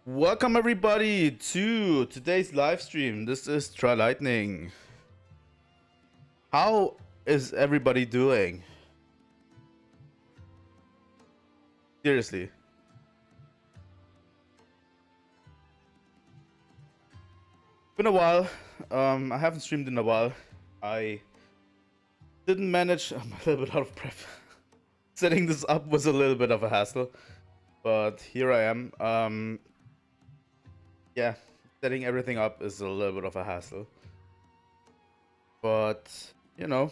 Welcome everybody to today's live stream. This is Trilightning. How is everybody doing? Seriously. Been a while. I haven't streamed in a while. I didn't manage. I'm a little bit out of breath. Setting this up was a little bit of a hassle, but here I am. Yeah, setting everything up is a little bit of a hassle. But, you know.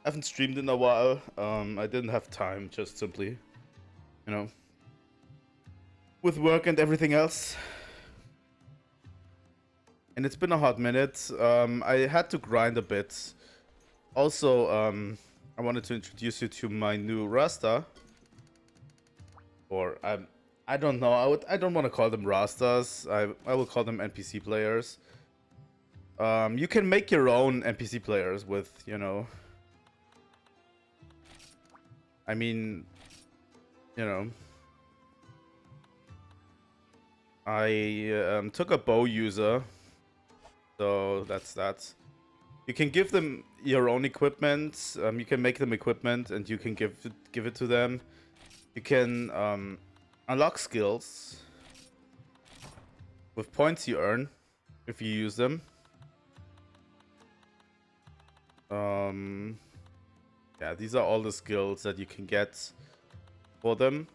I haven't streamed in a while. I didn't have time, just simply, you know, with work and everything else. And it's been a hot minute. I had to grind a bit. Also, I wanted to introduce you to my new Rasta. Or I don't know. I don't want to call them Rastas. I will call them NPC players. You can make your own NPC players with, you know. I mean, you know. I took a bow user. So that's that. You can give them your own equipment. You can make them equipment and you can give it to them. You can unlock skills with points you earn if you use them. Yeah, these are all the skills that you can get for them.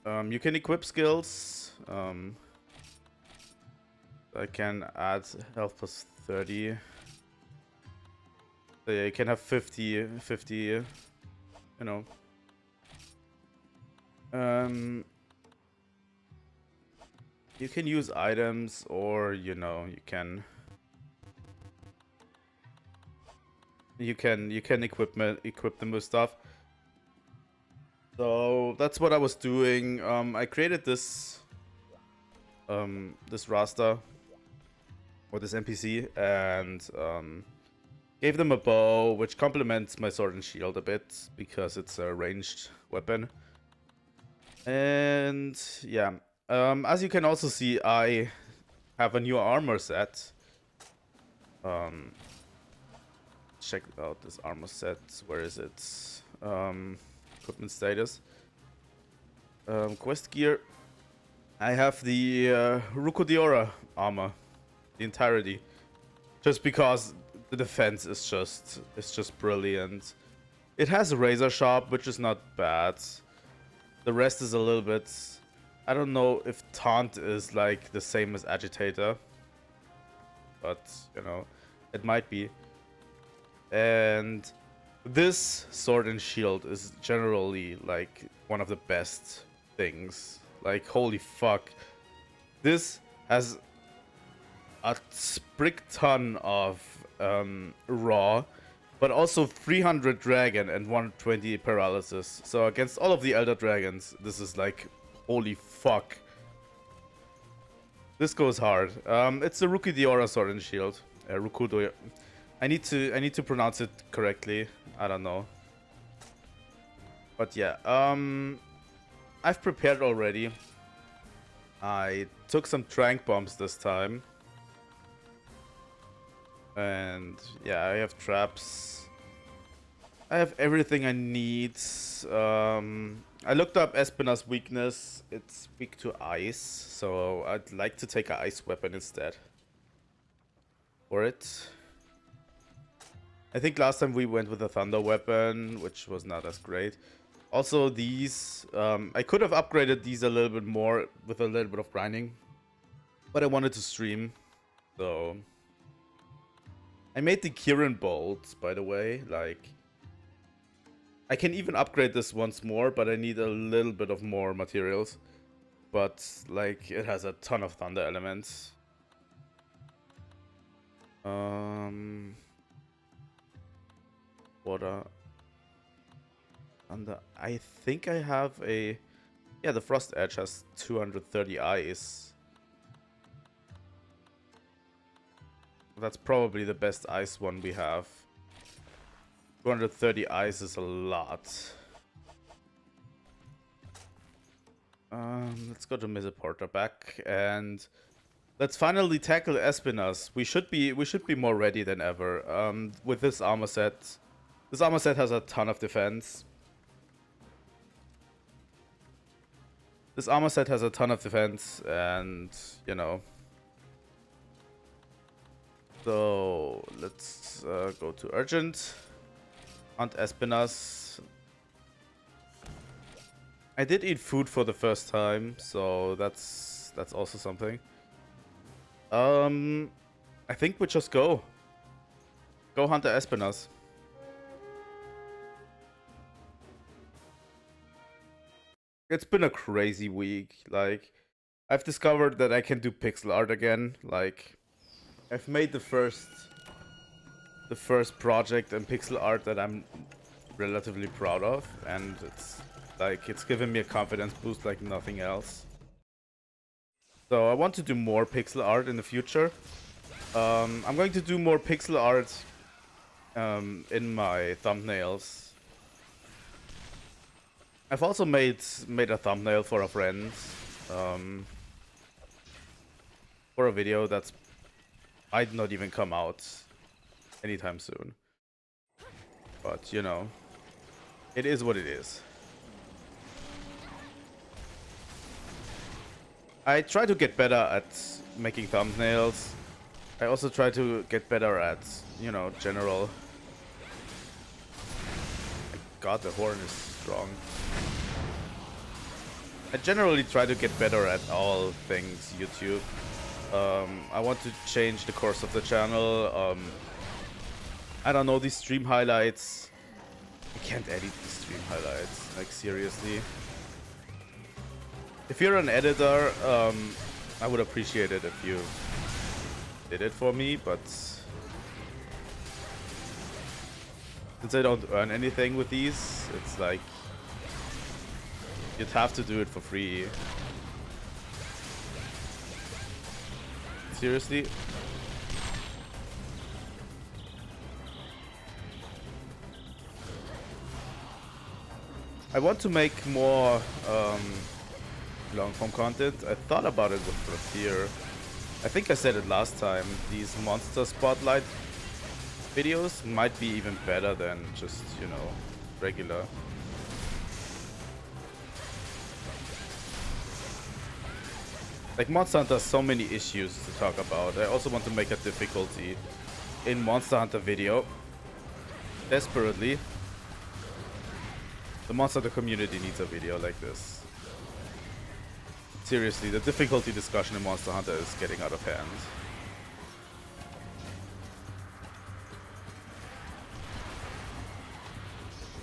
You can equip skills. I can add health plus 30. So yeah, you can have 50, you know. You can use items, or you know, you can equip them with stuff. So that's what I was doing. I created this Rasta, or this NPC, and gave them a bow, which complements my sword and shield a bit because it's a ranged weapon. And yeah, as you can also see, I have a new armor set. Check out this armor set. Where is it? Equipment status. Quest gear. I have the Ruko armor, the entirety, just because the defense is just brilliant. It has a razor sharp, which is not bad. The rest is a little bit. I don't know if taunt is like the same as agitator, but you know, it might be. And this sword and shield is generally like one of the best things. Like, holy fuck. This has a sprig ton of raw, but also 300 dragon and 120 paralysis. So against all of the elder dragons, this is like, holy fuck. This goes hard. It's a Ruko sword and shield. Ruko. I need to pronounce it correctly. I don't know. But yeah, I've prepared already. I took some trank bombs this time. And yeah, I have traps. I have everything I need. I looked up Espina's weakness. It's weak to ice, so I'd like to take an ice weapon instead for it. I think last time we went with a thunder weapon, which was not as great. Also, these, I could have upgraded these a little bit more with a little bit of grinding, but I wanted to stream, so I made the Kirin bolt, by the way. Like, I can even upgrade this once more, but I need a little bit of more materials. But like, it has a ton of thunder elements. Water. And I think I have a... Yeah, the Frost Edge has 230 ice. That's probably the best ice one we have. 230 ice is a lot. Let's go to Misaporta back and let's finally tackle Espinas. We should be more ready than ever. With this armor set. This armor set has a ton of defense. This armor set has a ton of defense, and you know. So let's go to Urgent. Hunt Espinas. I did eat food for the first time, so that's also something. I think we just go. Go hunt the Espinas. It's been a crazy week. Like, I've discovered that I can do pixel art again. Like, I've made the first project in pixel art that I'm relatively proud of, and it's given me a confidence boost like nothing else. So I want to do more pixel art in the future. I'm going to do more pixel art in my thumbnails. I've also made a thumbnail for a friend for a video that might not even come out anytime soon. But you know, it is what it is. I try to get better at making thumbnails. I also try to get better at, you know, general. God, the horn is strong. I generally try to get better at all things YouTube. I want to change the course of the channel. I don't know, these stream highlights. I can't edit these stream highlights, like seriously. If you're an editor, I would appreciate it if you did it for me, but since I don't earn anything with these, it's like you'd have to do it for free. Seriously? I want to make more long-form content. I thought about it with Frontier. I think I said it last time. These monster spotlight videos might be even better than just, you know, regular. Like, Monster Hunter has so many issues to talk about. I also want to make a difficulty in Monster Hunter video. Desperately. The Monster Hunter community needs a video like this. Seriously, the difficulty discussion in Monster Hunter is getting out of hand.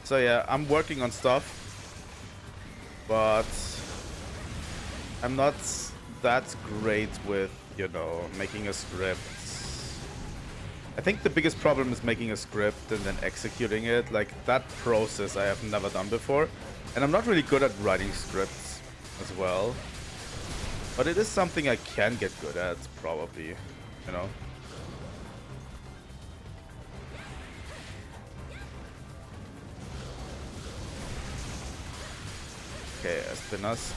So yeah, I'm working on stuff, but I'm not that great with, you know, making a script. I think the biggest problem is making a script and then executing it. Like, that process I have never done before. And I'm not really good at writing scripts as well. But it is something I can get good at, probably, you know. Okay, Espinas.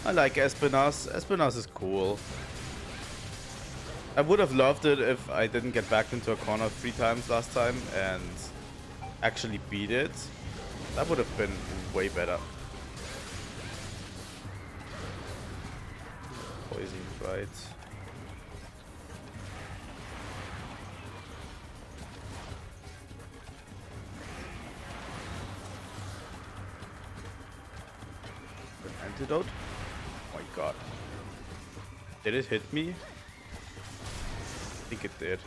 I like Espinas. Espinas is cool. I would have loved it if I didn't get backed into a corner 3 times last time and actually beat it. That would have been way better. Poison, right? An antidote? Oh my god. Did it hit me? I think it did.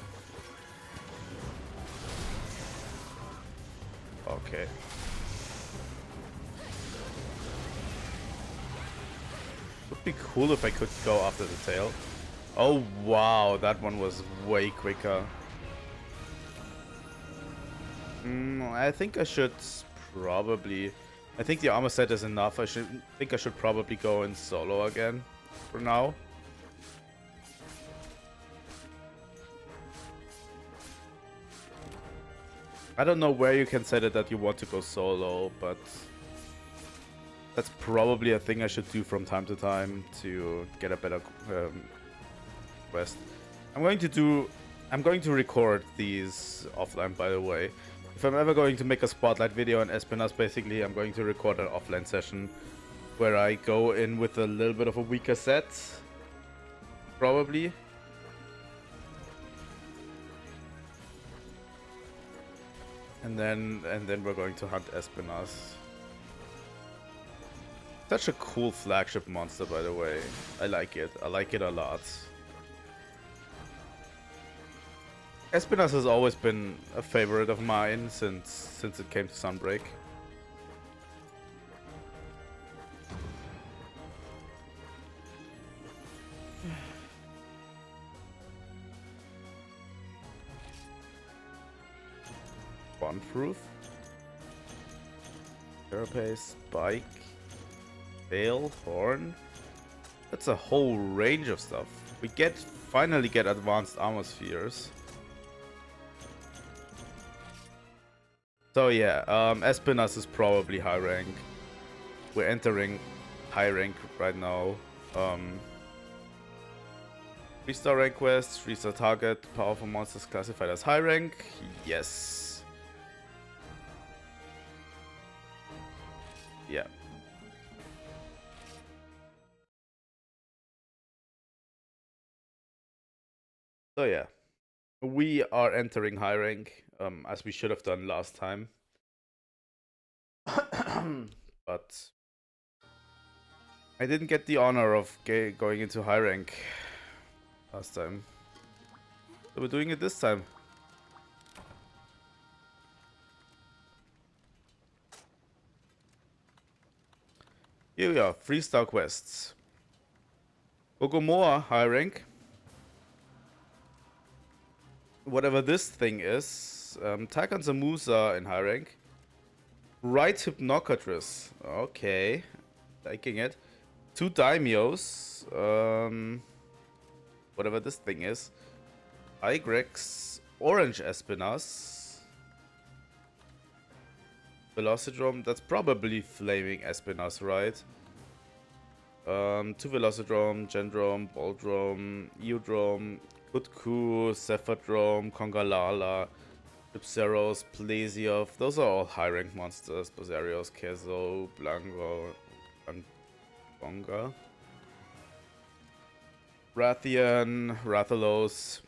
Okay. Would be cool if I could go after the tail. Oh wow, that one was way quicker. I think I should probably... I think the armor set is enough. I should probably go in solo again for now. I don't know where you can set it that you want to go solo, but that's probably a thing I should do from time to time to get a better quest. I'm going to record these offline, by the way. If I'm ever going to make a spotlight video on Espinas, basically I'm going to record an offline session where I go in with a little bit of a weaker set, probably. And then we're going to hunt Espinas. Such a cool flagship monster, by the way. I like it. I like it a lot. Espinas has always been a favorite of mine since it came to Sunbreak. Bonproof, Carapace, Spike, Veil, Horn. That's a whole range of stuff. We finally get advanced armor spheres. So yeah, Espinas is probably high rank. We're entering high rank right now. 3-star rank quest, 3-star target, powerful monsters classified as high rank. Yes. Yeah. So yeah, we are entering high rank, as we should have done last time. But I didn't get the honor of going into high rank last time. So we're doing it this time. Here we are, 3-star quests. Gogomoa, high rank. Whatever this thing is. Takan Zamusa in high rank. Right Hypnocatress. Okay. Liking it. 2 Daimios. Whatever this thing is. Igrex. Orange Espinas. Velocidrome, that's probably Flaming Espinas, right? 2 Velocidrome, Gendrome, Boldrome, Eudrome, Kutku, Cephadrome, Congalala, Dipceros, Plesiov. Those are all high rank monsters. Bosarios, Kezo, Blanco, and Bonga. Rathian, Rathalos,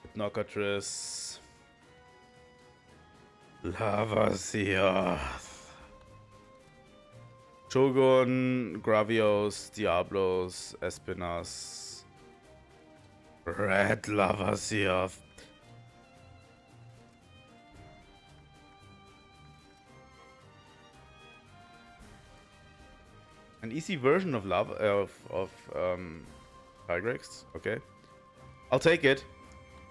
Hypnocatress. Lavasioth. Shogun, Gravios, Diablos, Espinas. Red Lavasioth. An easy version of Tigrex. Okay. I'll take it.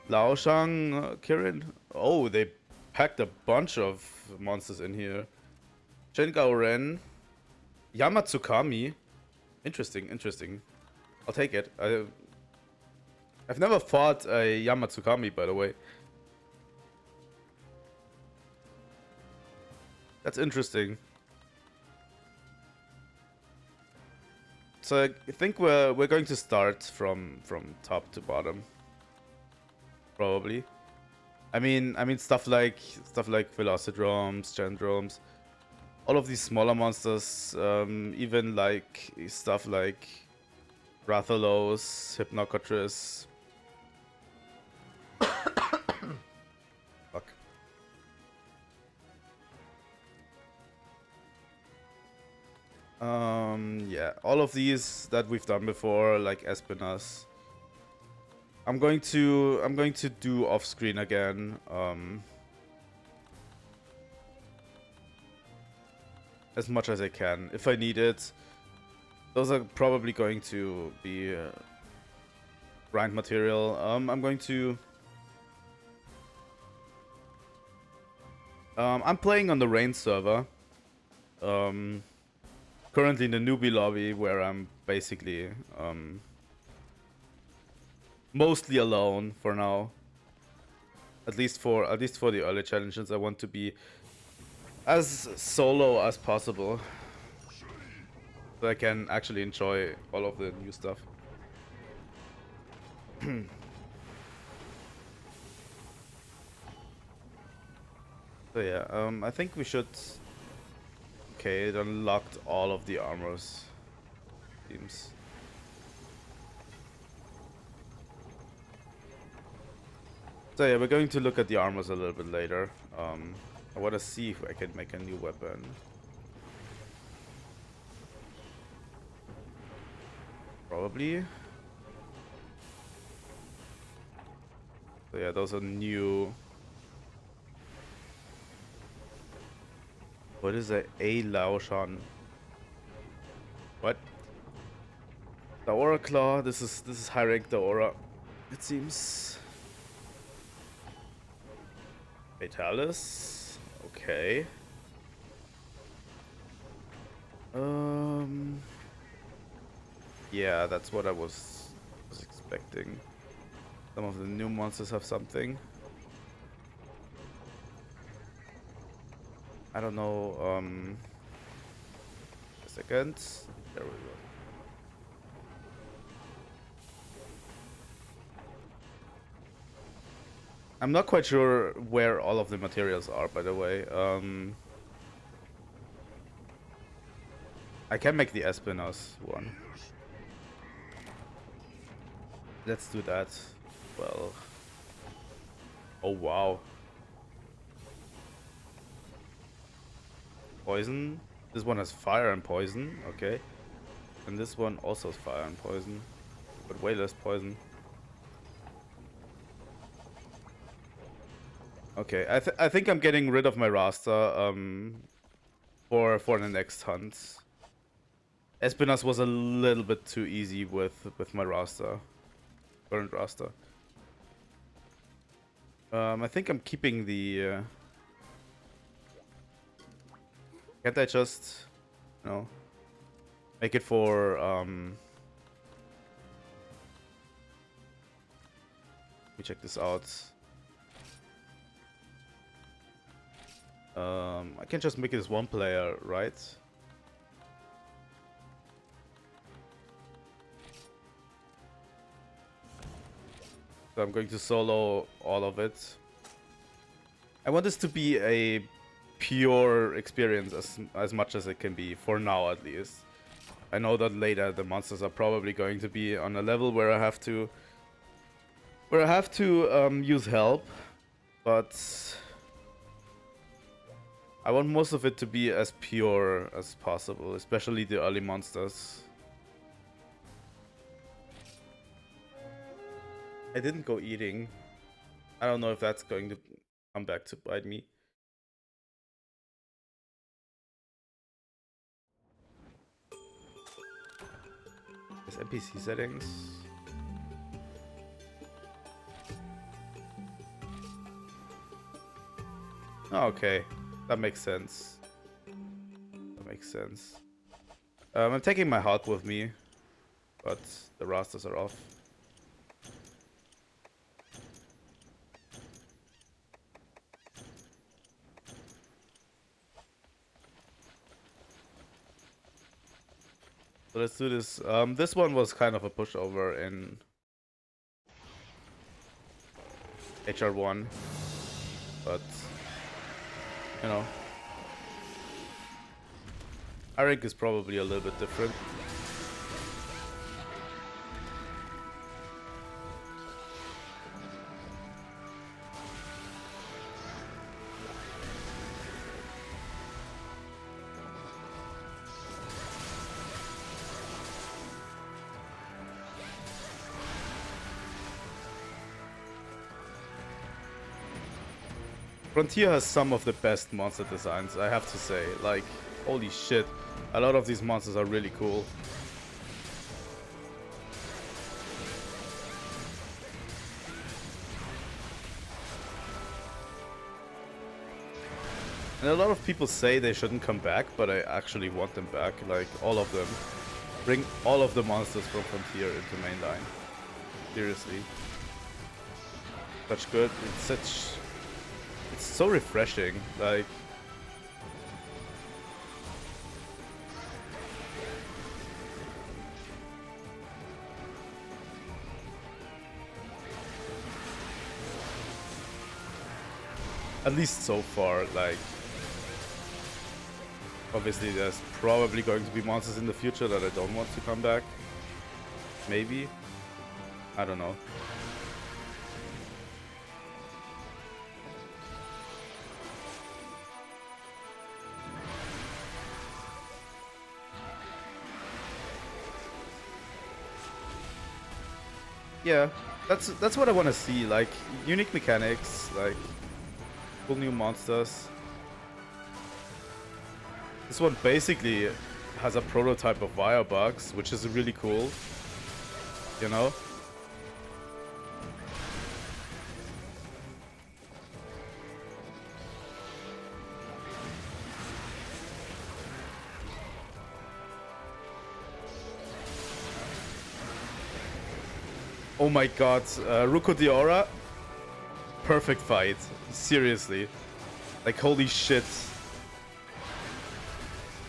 Laoshang, Kirin. Oh, they packed a bunch of monsters in here. Shengaoren. Yamatsukami. Interesting. I'll take it. I've never fought a Yamatsukami, by the way. That's interesting. So I think we're going to start from top to bottom. Probably. I mean stuff like Velocidromes, Gendromes, all of these smaller monsters, even like stuff like Rathalos, Hypnocatress. Fuck. Yeah, all of these that we've done before, like Espinas. I'm going to do off screen again. As much as I can, if I need it. Those are probably going to be grind material. I'm going to. I'm playing on the Rain server. currently in the newbie lobby where I'm basically mostly alone for now. At least for the early challenges, I want to be as solo as possible, so I can actually enjoy all of the new stuff. So yeah, I think we should. Okay, it unlocked all of the armors. Seems. So yeah, we're going to look at the armors a little bit later. I want to see if I can make a new weapon. Probably. So yeah, those are new. What is a Laoshan? What? The Aura Claw. This is high rank the Aura. It seems. Fatalis. Okay. Yeah, that's what I was expecting. Some of the new monsters have something. I don't know. A second. There we go. I'm not quite sure where all of the materials are, by the way. I can make the Espinos one. Let's do that. Well. Oh, wow. Poison. This one has fire and poison. Okay. And this one also has fire and poison. But way less poison. Okay. I think I'm getting rid of my Rasta for the next hunt. Espinas was a little bit too easy with my Rasta. Current Rasta. I think I'm keeping the can't I just, you know, make it for let me check this out. I can just make it as one player, right? So I'm going to solo all of it. I want this to be a pure experience as much as it can be, for now at least. I know that later the monsters are probably going to be on a level where I have to use help, but I want most of it to be as pure as possible, especially the early monsters. I didn't go eating. I don't know if that's going to come back to bite me. There's NPC settings. Oh, okay, that makes sense. That makes sense. I'm taking my heart with me, but the rasters are off. So let's do this. This one was kind of a pushover in HR1, but you know, Arik is probably a little bit different. Frontier has some of the best monster designs, I have to say. Like, holy shit. A lot of these monsters are really cool. And a lot of people say they shouldn't come back, but I actually want them back, like all of them. Bring all of the monsters from Frontier into mainline. Seriously. Such good, it's so refreshing, like... At least so far, like... Obviously there's probably going to be monsters in the future that I don't want to come back. Maybe. I don't know. Yeah, that's what I want to see, like unique mechanics, like cool new monsters. This one basically has a prototype of Firebugs, which is really cool, you know? Oh my god, Ruko the Aura, perfect fight, seriously, like holy shit.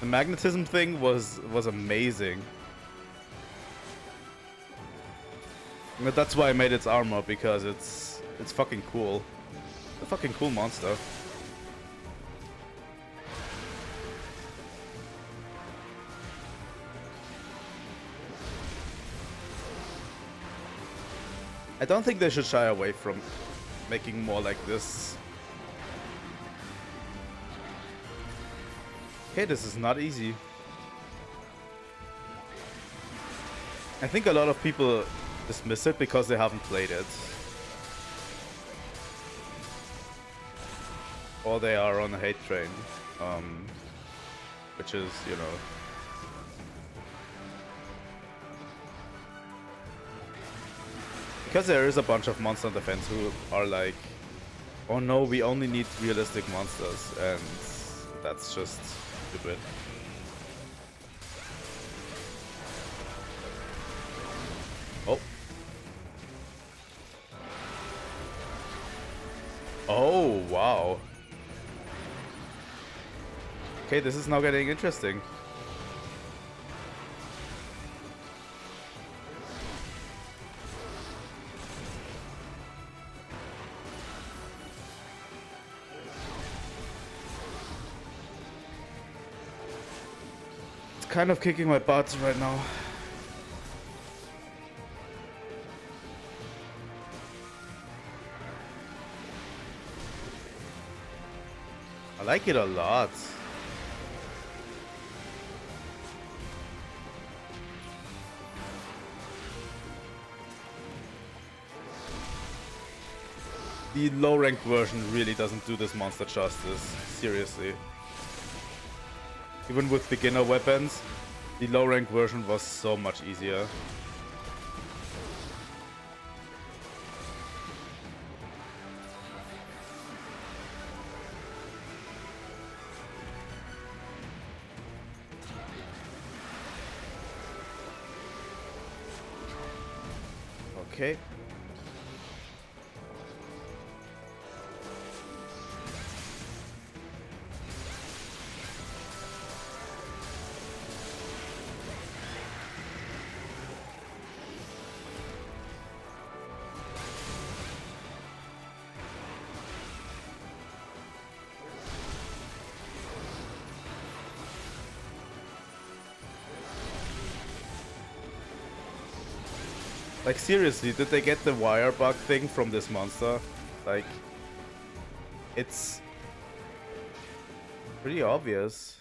The magnetism thing was amazing. But that's why I made its armor, because it's fucking cool. It's a fucking cool monster. I don't think they should shy away from making more like this. Okay, this is not easy. I think a lot of people dismiss it because they haven't played it. Or they are on a hate train. Which is, you know... Because there is a bunch of Monster Hunter fans who are like, oh no, we only need realistic monsters, and that's just stupid. Oh. Oh, wow. Okay, this is now getting interesting. Kind of kicking my butt right now. I like it a lot. The low ranked version really doesn't do this monster justice, seriously. Even with beginner weapons, the low rank version was so much easier. Okay. Like seriously, did they get the wire bug thing from this monster? Like, it's pretty obvious.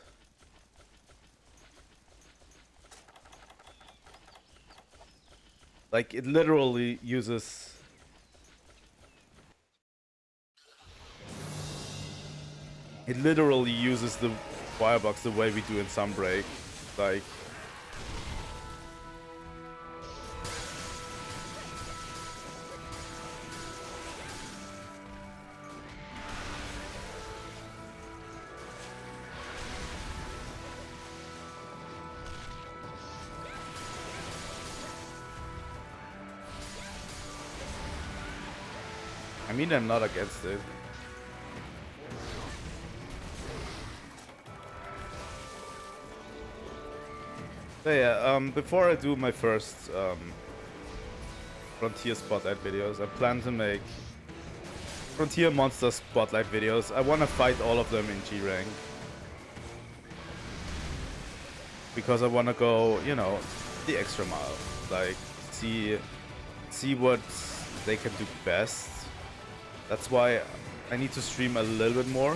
Like, it literally uses... It literally uses the firebox the way we do in Sunbreak. Like... mean, I'm not against it. So yeah, before I do my first Frontier Spotlight videos, I plan to make Frontier Monster Spotlight videos. I want to fight all of them in G rank. Because I want to go, you know, the extra mile. Like, see what they can do best. That's why I need to stream a little bit more.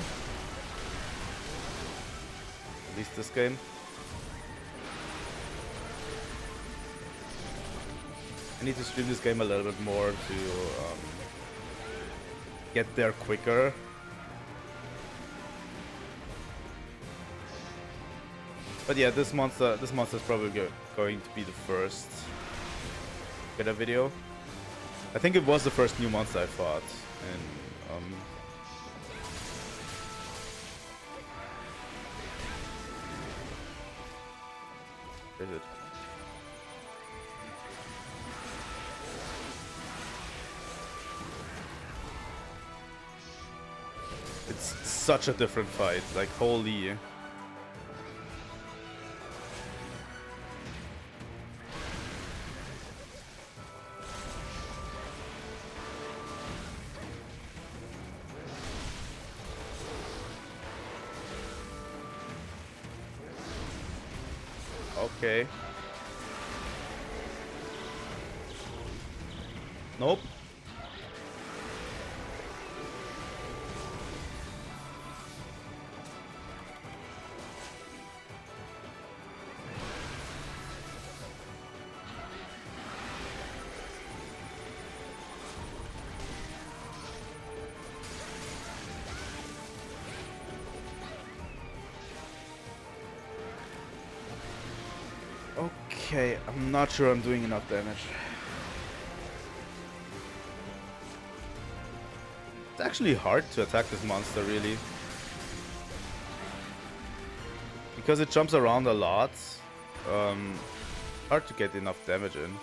At least this game. I need to stream this game a little bit more to get there quicker. But yeah, this monster is probably going to be the first beta video. I think it was the first new monster I fought, and where is it? It's such a different fight, like holy. Okay. Nope. Okay, I'm not sure I'm doing enough damage. It's actually hard to attack this monster, really. Because it jumps around a lot, hard to get enough damage in.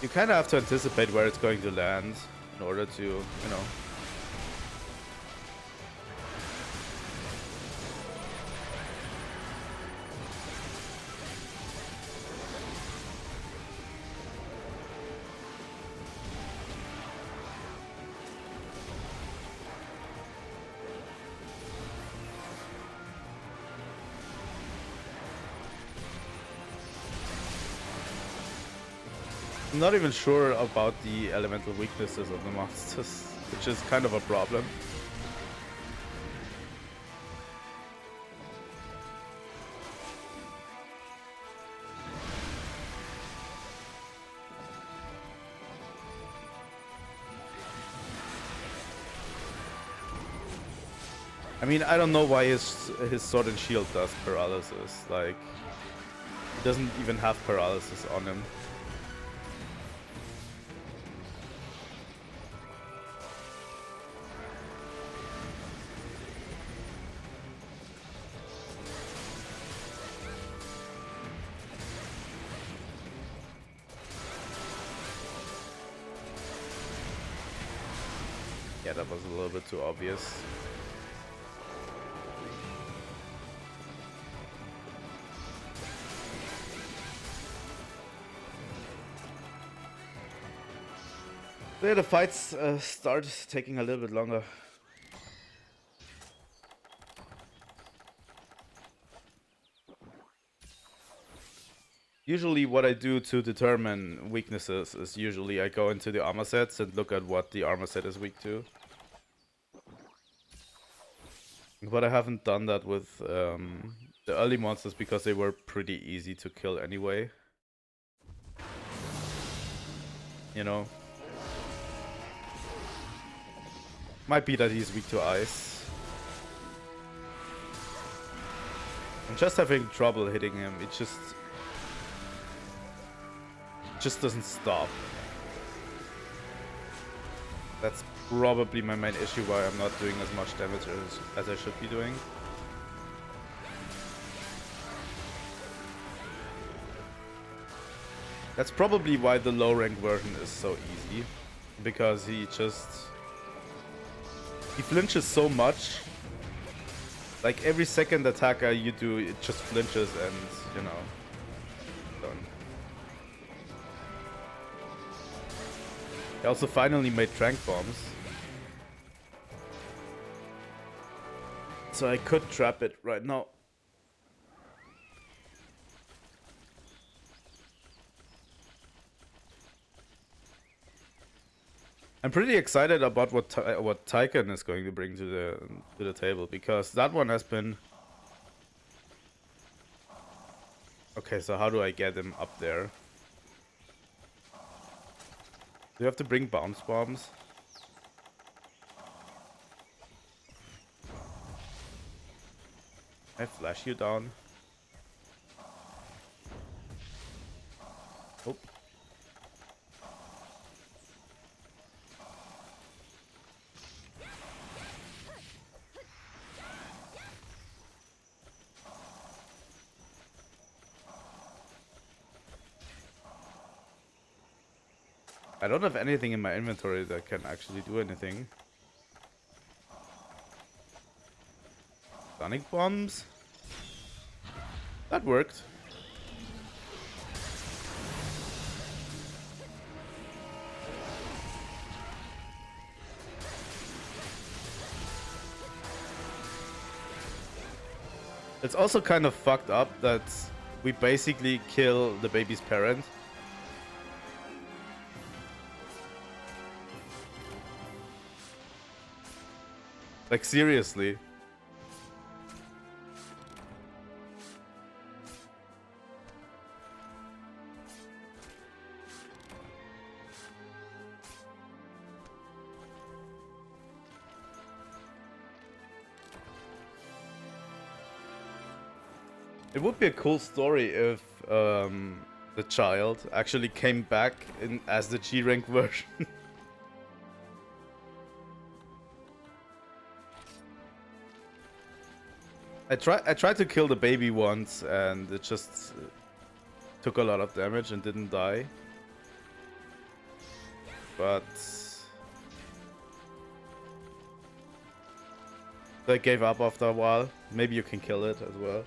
You kind of have to anticipate where it's going to land in order to, you know. I'm not even sure about the elemental weaknesses of the monsters, which is kind of a problem. I mean, I don't know why his sword and shield does paralysis. Like, he doesn't even have paralysis on him. Yeah, that was a little bit too obvious. Yeah, the fights start taking a little bit longer. Usually what I do to determine weaknesses is usually I go into the armor sets and look at what the armor set is weak to. But I haven't done that with the early monsters because they were pretty easy to kill anyway. You know? Might be that he's weak to ice. I'm just having trouble hitting him. It just doesn't stop. That's probably my main issue why I'm not doing as much damage as I should be doing. That's probably why the low rank version is so easy. Because he flinches so much. Like every second attack you do, it just flinches and, you know, done. He also finally made trank bombs. So I could trap it right now. I'm pretty excited about what Tycoon is going to bring to the table, because that one has been... Okay, so how do I get him up there? Do you have to bring bounce bombs? I flash you down. Oh. I don't have anything in my inventory that can actually do anything. Sonic bombs? That worked. It's also kind of fucked up that we basically kill the baby's parent. Like, seriously. It would be a cool story if the child actually came back as the G-rank version. I tried to kill the baby once and it just took a lot of damage and didn't die. But I gave up after a while. Maybe you can kill it as well.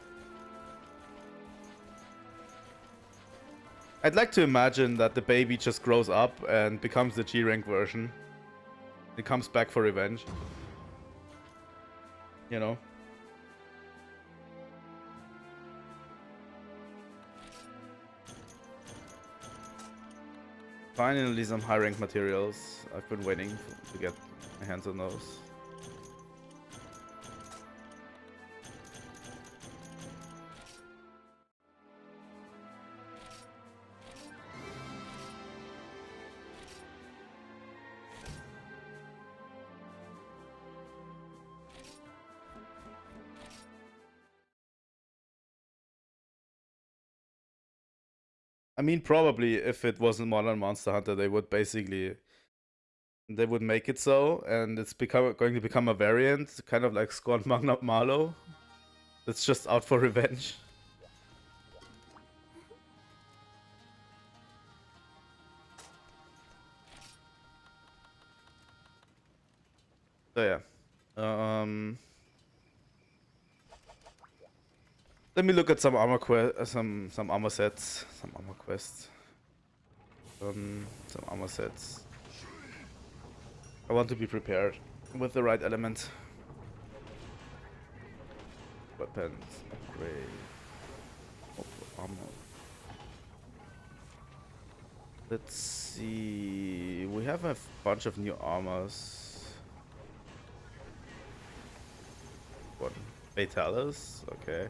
I'd like to imagine that the baby just grows up and becomes the G-rank version. It comes back for revenge. You know? Finally some high rank materials. I've been waiting to get my hands on those. I mean, probably if it wasn't Modern Monster Hunter, they would make it so, and it's going to become a variant, kind of like Scorn Magna Marlow. That's just out for revenge. So yeah, let me look at some armor some armor sets, some armor quests, some armor sets. I want to be prepared with the right element. Weapons, upgrade, armor. Let's see. We have a bunch of new armors. One Fatalis? Okay.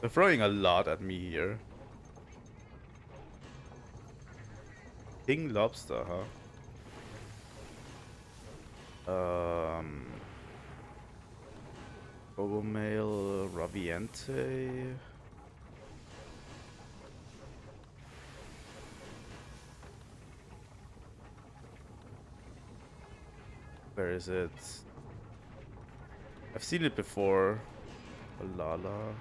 They're throwing a lot at me here. King Lobster, huh? Cogomale, Raviente. Where is it? I've seen it before. Lala.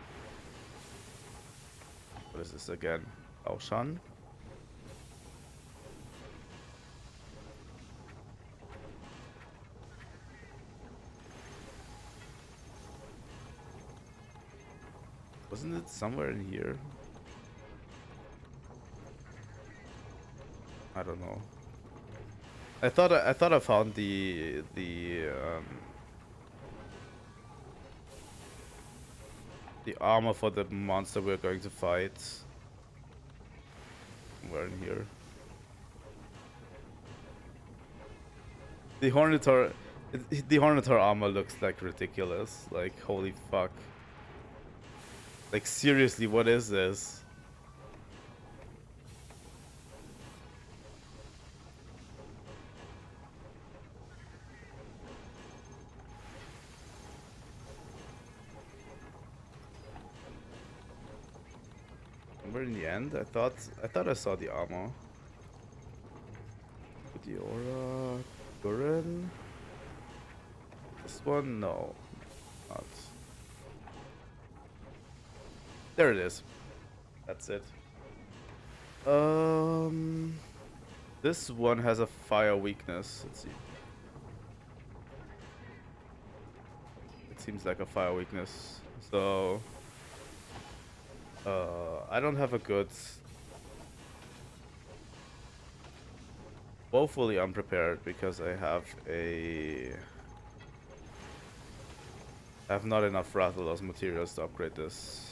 What is this again? Aoshan? Wasn't it somewhere in here? I don't know. I thought I found the armor for the monster we're going to fight. Somewhere in here. The Hornitor armor looks like ridiculous. Like holy fuck. Like seriously, what is this? Somewhere in the end, I thought I saw the armor. The aura, Gurren. This one, no, not. There it is. That's it. This one has a fire weakness. Let's see. It seems like a fire weakness. So, I don't have a good. Woefully unprepared because I have not enough Rathalos materials to upgrade this.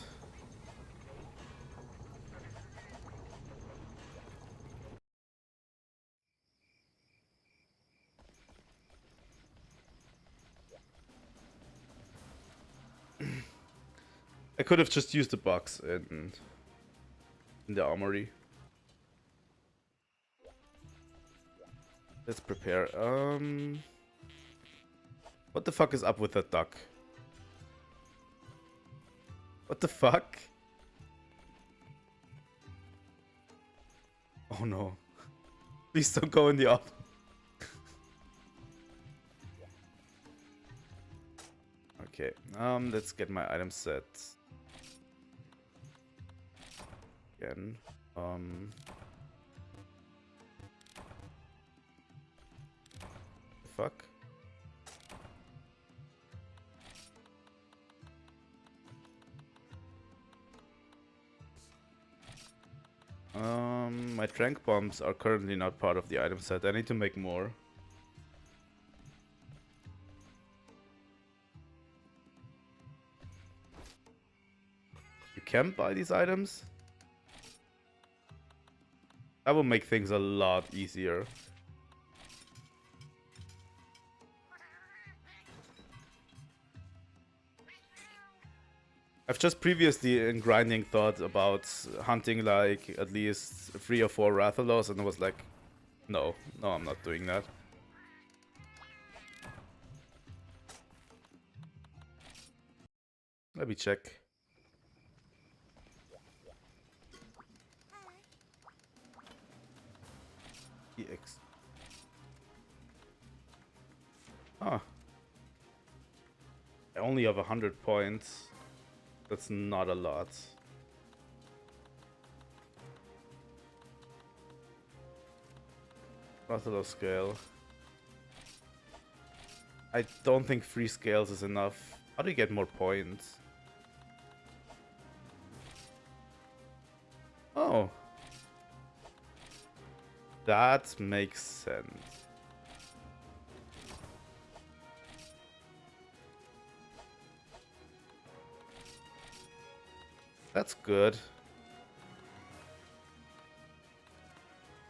I could have just used the box in the armory. Let's prepare. What the fuck is up with that duck? What the fuck? Oh no. Please don't go in the off. Okay, let's get my item set. Again. Fuck. My trank bombs are currently not part of the item set. I need to make more. You can buy these items? That will make things a lot easier. I've just previously in grinding thought about hunting like at least 3 or 4 Rathalos and I was like, no, I'm not doing that. Let me check. EX. Ah. I only have 100 points. That's not a lot. Rathalos scale. I don't think 3 scales is enough. How do you get more points? Oh. That makes sense. That's good.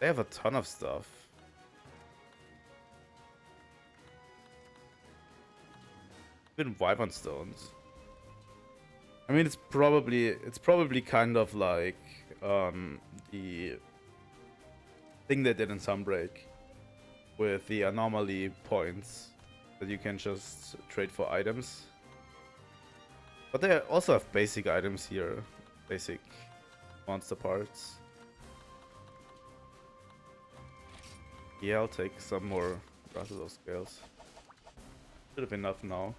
They have a ton of stuff. Even Wyvern stones. I mean, it's probably kind of like the thing they did in Sunbreak with the anomaly points that you can just trade for items. But they also have basic items here, basic monster parts. Yeah, I'll take some more Rathalos scales. Should have enough now.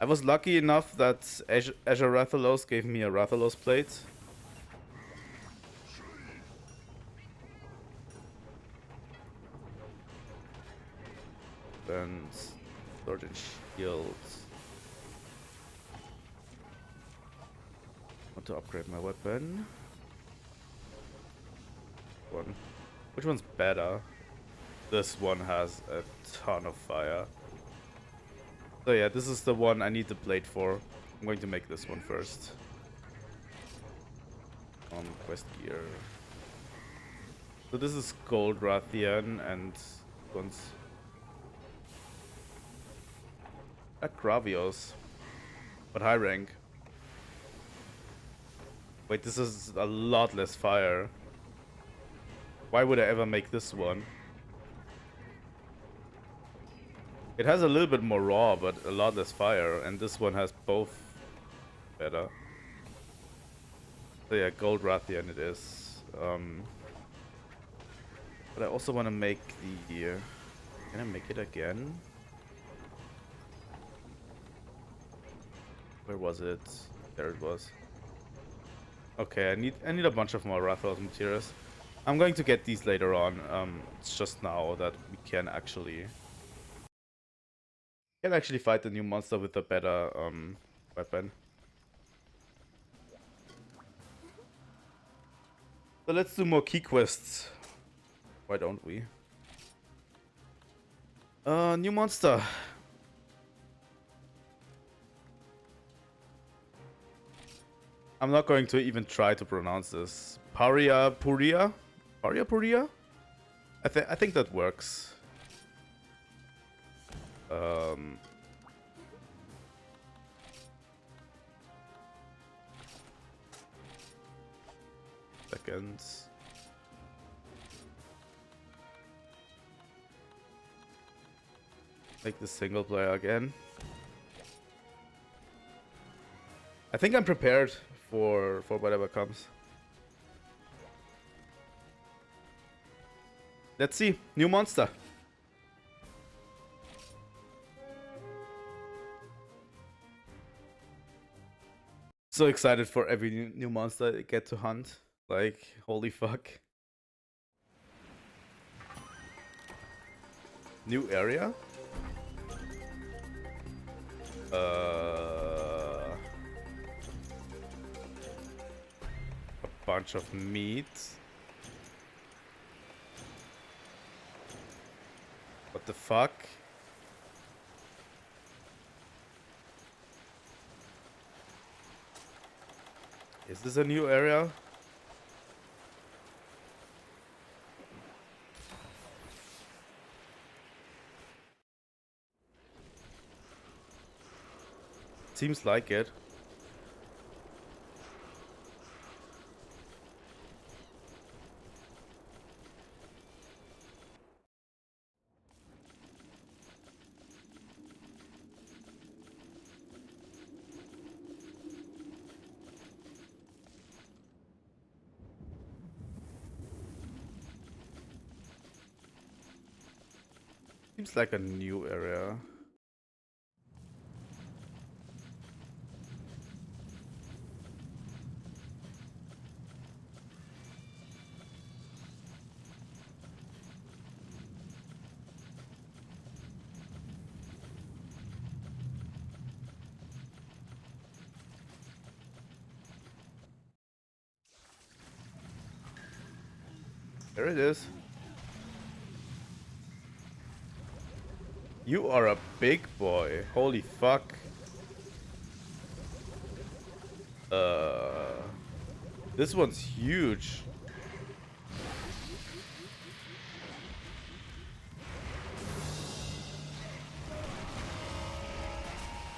I was lucky enough that Azure Rathalos gave me a Rathalos plate. And Sword and Shield. Want to upgrade my weapon. Which one's better? This one has a ton of fire. So yeah, this is the one I need the blade for. I'm going to make this one first. Quest gear. So this is Gold Rathian and one's at Gravios. But high rank. Wait, this is a lot less fire. Why would I ever make this one? It has a little bit more raw, but a lot less fire, and this one has both better. So yeah, Gold Rathian it is. But I also want to make the... Can I make it again? Where was it? There it was. Okay, I need a bunch of more Rathalos materials. I'm going to get these later on. It's just now that we can actually fight the new monster with a better weapon. So let's do more key quests. Why don't we? New monster. I'm not going to even try to pronounce this. Paria-Puria? Paria-Puria? I think that works. Seconds. Make this single player again. I think I'm prepared for whatever comes. Let's see. New monster. So excited for every new monster I get to hunt. Like, holy fuck. New area? A bunch of meat. What the fuck? Is this a new area? Seems like it. Seems like a new area. There it is. You are a big boy. Holy fuck. This one's huge.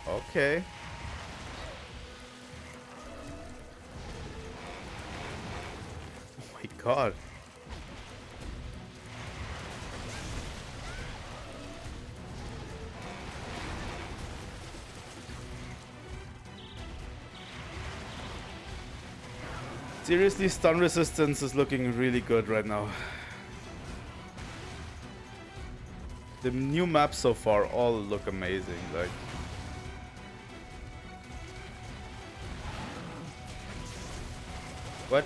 Okay. god. Seriously, stun resistance is looking really good right now. The new maps so far all look amazing, like. What?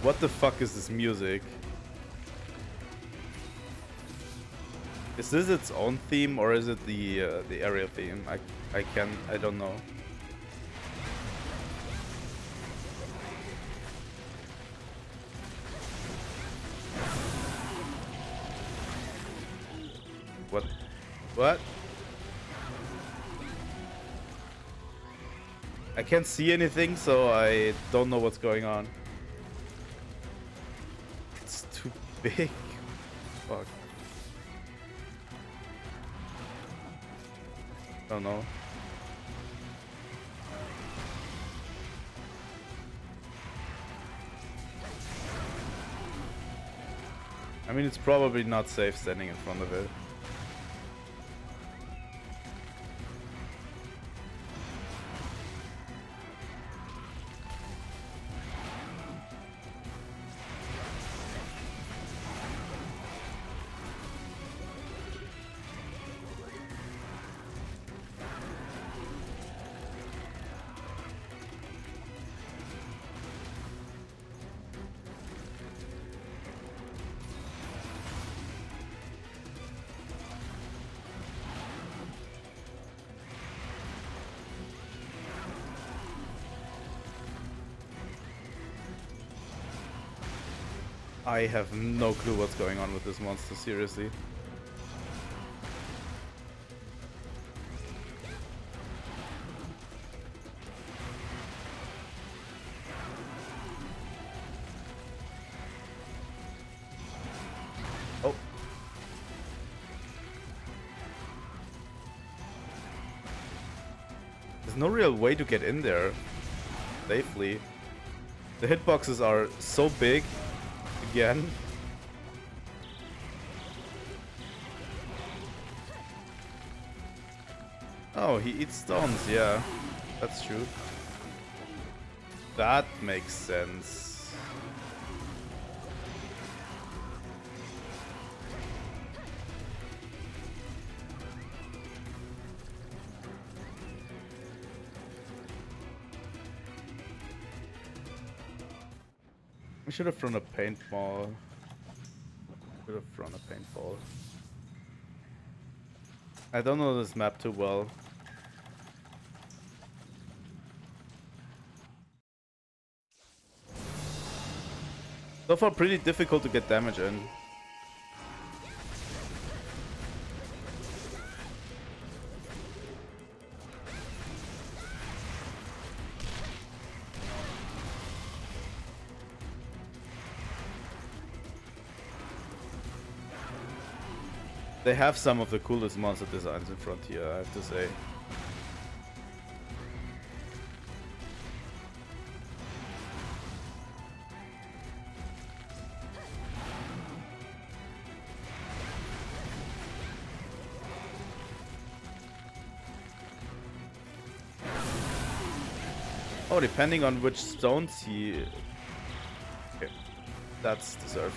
What the fuck is this music? Is this its own theme or is it the area theme? I don't know. What? What? I can't see anything, so I don't know what's going on. It's too big. Fuck. I don't know. I mean, it's probably not safe standing in front of it. I have no clue what's going on with this monster, seriously. Oh. There's no real way to get in there safely. The hitboxes are so big. Again. Oh, he eats stones, yeah. That's true. That makes sense. We should have thrown a paintball. Should have thrown a paintball. I don't know this map too well. So far, pretty difficult to get damage in. They have some of the coolest monster designs in Frontier, I have to say. Oh, depending on which stones he... Okay, that's deserved.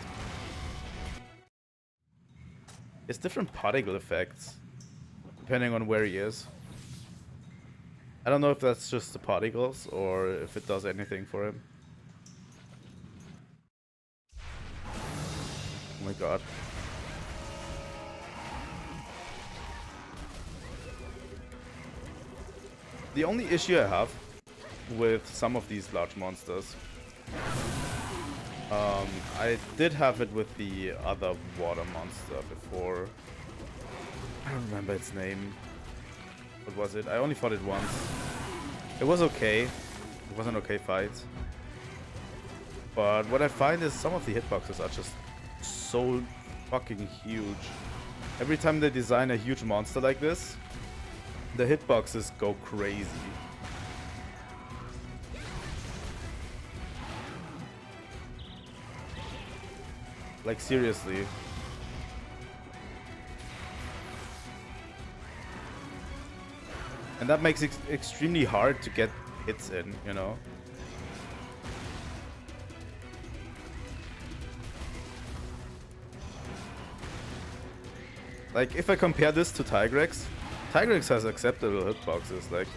It's different particle effects, depending on where he is. I don't know if that's just the particles, or if it does anything for him. Oh my god. The only issue I have with some of these large monsters, I did have it with the other water monster before. I don't remember its name. What was it? I only fought it once. It was okay. It was an okay fight. But what I find is some of the hitboxes are just so fucking huge. Every time they design a huge monster like this, the hitboxes go crazy. Like, seriously. And that makes it extremely hard to get hits in, you know? Like, if I compare this to Tigrex, Tigrex has acceptable hitboxes, like...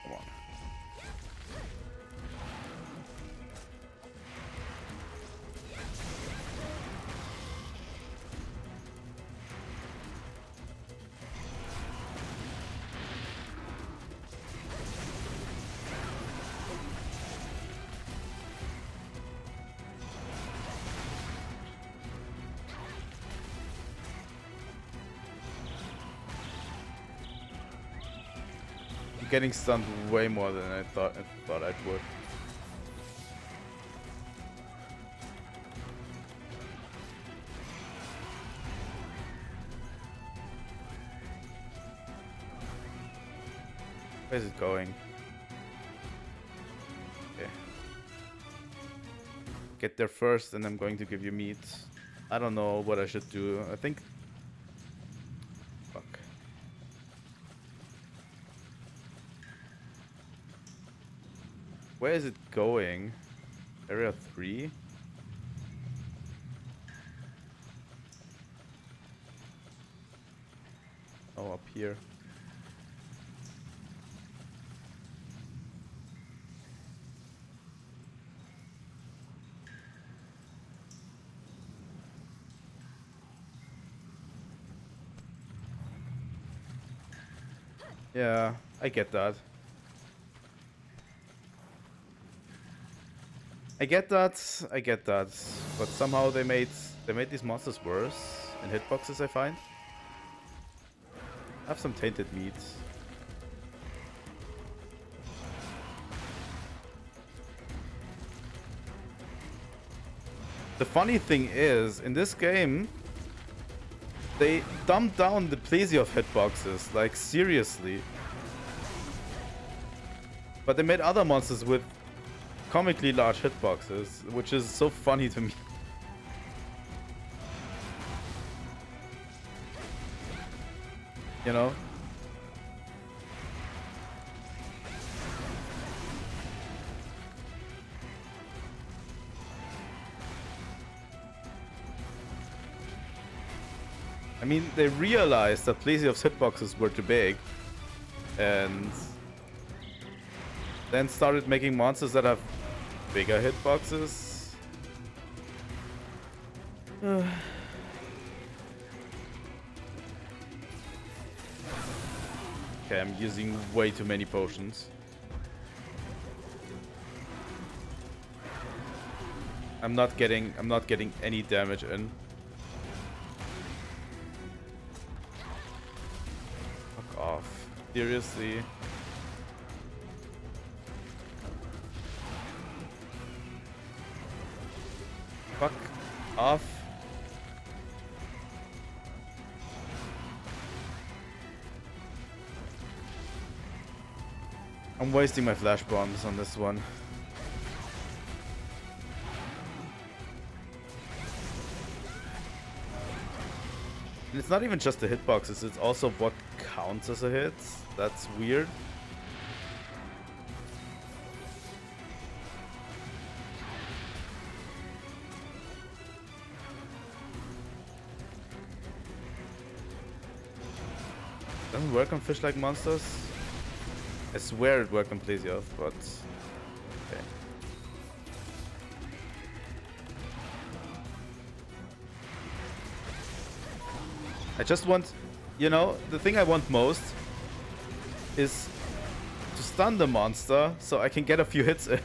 Come on. Getting stunned way more than I thought I would. Where's it going? Okay. Get there first and I'm going to give you meat. I don't know what I should do. I think... Fuck. Where is it going? Area 3? Oh, up here. Yeah, I get that. I get that, but somehow they made these monsters worse in hitboxes, I find. I have some tainted meat. The funny thing is, in this game, they dumbed down the plesio of hitboxes, like seriously. But they made other monsters with comically large hitboxes, which is so funny to me. You know? I mean, they realized that Plesiov's hitboxes were too big, and then started making monsters that have bigger hitboxes. Okay, I'm using way too many potions. I'm not getting any damage in. Fuck off. Seriously. Fuck off. I'm wasting my flash bombs on this one. And it's not even just the hitboxes, it's also what counts as a hit. That's weird. Doesn't work on fish-like monsters. I swear it worked on Plesiov, but okay. I just want, you know, the thing I want most is to stun the monster so I can get a few hits in.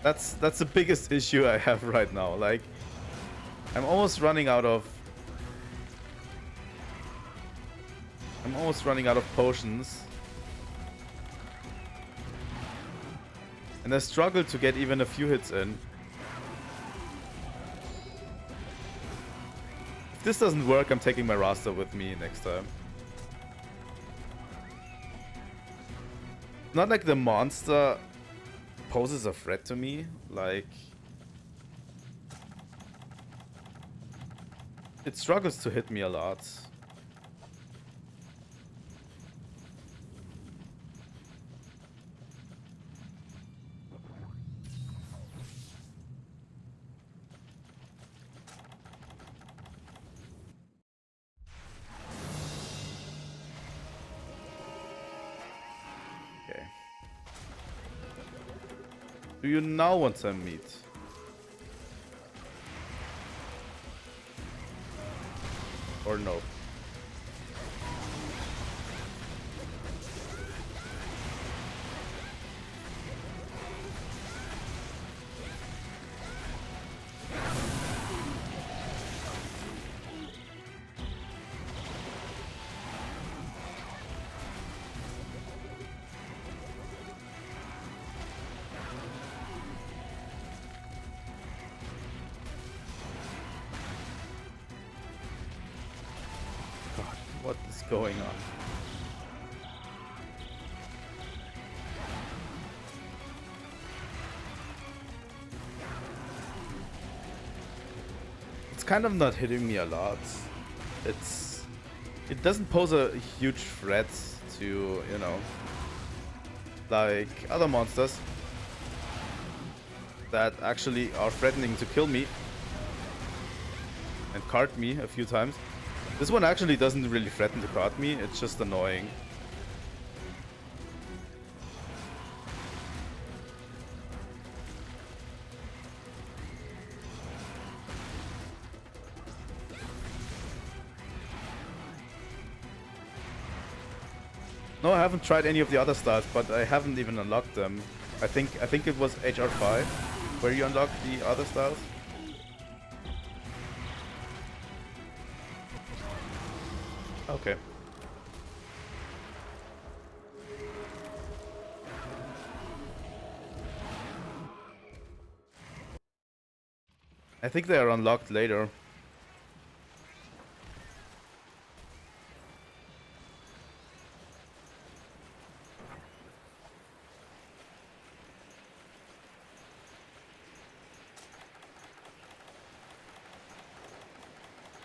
That's the biggest issue I have right now. Like, I'm almost running out of potions. And I struggle to get even a few hits in. If this doesn't work, I'm taking my Rasta with me next time. Not like the monster poses a threat to me. Like, it struggles to hit me a lot. Do you now want some meat? Or no? What is going on? It's kind of not hitting me a lot. It doesn't pose a huge threat to, you know, like other monsters that actually are threatening to kill me and cart me a few times. This one actually doesn't really threaten to cart me, it's just annoying. No, I haven't tried any of the other styles, but I haven't even unlocked them. I think it was HR5 where you unlock the other styles. Okay. I think they are unlocked later.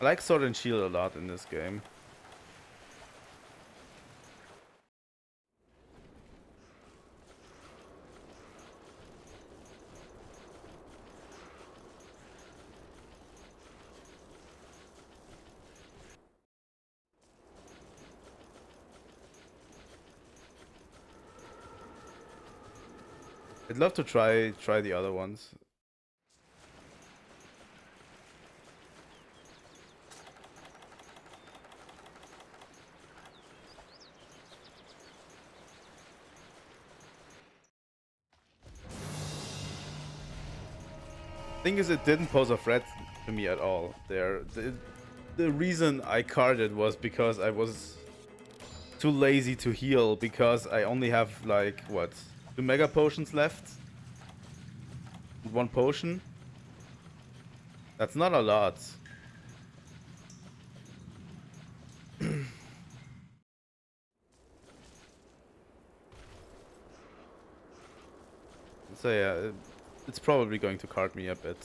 I like Sword and Shield a lot in this game. I'd love to try the other ones. Thing is, it didn't pose a threat to me at all. The reason I carded was because I was too lazy to heal, because I only have like what, 2 mega potions left? 1 potion? That's not a lot. So yeah, it's probably going to cart me a bit,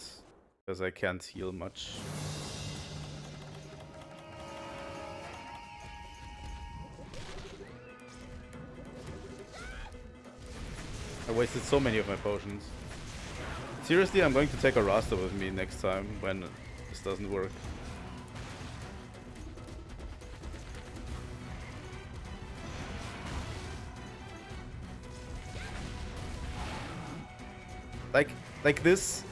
because I can't heal much. I wasted so many of my potions. Seriously, I'm going to take a Rasta with me next time when this doesn't work. Like this,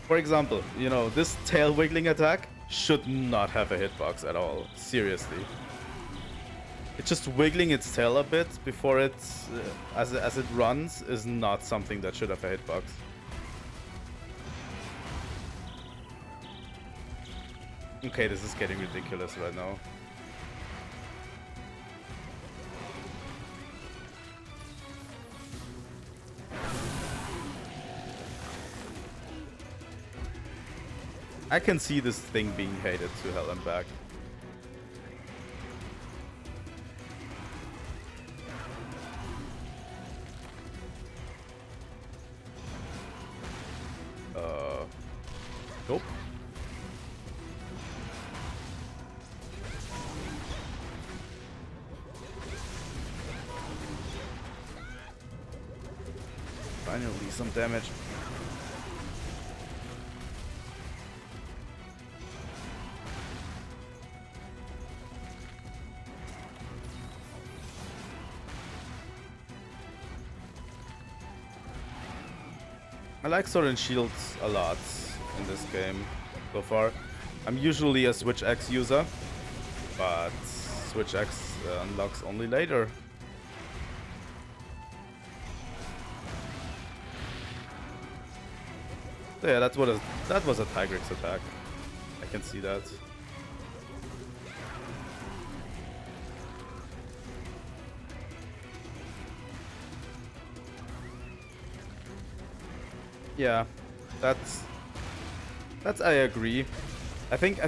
for example, you know, this tail wiggling attack should not have a hitbox at all. Seriously. It's just wiggling its tail a bit before it, as it runs, is not something that should have a hitbox. Okay, this is getting ridiculous right now. I can see this thing being hated to hell and back. Nope. Finally, some damage. I like Sword and Shields a lot in this game so far. I'm usually a Switch X user, but Switch X unlocks only later. So yeah, that was a Tigrex attack. I can see that. Yeah, that's I agree. I think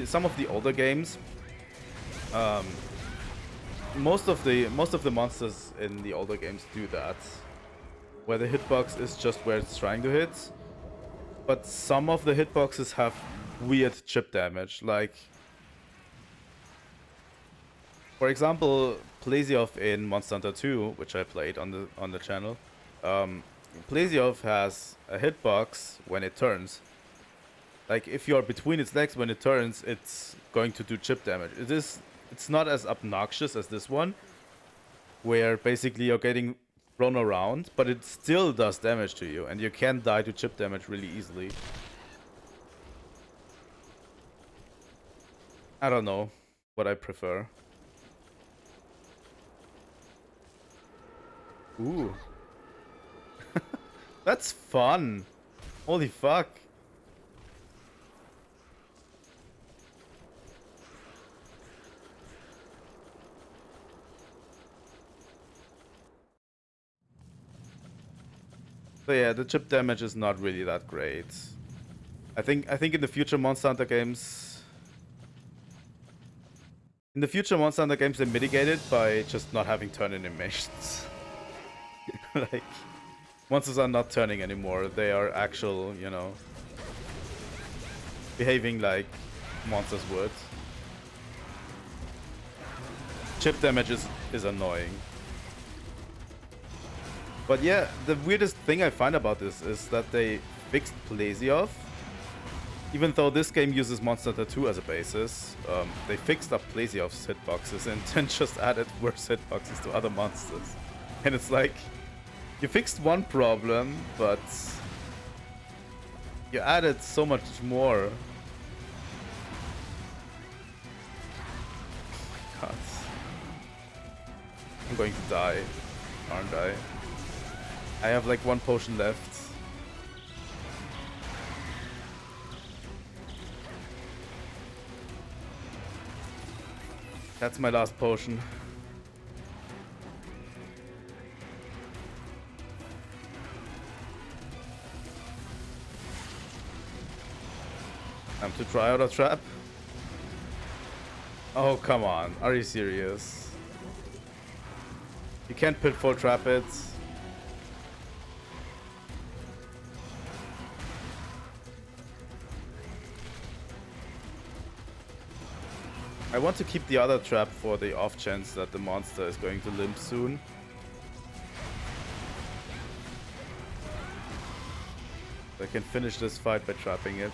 some of the older games, most of the monsters in the older games do that, where the hitbox is just where it's trying to hit. But some of the hitboxes have weird chip damage, like, for example, Plesioth in Monster Hunter 2, which I played on the channel. Plesioth has a hitbox when it turns. Like, if you're between its legs when it turns, it's going to do chip damage. It's not as obnoxious as this one, where basically you're getting thrown around, but it still does damage to you, and you can die to chip damage really easily. I don't know what I prefer. Ooh. That's fun. Holy fuck. So yeah, the chip damage is not really that great. I think in the future Monster Hunter games, they mitigate it by just not having turn animations. Like, monsters are not turning anymore. They are actual, you know, behaving like monsters would. Chip damage is annoying. But yeah, the weirdest thing I find about this is that they fixed Plesioth. Even though this game uses Monster Hunter 2 as a basis, they fixed up Plesioth's hitboxes and then just added worse hitboxes to other monsters. And it's like, you fixed one problem, but you added so much more. Oh my god. I'm going to die, aren't I? I have like one potion left. That's my last potion. Time to try out a trap. Oh, come on. Are you serious? You can't pitfall trap it. I want to keep the other trap for the off chance that the monster is going to limp soon. I can finish this fight by trapping it.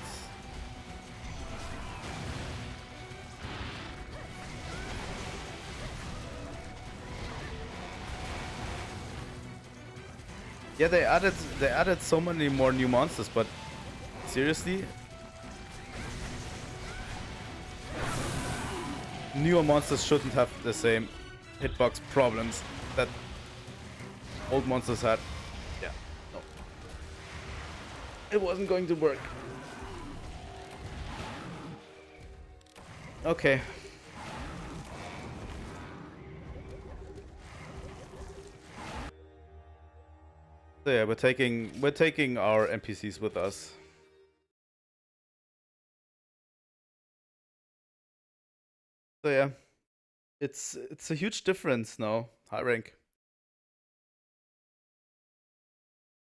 Yeah, they added so many more new monsters, but seriously? Newer monsters shouldn't have the same hitbox problems that old monsters had. Yeah, no. It wasn't going to work. Okay. So yeah, we're taking our NPCs with us. So yeah, it's a huge difference now. High rank.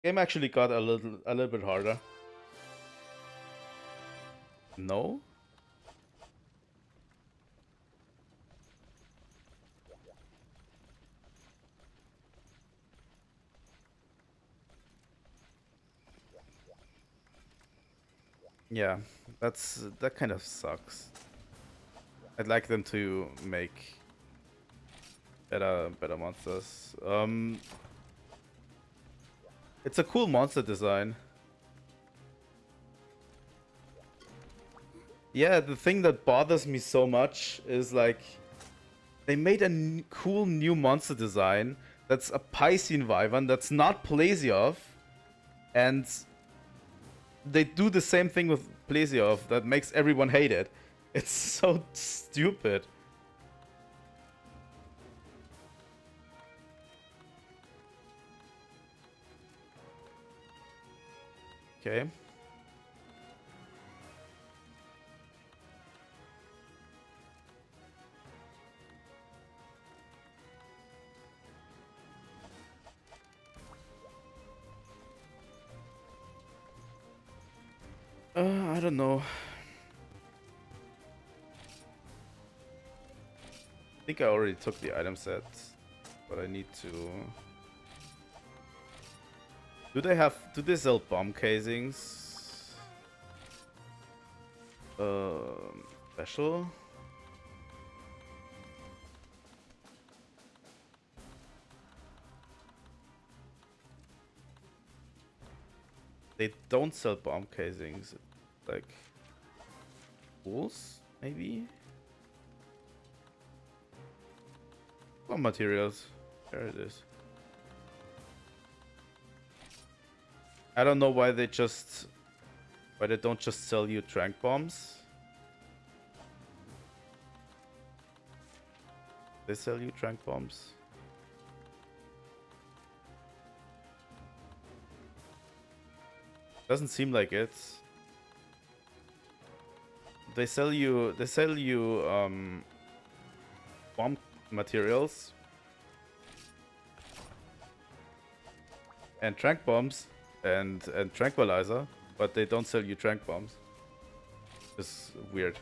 Game actually got a little bit harder. No? Yeah, that kind of sucks. I'd like them to make better monsters. It's a cool monster design. Yeah, the thing that bothers me so much is like they made a cool new monster design that's a Piscean Wyvern that's not Plesioth, and they do the same thing with Plesioth that makes everyone hate it. It's so stupid. Okay. I don't know. I think I already took the item set, but I need to... Do they sell bomb casings? Special? They don't sell bomb casings. Like... tools, maybe? Bomb materials. There it is. I don't know why they don't just sell you trank bombs. They sell you trank bombs. Doesn't seem like it. They sell you bomb materials and trank bombs and tranquilizer, but they don't sell you trank bombs. It's weird.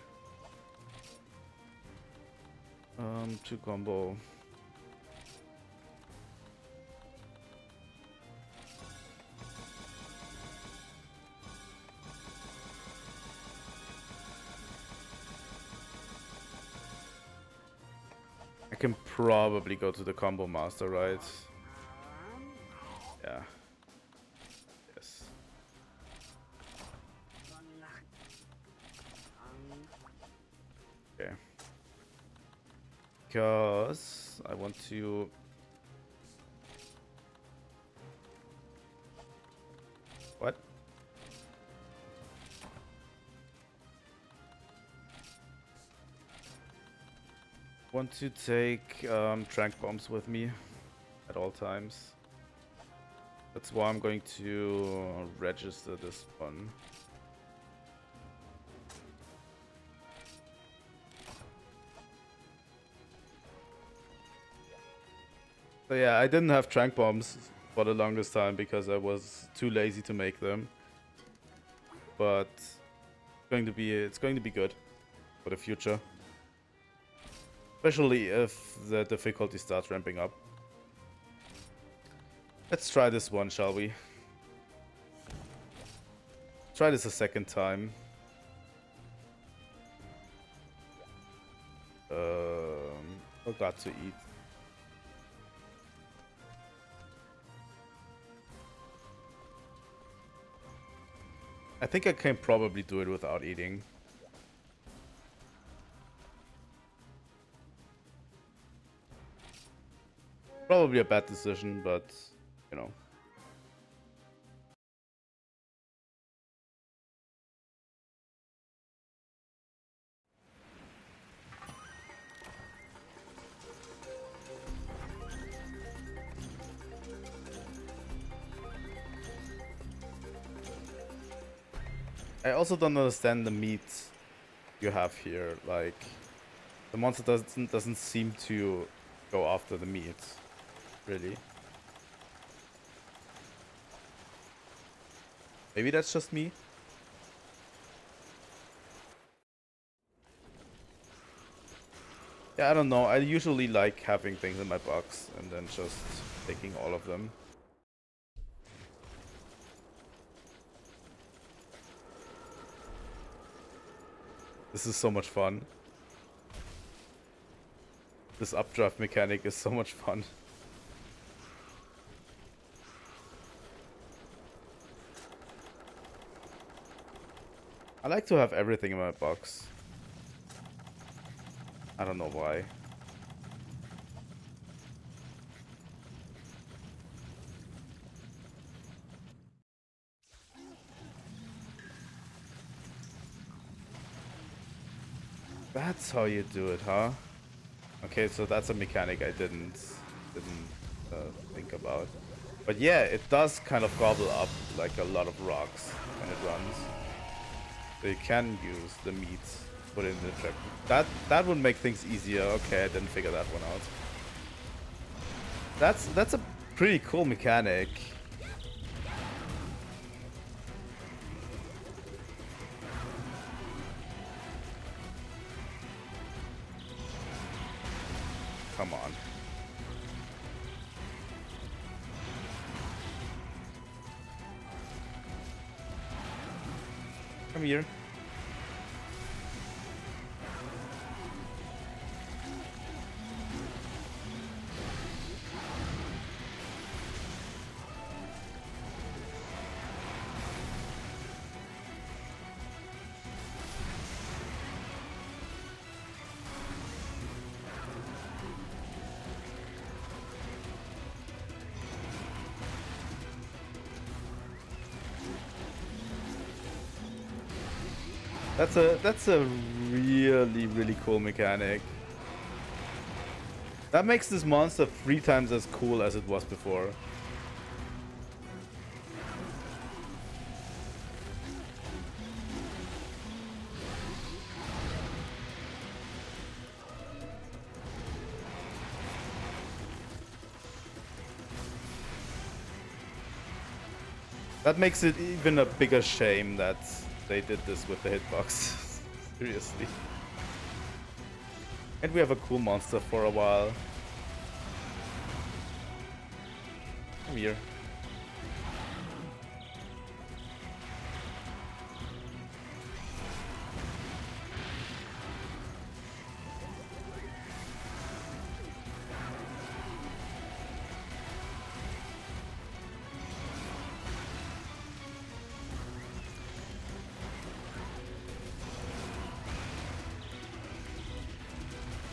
2 combo. I can probably go to the combo master, right? Yeah. Yes. Okay. Because I want to... What? Want to take trank bombs with me at all times. That's why I'm going to register this one. So yeah, I didn't have trank bombs for the longest time because I was too lazy to make them. But it's going to be good for the future. Especially if the difficulty starts ramping up. Let's try this one, shall we? Try this a second time. Forgot to eat. I think I can probably do it without eating. Probably a bad decision, but you know. I also don't understand the meat you have here. Like, the monster doesn't seem to go after the meat, really. Maybe that's just me. Yeah, I don't know. I usually like having things in my box and then just taking all of them. This is so much fun. This updraft mechanic is so much fun. I like to have everything in my box. I don't know why. That's how you do it, huh? Okay, so that's a mechanic I didn't think about. But yeah, it does kind of gobble up like a lot of rocks when it runs. So you can use the meat, put it in the trap. That would make things easier. Okay, I didn't figure that one out. That's a pretty cool mechanic. Come on. Come here. That's a really cool mechanic. That makes this monster 3 times as cool as it was before. That makes it even a bigger shame that they did this with the hitbox. Seriously. And we have a cool monster for a while. Come here.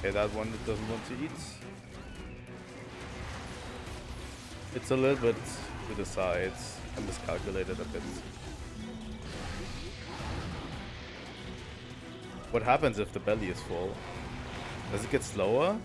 Okay, that one doesn't want to eat. It's a little bit to the sides. I miscalculated a bit. What happens if the belly is full? Does it get slower?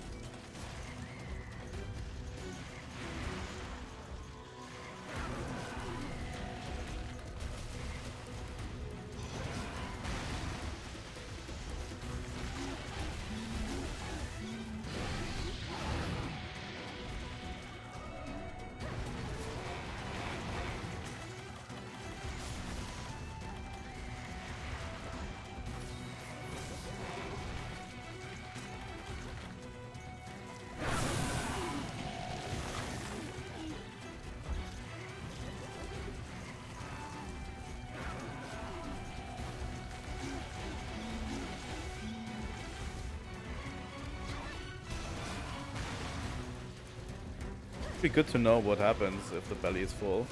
Be good to know what happens if the belly is full,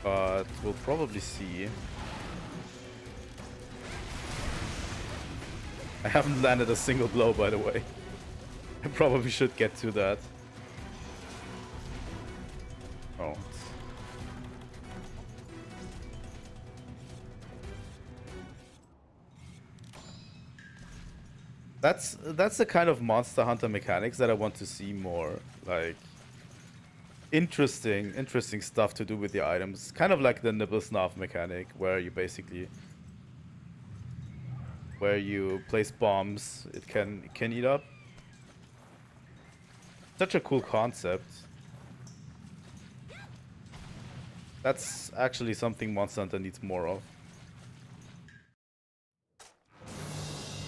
but we'll probably see. I haven't landed a single blow, by the way. I probably should get to that. Oh. That's the kind of Monster Hunter mechanics that I want to see more. Like interesting stuff to do with the items. Kind of like the nibble snuff mechanic where you basically place bombs, it can eat up. Such a cool concept. That's actually something Monster Hunter needs more of.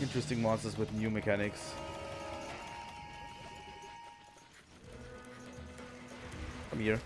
Interesting monsters with new mechanics. Come here.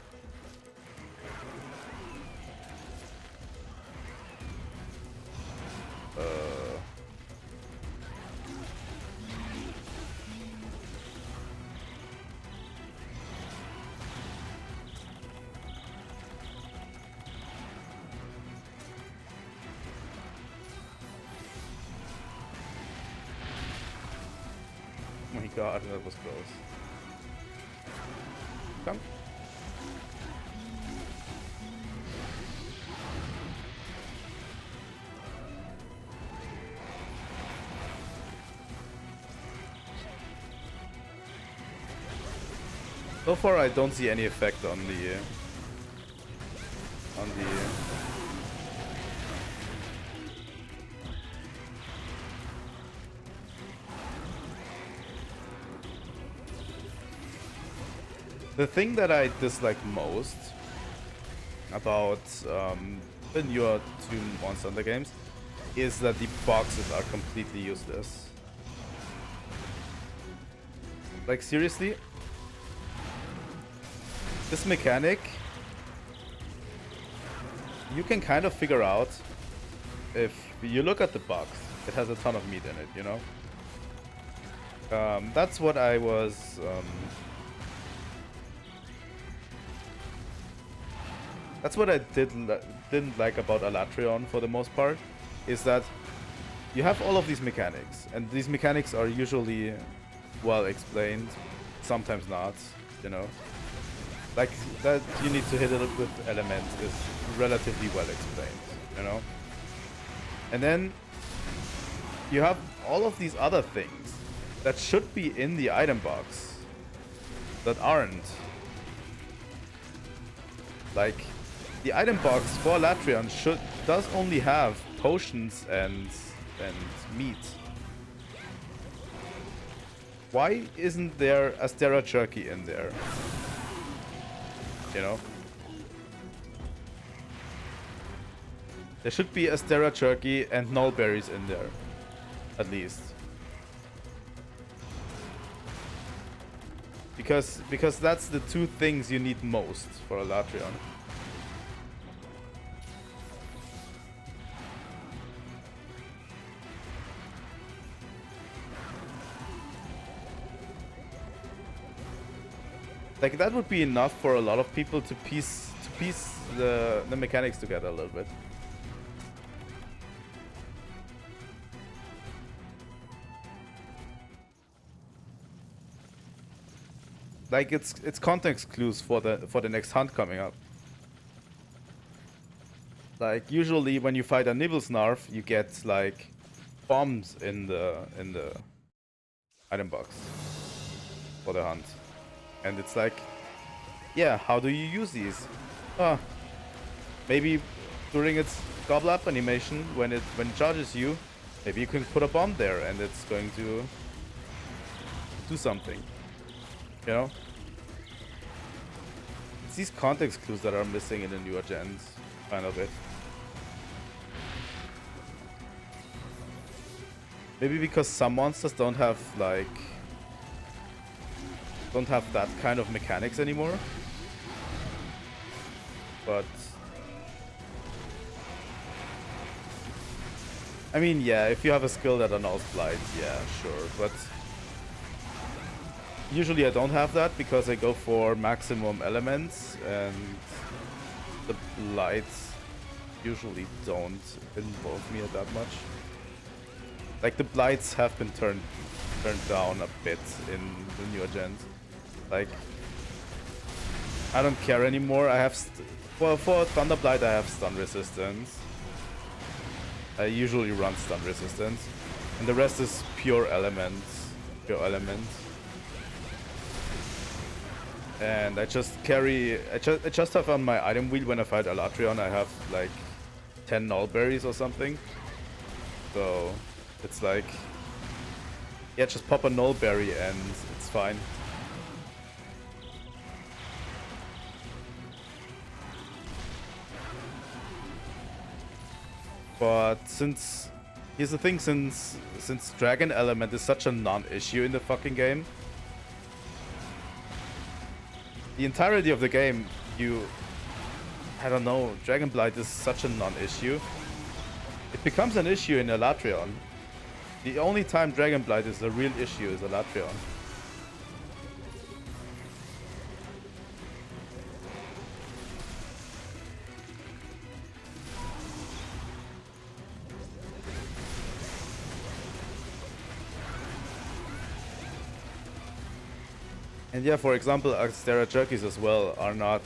Oh my god, that was close. Come. So far, I don't see any effect on the The thing that I dislike most about the newer two Monster Hunter games is that the boxes are completely useless. Like seriously, this mechanic, you can kind of figure out if you look at the box. It has a ton of meat in it, you know? That's what I was... that's what I didn't like about Alatreon for the most part, is that you have all of these mechanics, and these mechanics are usually well explained, sometimes not, you know? Like, that you need to hit it with elements is relatively well explained, you know? And then you have all of these other things that should be in the item box that aren't. Like, the item box for Alatreon does only have potions and meat. Why isn't there Astera jerky in there? You know? There should be Astera jerky and nullberries in there. At least. Because that's the two things you need most for Alatreon. Like, that would be enough for a lot of people to piece the mechanics together a little bit. Like, it's context clues for the next hunt coming up. Like, usually when you fight a Nibblesnarf, you get like bombs in the item box for the hunt. And it's like, yeah, how do you use these? Maybe during its gobble up animation, when it charges you, maybe you can put a bomb there and it's going to do something. You know? It's these context clues that are missing in the newer gens, kind of it. Maybe because some monsters don't have like that kind of mechanics anymore. But I mean, yeah, if you have a skill that annuls blight, yeah, sure. But usually I don't have that because I go for maximum elements, and the blights usually don't involve me that much. Like, the blights have been turned turned down a bit in the newer gens. Like, I don't care anymore. I have for Thunderblight I have stun resistance. I usually run stun resistance, and the rest is pure elements. Pure element. And I just carry. I just have on my item wheel when I fight Alatrion. I have like 10 null berries or something. So it's like, yeah, just pop a null berry and it's fine. But here's the thing, since Dragon Element is such a non-issue in the fucking game, the entirety of the game, I don't know, Dragon Blight is such a non-issue. It becomes an issue in Elatrion. The only time Dragon Blight is a real issue is Elatrion. And yeah, for example, Axtera Jerkies as well are not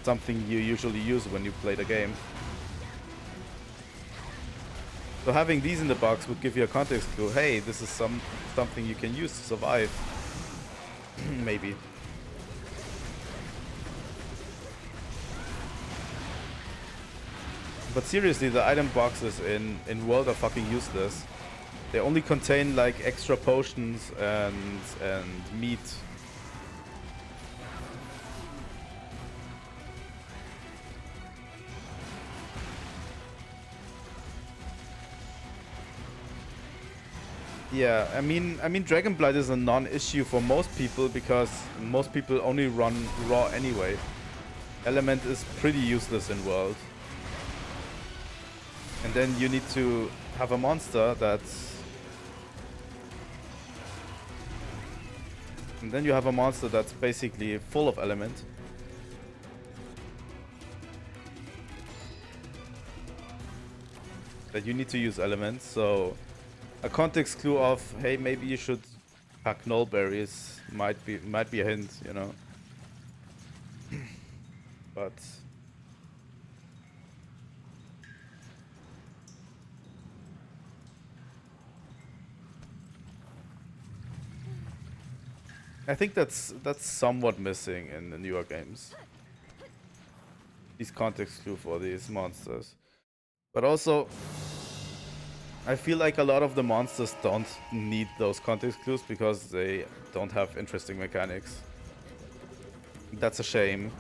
something you usually use when you play the game. So having these in the box would give you a context clue. Hey, this is something you can use to survive. Maybe. But seriously, the item boxes in World are fucking useless. They only contain like extra potions and meat. Yeah, I mean Dragon Blight is a non-issue for most people because most people only run raw anyway. Element is pretty useless in World. And then you need to have a monster that's... And then you have a monster that's basically full of element. That you need to use elements, so... A context clue of, hey, maybe you should pack null berries might be a hint, you know. But... I think that's somewhat missing in the newer games. These context clue for these monsters. But also, I feel like a lot of the monsters don't need those context clues because they don't have interesting mechanics. That's a shame.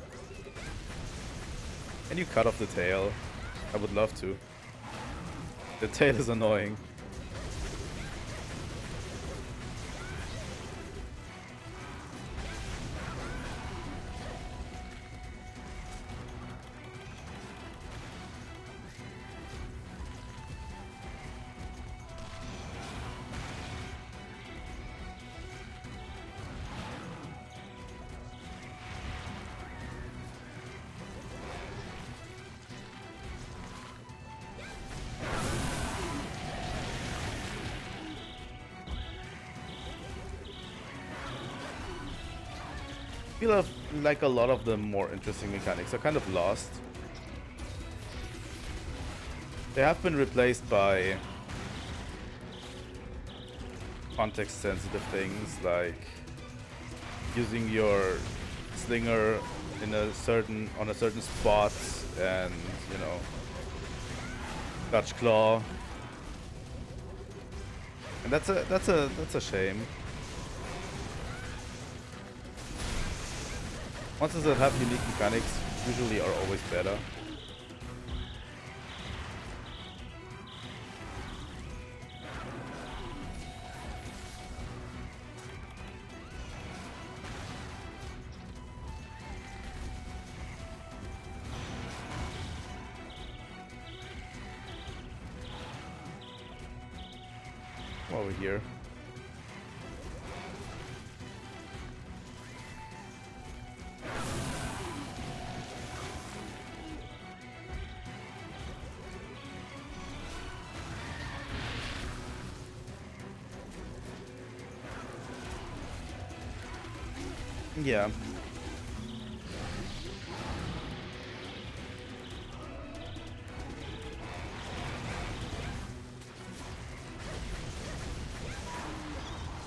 Can you cut off the tail? I would love to. The tail is annoying. I feel like a lot of the more interesting mechanics are kind of lost. They have been replaced by context-sensitive things like using your slinger on a certain spot, and you know, Dutch Claw, and that's a shame. Monsters that have unique mechanics usually are always better. While we're here. Yeah.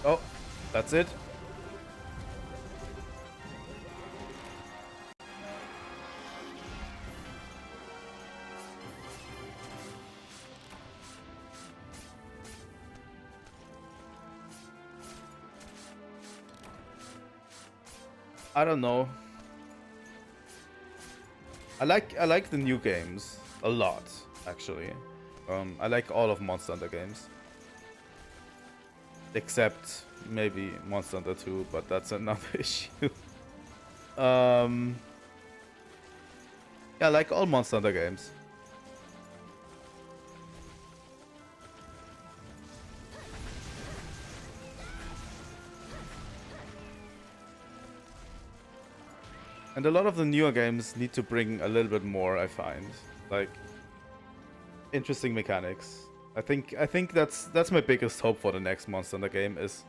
Oh, that's it. I don't know. I like the new games a lot, actually. I like all of Monster Hunter games. Except maybe Monster Hunter 2, but that's another issue. um, yeah, I like all Monster Hunter games. And a lot of the newer games need to bring a little bit more, I find. Like, interesting mechanics. I think that's my biggest hope for the next Monster Hunter game is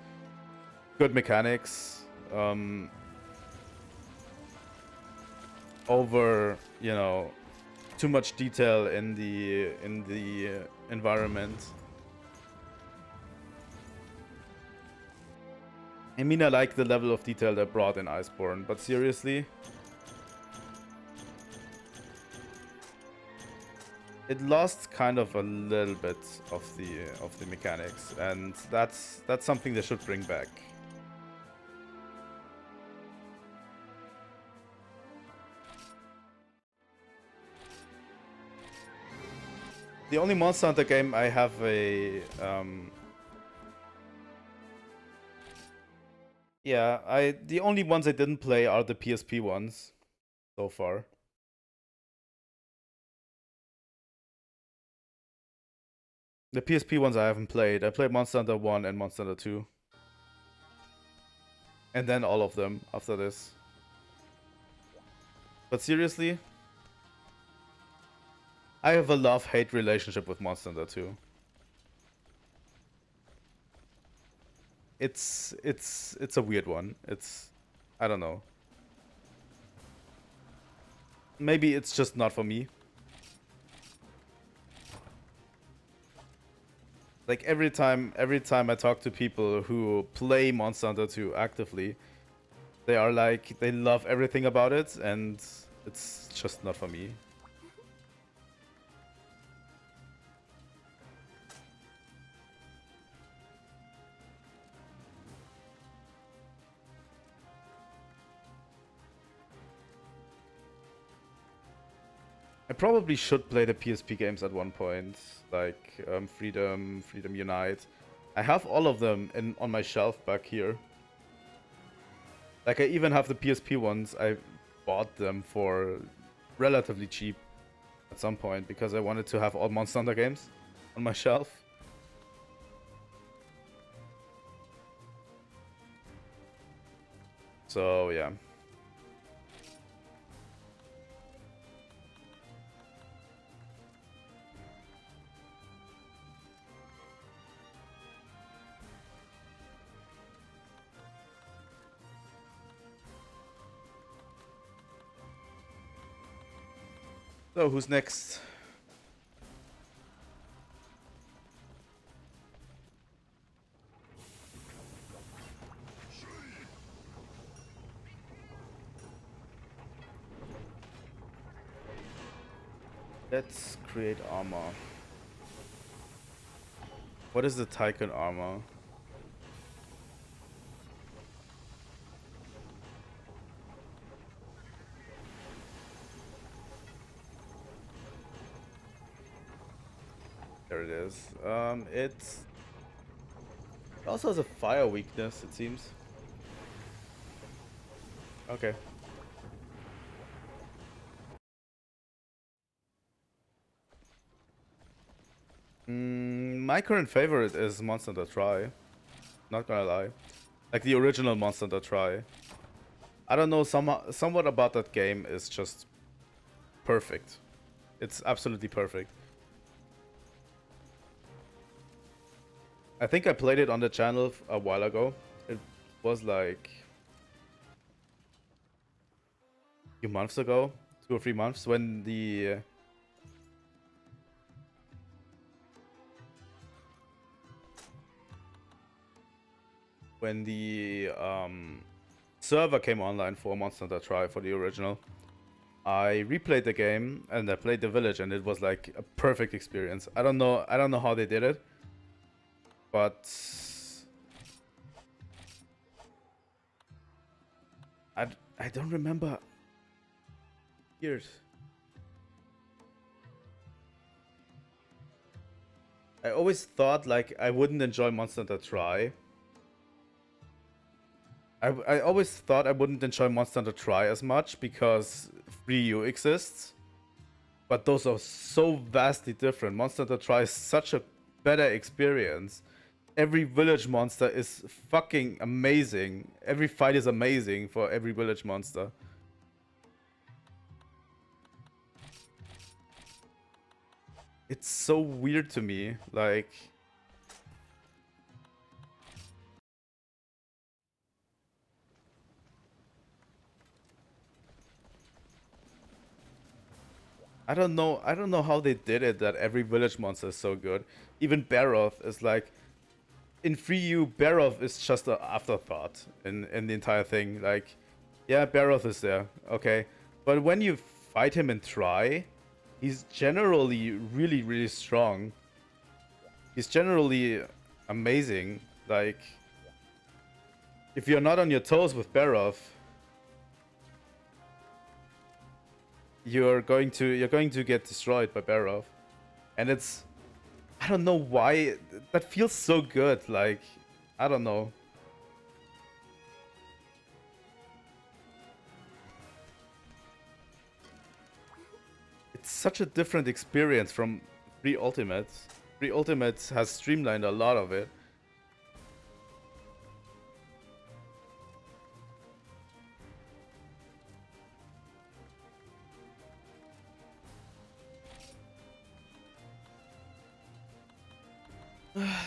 good mechanics. Over, you know, too much detail in the environment. I mean, I like the level of detail they brought in Iceborne, but seriously, it lost kind of a little bit of the mechanics, and that's something they should bring back. The only Monster Hunter game I have a yeah, the only ones I didn't play are the PSP ones so far. The PSP ones I haven't played. I played Monster Hunter 1 and Monster Hunter 2. And then all of them after this. But seriously, I have a love-hate relationship with Monster Hunter 2. It's a weird one. I don't know. Maybe it's just not for me. Like every time I talk to people who play Monster Hunter 2 actively, they are like they love everything about it, and it's just not for me. I probably should play the PSP games at one point, like Freedom Unite. I have all of them on my shelf back here. Like I even have the PSP ones. I bought them for relatively cheap at some point because I wanted to have all Monster Hunter games on my shelf. So yeah. So who's next? Let's create armor. What is the Tycoon armor? There it is. It also has a fire weakness, it seems. Okay. My current favorite is Monster Hunter Tri. Not gonna lie. Like the original Monster Hunter Tri. I don't know, somewhat about that game is just perfect. It's absolutely perfect. I think I played it on the channel a while ago. It was like few months ago, 2 or 3 months, when the server came online for Monster Hunter Tri for the original. I replayed the game and I played the village, and it was like a perfect experience. I don't know how they did it, but I don't remember years. I always thought like I wouldn't enjoy Monster Hunter Tri. I always thought I wouldn't enjoy Monster Hunter Tri as much because Free U exists. But those are so vastly different. Monster Hunter Tri is such a better experience. Every village monster is fucking amazing. Every fight is amazing for every village monster. It's so weird to me, like... I don't know how they did it that every village monster is so good. Even Barroth is like... In Free U, Barroth is just an afterthought in the entire thing. Like, yeah, Barroth is there, okay. But when you fight him in Tri, he's generally really, really strong. He's generally amazing. Like, if you're not on your toes with Barroth, you're going to get destroyed by Barroth. And it's... I don't know why that feels so good. Like, I don't know. It's such a different experience from Free Ultimate. Free Ultimate has streamlined a lot of it.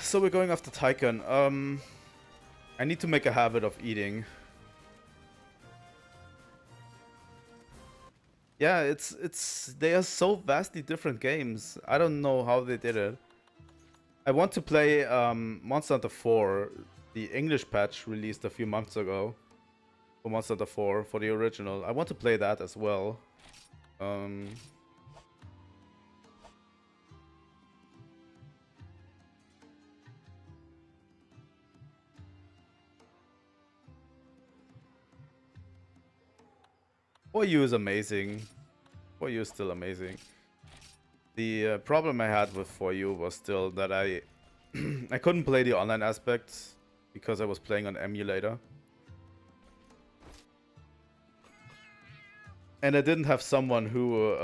So we're going after Tycoon. I need to make a habit of eating. Yeah, they are so vastly different games. I don't know how they did it. I want to play Monster Hunter 4. The English patch released a few months ago for Monster Hunter 4 for the original. I want to play that as well. For You is amazing. For You is still amazing. The problem I had with For You was still that I I couldn't play the online aspects because I was playing on emulator. And I didn't have someone who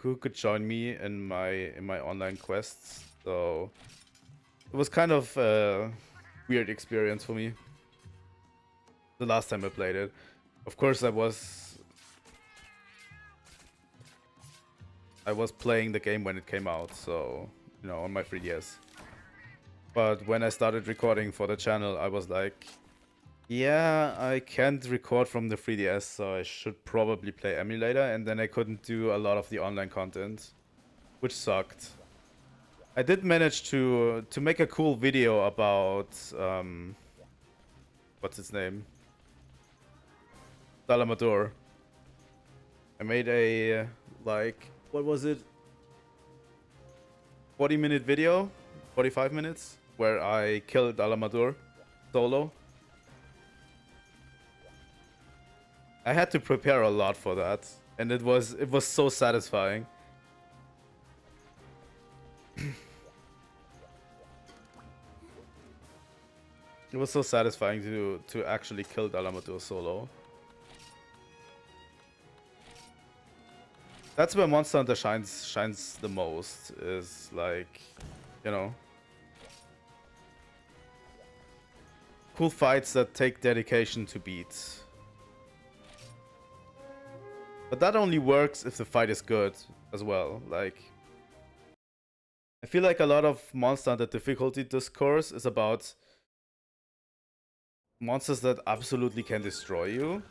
who could join me in my online quests. So it was kind of a weird experience for me the last time I played it. Of course, I was playing the game when it came out, so you know, on my 3DS. But when I started recording for the channel, I was like, yeah, I can't record from the 3DS, so I should probably play emulator, and then I couldn't do a lot of the online content, which sucked. I did manage to make a cool video about what's its name? Dalamadur. I made a like, what was it? 40-minute video, 45 minutes, where I killed Dalamadur solo. I had to prepare a lot for that, and it was so satisfying. It was so satisfying to actually kill Dalamadur solo. That's where Monster Hunter shines the most, is like, you know, cool fights that take dedication to beat. But that only works if the fight is good as well. Like, I feel like a lot of Monster Hunter difficulty discourse is about monsters that absolutely can destroy you.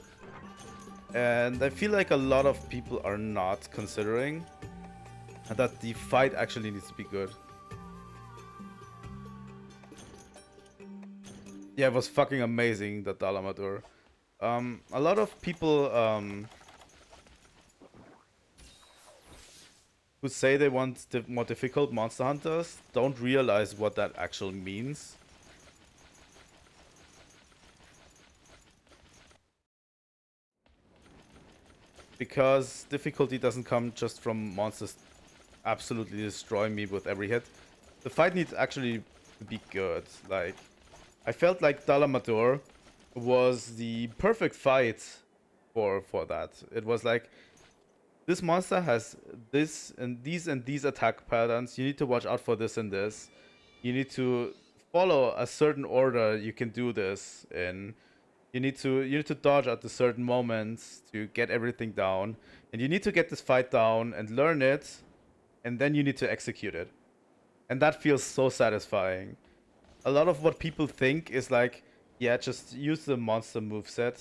And I feel like a lot of people are not considering that the fight actually needs to be good. Yeah, it was fucking amazing, that Dalamadur. A lot of people who say they want more difficult Monster Hunters don't realize what that actually means. Because difficulty doesn't come just from monsters absolutely destroying me with every hit. The fight needs actually to be good. Like, I felt like Dalamadur was the perfect fight for that. It was like, this monster has this and these attack patterns. You need to watch out for this and this. You need to follow a certain order. You can do this in. You need to dodge at the certain moments to get everything down, and you need to get this fight down and learn it, and then you need to execute it, and that feels so satisfying. A lot of what people think is like, yeah, just use the monster moveset.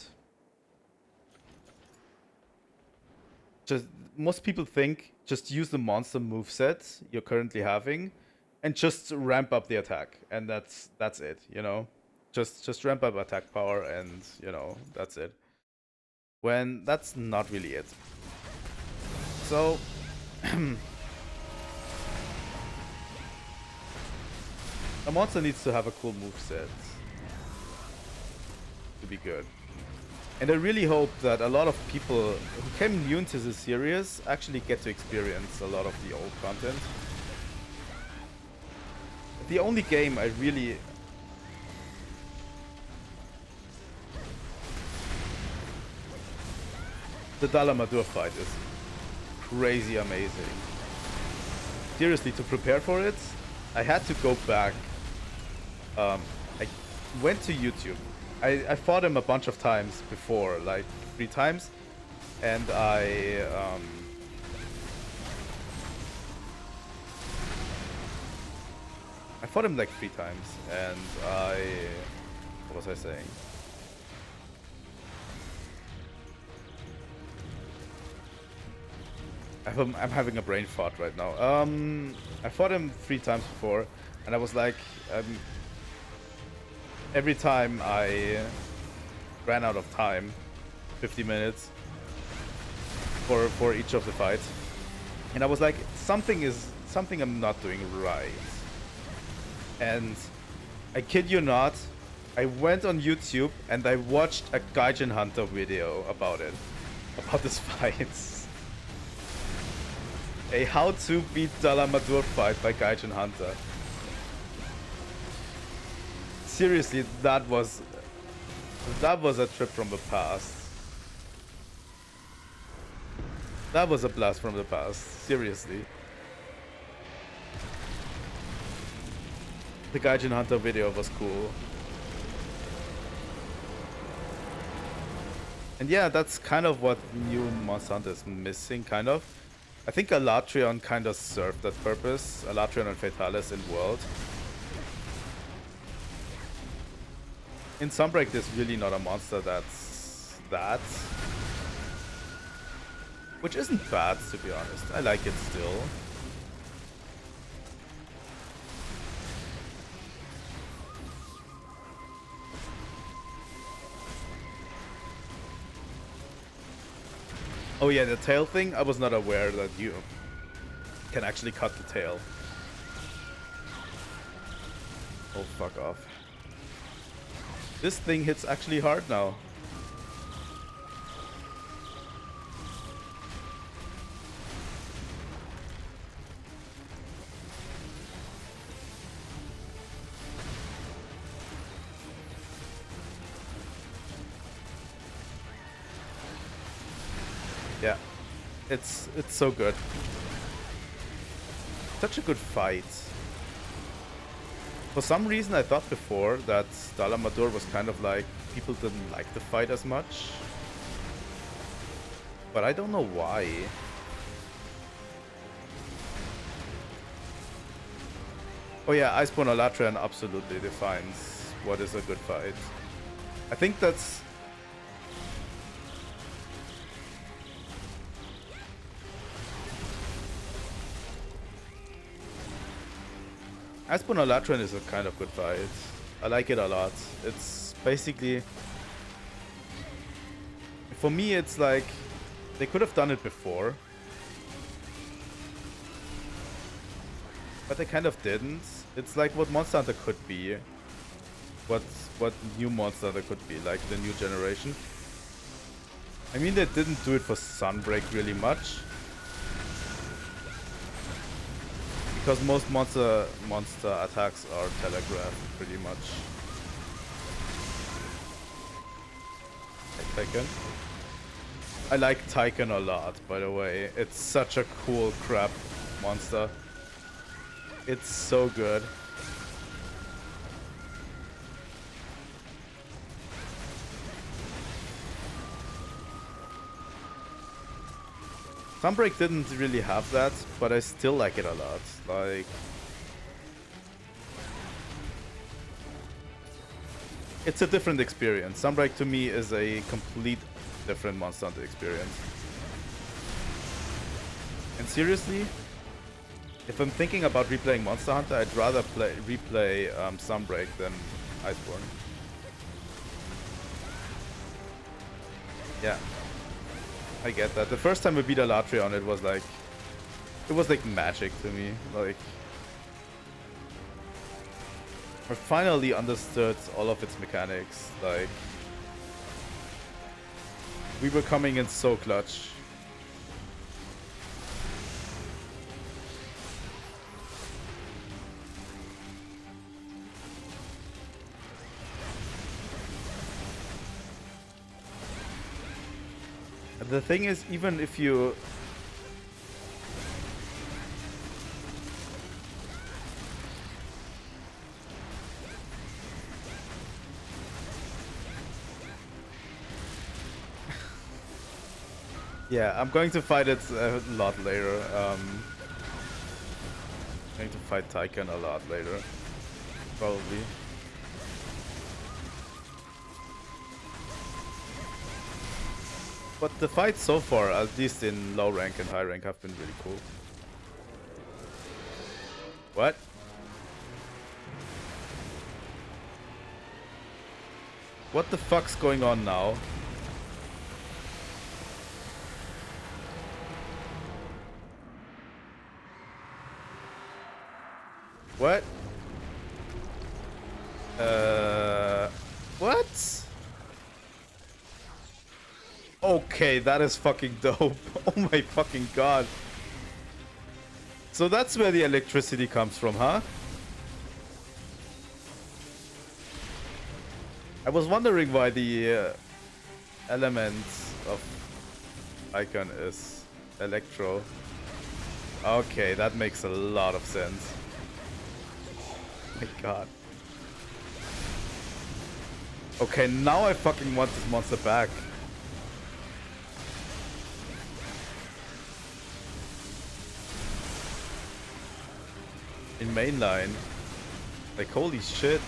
Just most people think just use the monster moveset you're currently having, and just ramp up the attack, and that's it, you know. Just ramp up attack power, and you know, that's it. When that's not really it. So a monster needs to have a cool moveset to be good. And I really hope that a lot of people who came new into the series actually get to experience a lot of the old content. The only game I really... The Dalamadur fight is crazy amazing. Seriously, to prepare for it, I had to go back. I went to YouTube. I fought him a bunch of times before, like 3 times, and I fought him like 3 times, and what was I saying? I'm having a brain fart right now. I fought him 3 times before, and I was like, every time I ran out of time, 50 minutes for each of the fights, and I was like, something I'm not doing right. And I kid you not, I went on YouTube and I watched a Gaijin Hunter video about it, about this fight. A how to beat Dalamadur fight by Gaijin Hunter. Seriously, that was a trip from the past. That was a blast from the past. Seriously. The Gaijin Hunter video was cool. And yeah, that's kind of what new Monster Hunter is missing, kind of. I think Alatrion kind of served that purpose. Alatrion and Fatalis in World. In Sunbreak, there's really not a monster that's that. Which isn't bad, to be honest. I like it still. Oh yeah, the tail thing, I was not aware that you can actually cut the tail. Oh, fuck off. This thing hits actually hard now. Yeah, it's so good. Such a good fight. For some reason, I thought before that Dalamadur was kind of like, people didn't like the fight as much. But I don't know why. Oh yeah, Iceborne Latran absolutely defines what is a good fight. I think that's... Iceborne Latran is a kind of good fight. I like it a lot. It's basically... For me, it's like... They could have done it before. But they kind of didn't. It's like what Monster Hunter could be. What new Monster Hunter could be, like the new generation. I mean, they didn't do it for Sunbreak really much. Because most monster attacks are telegraphed, pretty much. Like Tycoon. I like Tycoon a lot, by the way. It's such a cool crap monster. It's so good. Sunbreak didn't really have that, but I still like it a lot. Like... It's a different experience. Sunbreak to me is a complete different Monster Hunter experience. And seriously, if I'm thinking about replaying Monster Hunter, I'd rather replay Sunbreak than Iceborne. Yeah. I get that. The first time I beat Alatri it was like... It was like magic to me. Like... I finally understood all of its mechanics. Like... We were coming in so clutch. The thing is, even if you... Yeah, I'm going to fight it a lot later. I'm going to fight Tycoon a lot later. Probably. But the fights so far, at least in low rank and high rank, have been really cool. What? What the fuck's going on now? What? What? Okay, that is fucking dope. Oh my fucking god. So that's where the electricity comes from, huh? I was wondering why the element of icon is electro. Okay, that makes a lot of sense. Oh my god. Okay, now I fucking want this monster back. In mainline. Like, holy shit.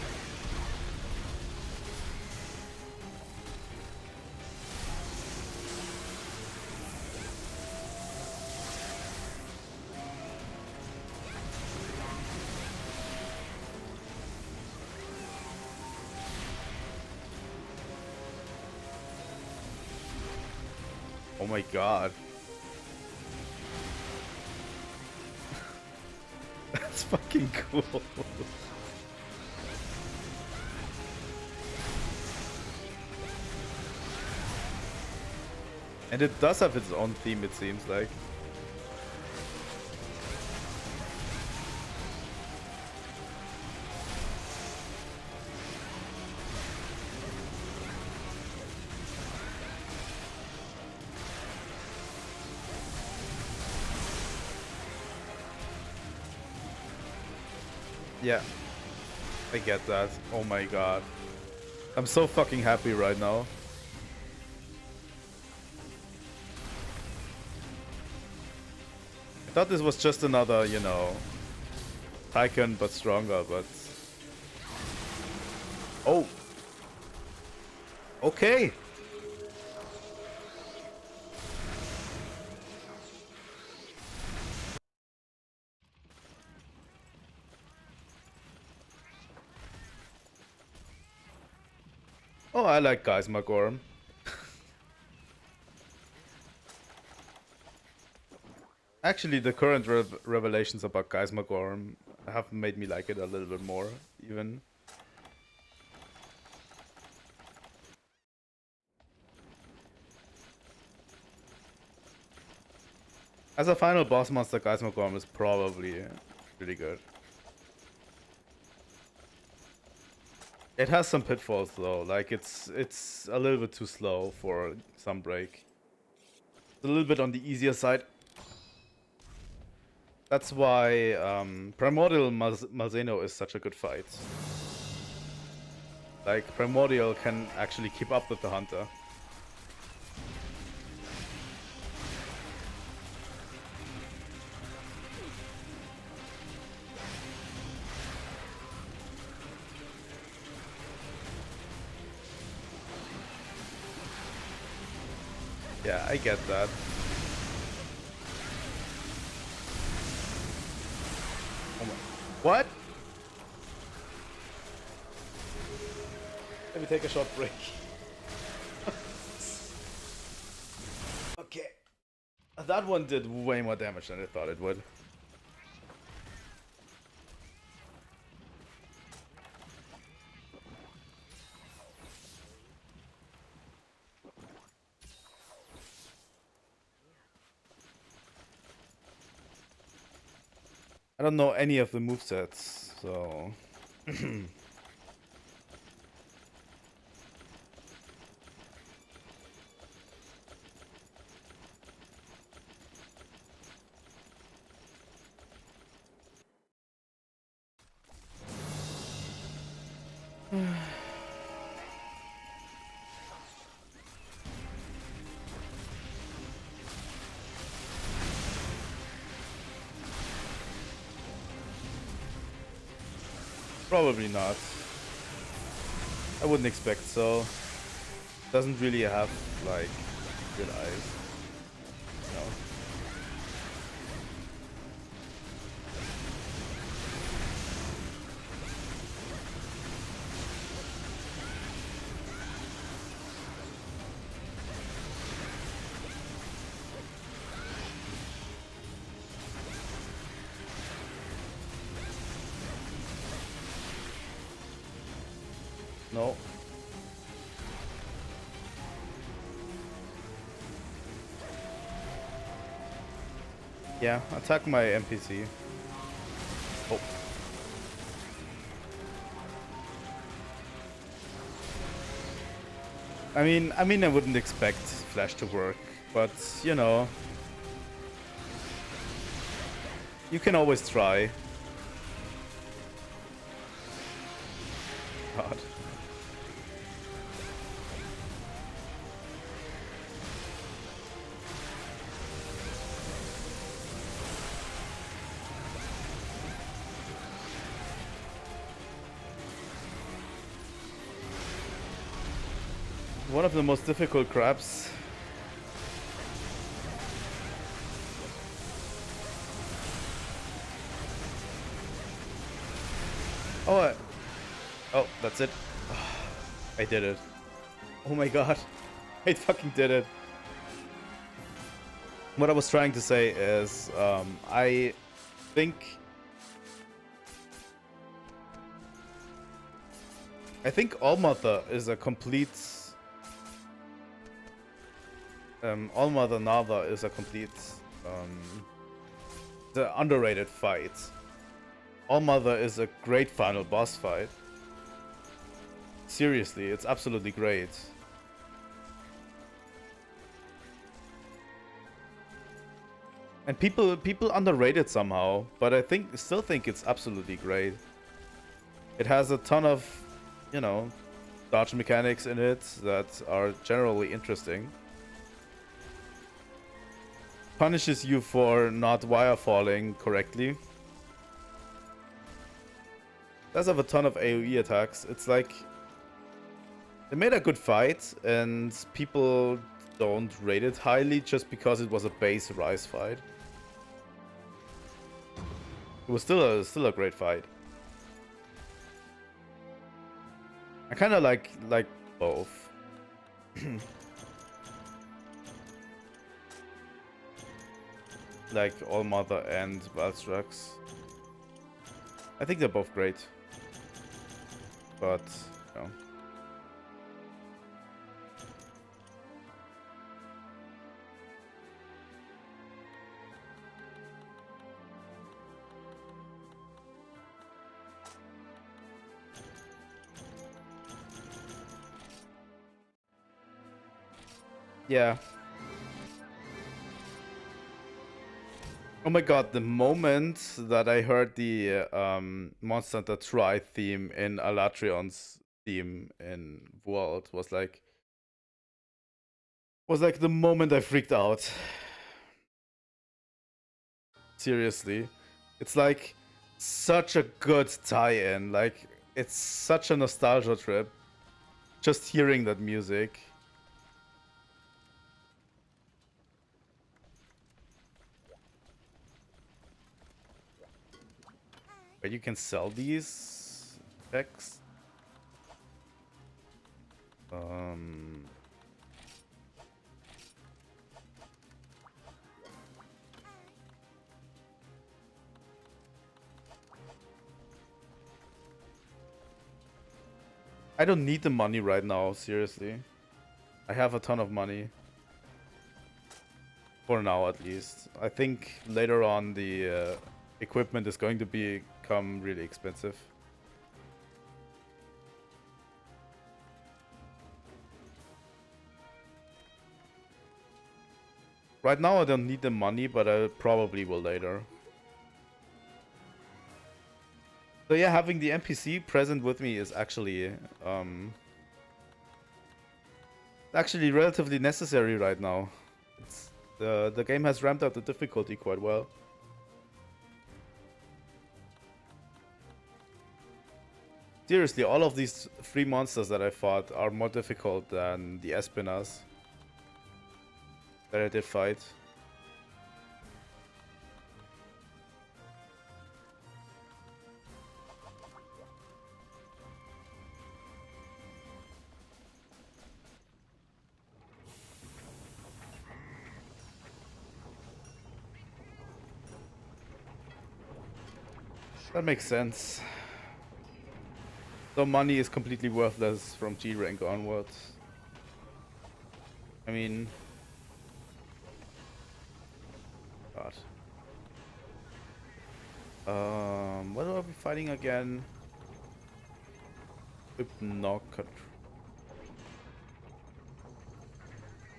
Oh my god. That's fucking cool. And it does have its own theme, it seems like. Yeah, I get that. Oh my god. I'm so fucking happy right now. I thought this was just another, you know, Tycoon, but stronger, but... Oh! Okay! Oh, I like Geismar Gorm. Actually, the current revelations about Geismar Gorm have made me like it a little bit more, even. As a final boss monster, Geismar Gorm is probably really good. It has some pitfalls though, like it's a little bit too slow for Sunbreak. It's a little bit on the easier side. That's why Primordial Malzeno is such a good fight. Like, Primordial can actually keep up with the Hunter. Yeah, I get that. Oh my... What? Let me take a short break. Okay. That one did way more damage than I thought it would. I don't know any of the movesets, so... Probably not. I wouldn't expect so. Doesn't really have, like, good eyes. No. No. Yeah, attack my NPC. Oh. I mean, I wouldn't expect Flash to work, but you know, you can always try. God. One of the most difficult crabs. Oh, oh, that's it. I did it. Oh my god. I fucking did it. What I was trying to say is, I think Allmother is a complete... Allmother Nava is a complete... the underrated fight. Allmother is a great final boss fight. Seriously, it's absolutely great. And people underrate it somehow, but I still think it's absolutely great. It has a ton of, you know, dodge mechanics in it that are generally interesting. Punishes you for not wire falling correctly. does have a ton of AoE attacks. It's like they made a good fight, and people don't rate it highly just because it was a base Rise fight. It was still a great fight. I kind of like both. Like All Mother and Valstrax. I think they're both great. But, you know. Yeah. Oh my god, the moment that I heard the Monster Hunter Tri theme in Alatrion's theme in World was like the moment I freaked out. Seriously. It's like such a good tie-in. Like it's such a nostalgia trip just hearing that music. But you can sell these packs. I don't need the money right now, seriously. I have a ton of money. For now, at least. I think later on the equipment is going to become really expensive. Right now I don't need the money, but I probably will later. So yeah, having the NPC present with me is actually relatively necessary right now. It's, the game has ramped up the difficulty quite well. Seriously, all of these 3 monsters that I fought are more difficult than the Espinas that I did fight. That makes sense. So money is completely worthless from G rank onwards. I mean, God. What are we fighting again? Hypnocat.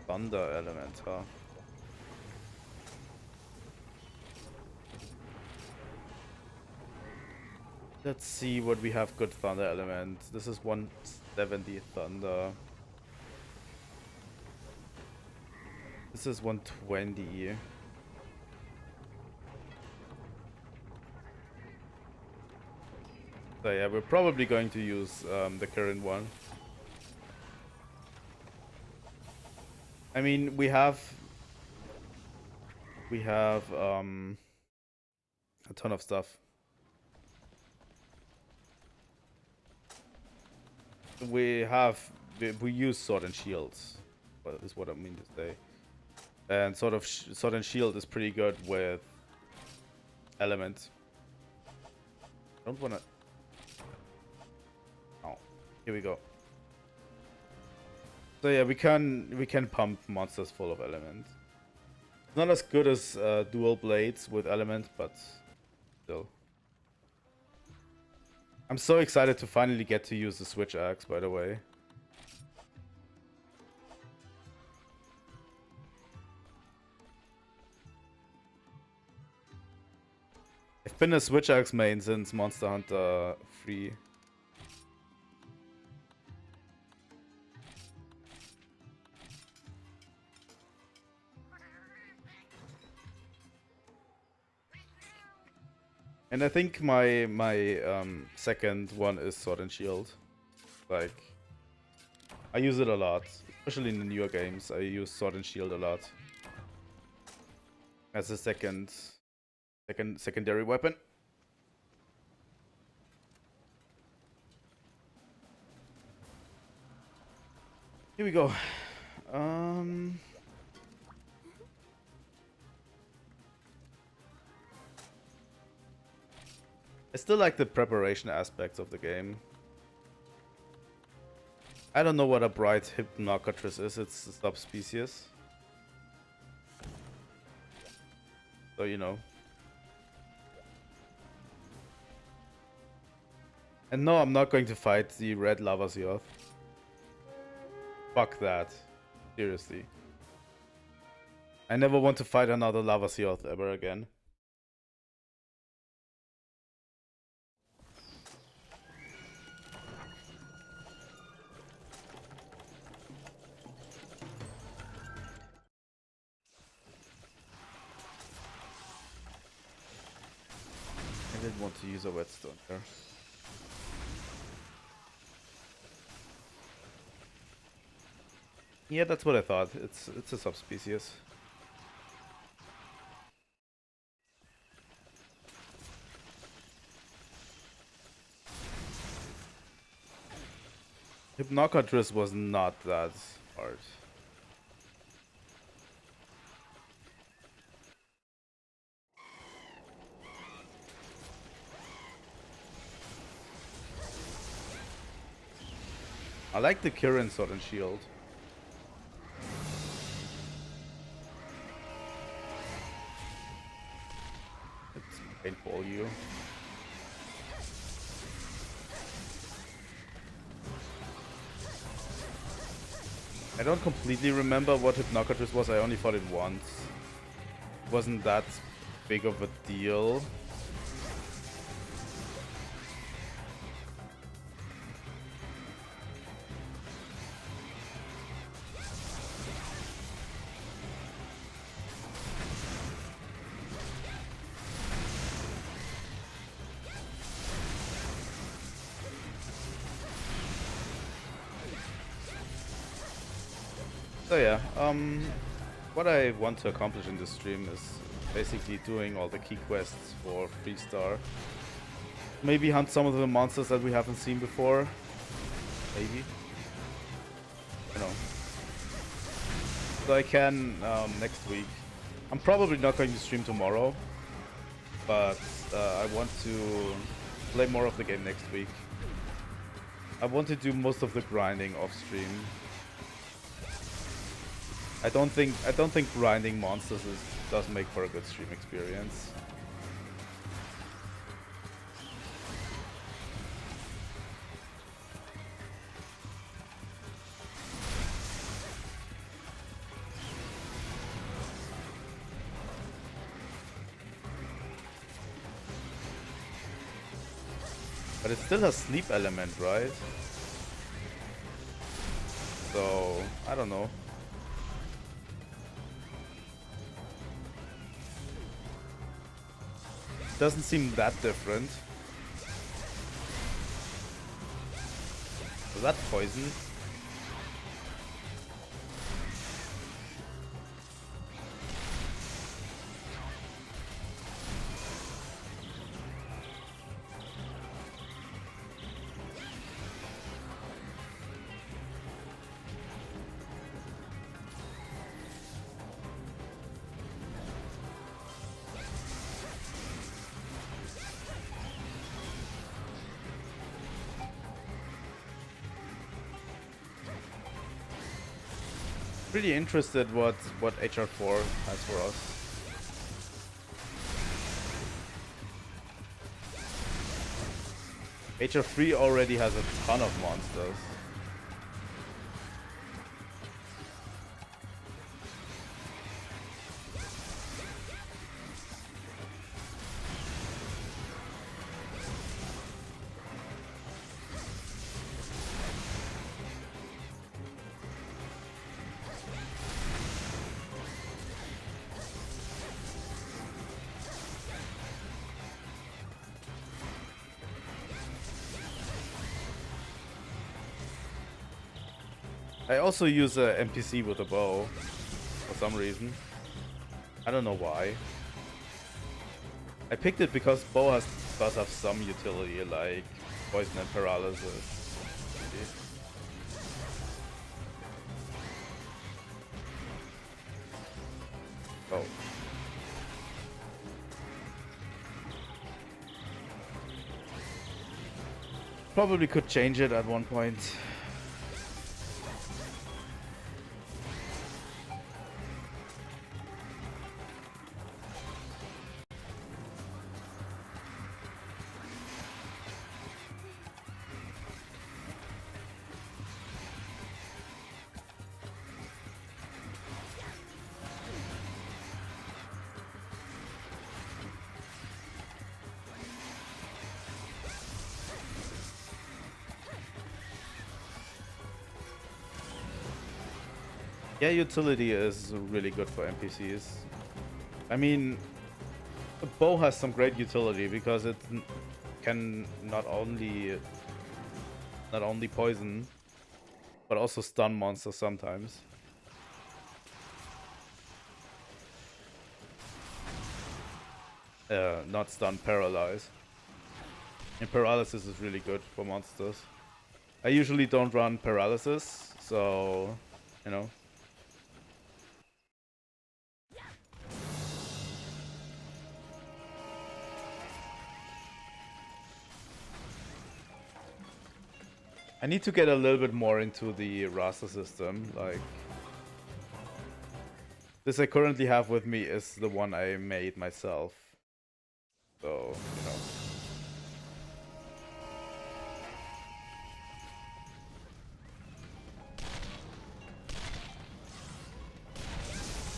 Thunder element, huh? Let's see what we have good thunder element. This is 170 thunder. This is 120. So yeah, we're probably going to use the current one. I mean, we have a ton of stuff. We use sword and shields. Is what I mean to say. And sword and shield is pretty good with element. I don't wanna. Oh, here we go. So yeah, we can pump monsters full of element. It's not as good as dual blades with element, but still. I'm so excited to finally get to use the switch axe, by the way. I've been a switch axe main since Monster Hunter 3. And I think my second one is Sword and Shield. Like, I use it a lot, especially in the newer games. I use Sword and Shield a lot as a secondary weapon. Here we go. I still like the preparation aspects of the game. I don't know what a bright hypnocratress is. It's a subspecies. So, you know. And no, I'm not going to fight the red lava Sioth. Fuck that. Seriously. I never want to fight another lava Sioth ever again. I didn't want to use a whetstone there. Yeah, that's what I thought. It's a subspecies. Hypnocratress was not that hard. I like the Kirin Sword and Shield. Let's paintball you. I don't completely remember what Hypnocratress was. I only fought it once. It wasn't that big of a deal. So yeah, what I want to accomplish in this stream is basically doing all the key quests for Freestar. Maybe hunt some of the monsters that we haven't seen before. Maybe. You know. So I can next week. I'm probably not going to stream tomorrow, but I want to play more of the game next week. I want to do most of the grinding off stream. I don't think grinding monsters does make for a good stream experience. But it still has sleep element, right? So, I don't know. Doesn't seem that different. Is that poison? Pretty interested what HR4 has for us. HR3 already has a ton of monsters. I also use a NPC with a bow for some reason. I don't know why. I picked it because bow does have some utility, like poison and paralysis. Oh. Probably could change it at one point. Yeah, utility is really good for NPCs. I mean, the bow has some great utility because it can not only poison, but also stun monsters sometimes. Not stun, paralyze. And paralysis is really good for monsters. I usually don't run paralysis, so, you know. I need to get a little bit more into the raster system. Like, this I currently have with me is the one I made myself. So, you know.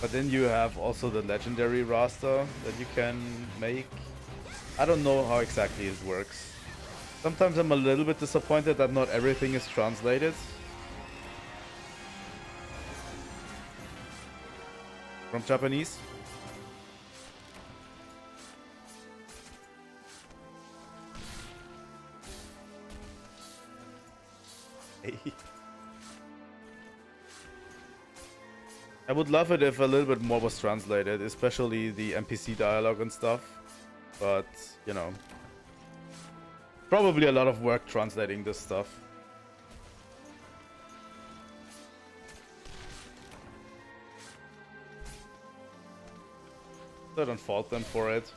But then you have also the legendary raster that you can make. I don't know how exactly it works. Sometimes I'm a little bit disappointed that not everything is translated from Japanese. I would love it if a little bit more was translated, especially the NPC dialogue and stuff. But, you know, probably a lot of work translating this stuff. I don't fault them for it.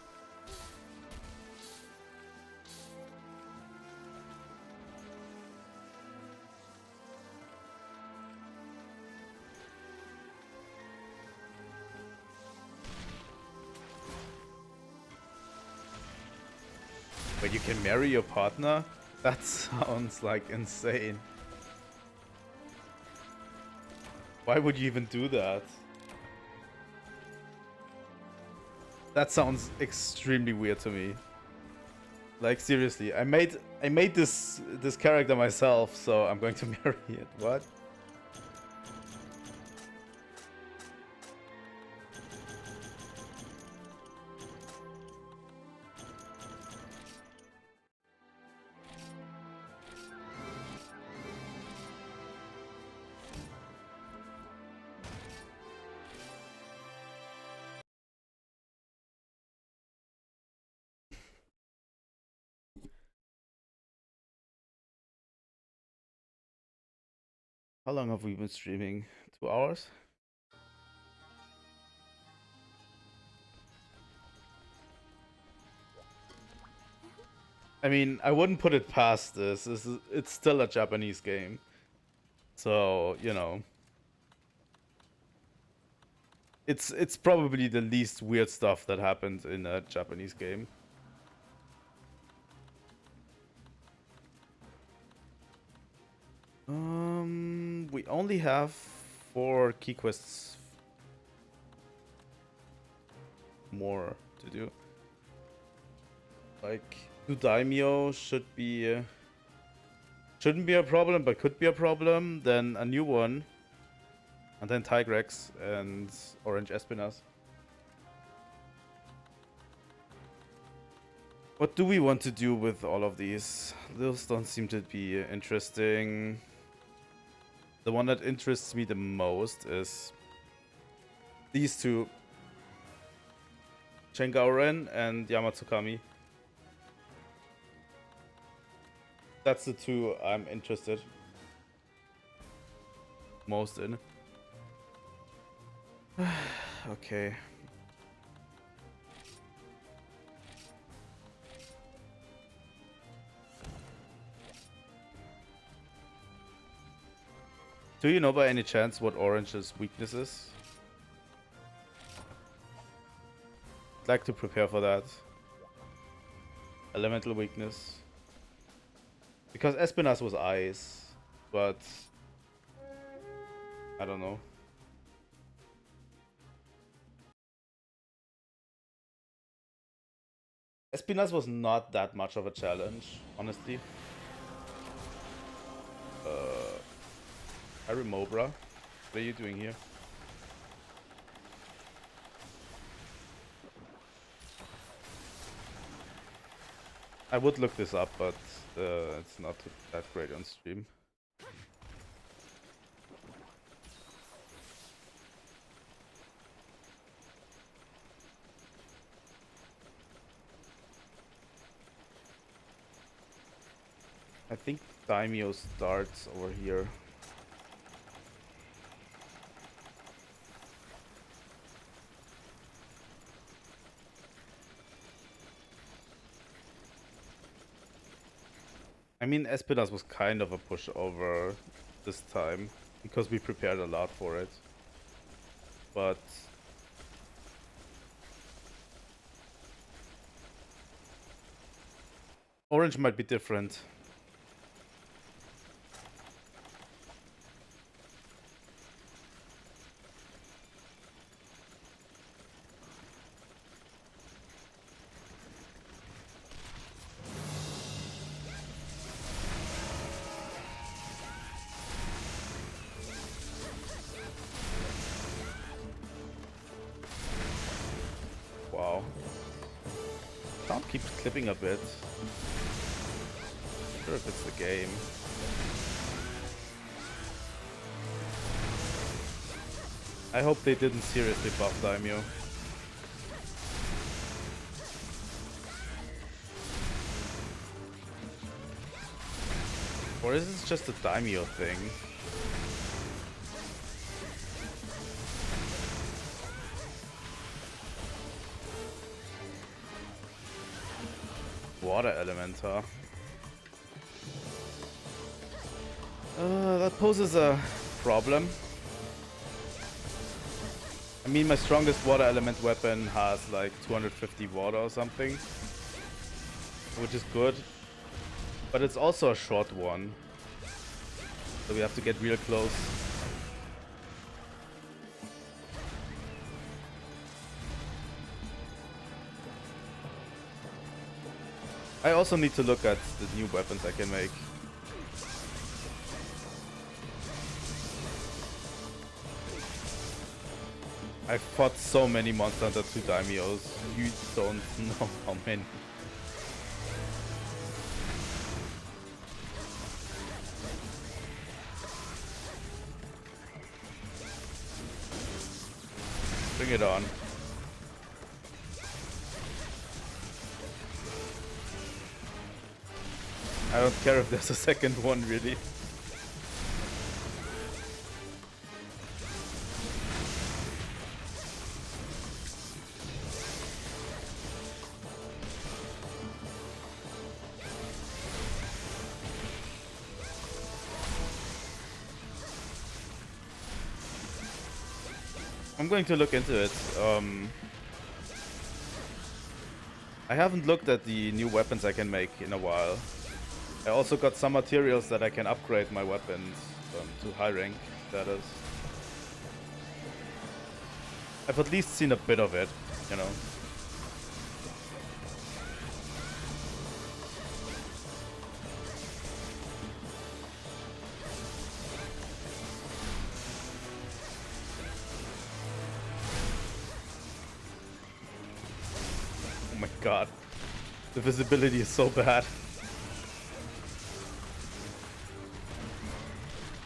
But you can marry your partner? That sounds like insane. Why would you even do that? That sounds extremely weird to me. Like, seriously, I made this character myself, so I'm going to marry it. What? How long have we been streaming? 2 hours? I mean, I wouldn't put it past this. It's still a Japanese game. So, you know. It's probably the least weird stuff that happened in a Japanese game. We only have 4 key quests more to do. Like, 2 daimyo shouldn't be a problem, but could be a problem. Then a new one, and then Tigrex and Orange Espinas. What do we want to do with all of these? Those don't seem to be interesting. The one that interests me the most is these two. Shengaoren and Yamatsukami. That's the two I'm interested most in. Okay. Do you know by any chance what Orange's weakness is? I'd like to prepare for that. Elemental weakness. Because Espinas was ice, but I don't know. Espinas was not that much of a challenge, honestly. Harry Mobra, what are you doing here? I would look this up, but it's not that great on stream. I think Daimyo starts over here. I mean, Espinas was kind of a pushover this time, because we prepared a lot for it. But Orange might be different. Wow. Sound keeps clipping a bit. Not sure if it's the game. I hope they didn't seriously buff Daimyo. Or is this just a Daimyo thing? Water Elementar. That poses a problem. I mean, my strongest water element weapon has like 250 water or something, which is good. But it's also a short one, so we have to get real close. I also need to look at the new weapons I can make. I've fought so many Monster Hunter 2 Daimyos, you don't know how many. Bring it on. I don't care if there's a second one, really. I'm going to look into it. I haven't looked at the new weapons I can make in a while. I also got some materials that I can upgrade my weapons to high rank status. I've at least seen a bit of it, you know. Oh my god. The visibility is so bad.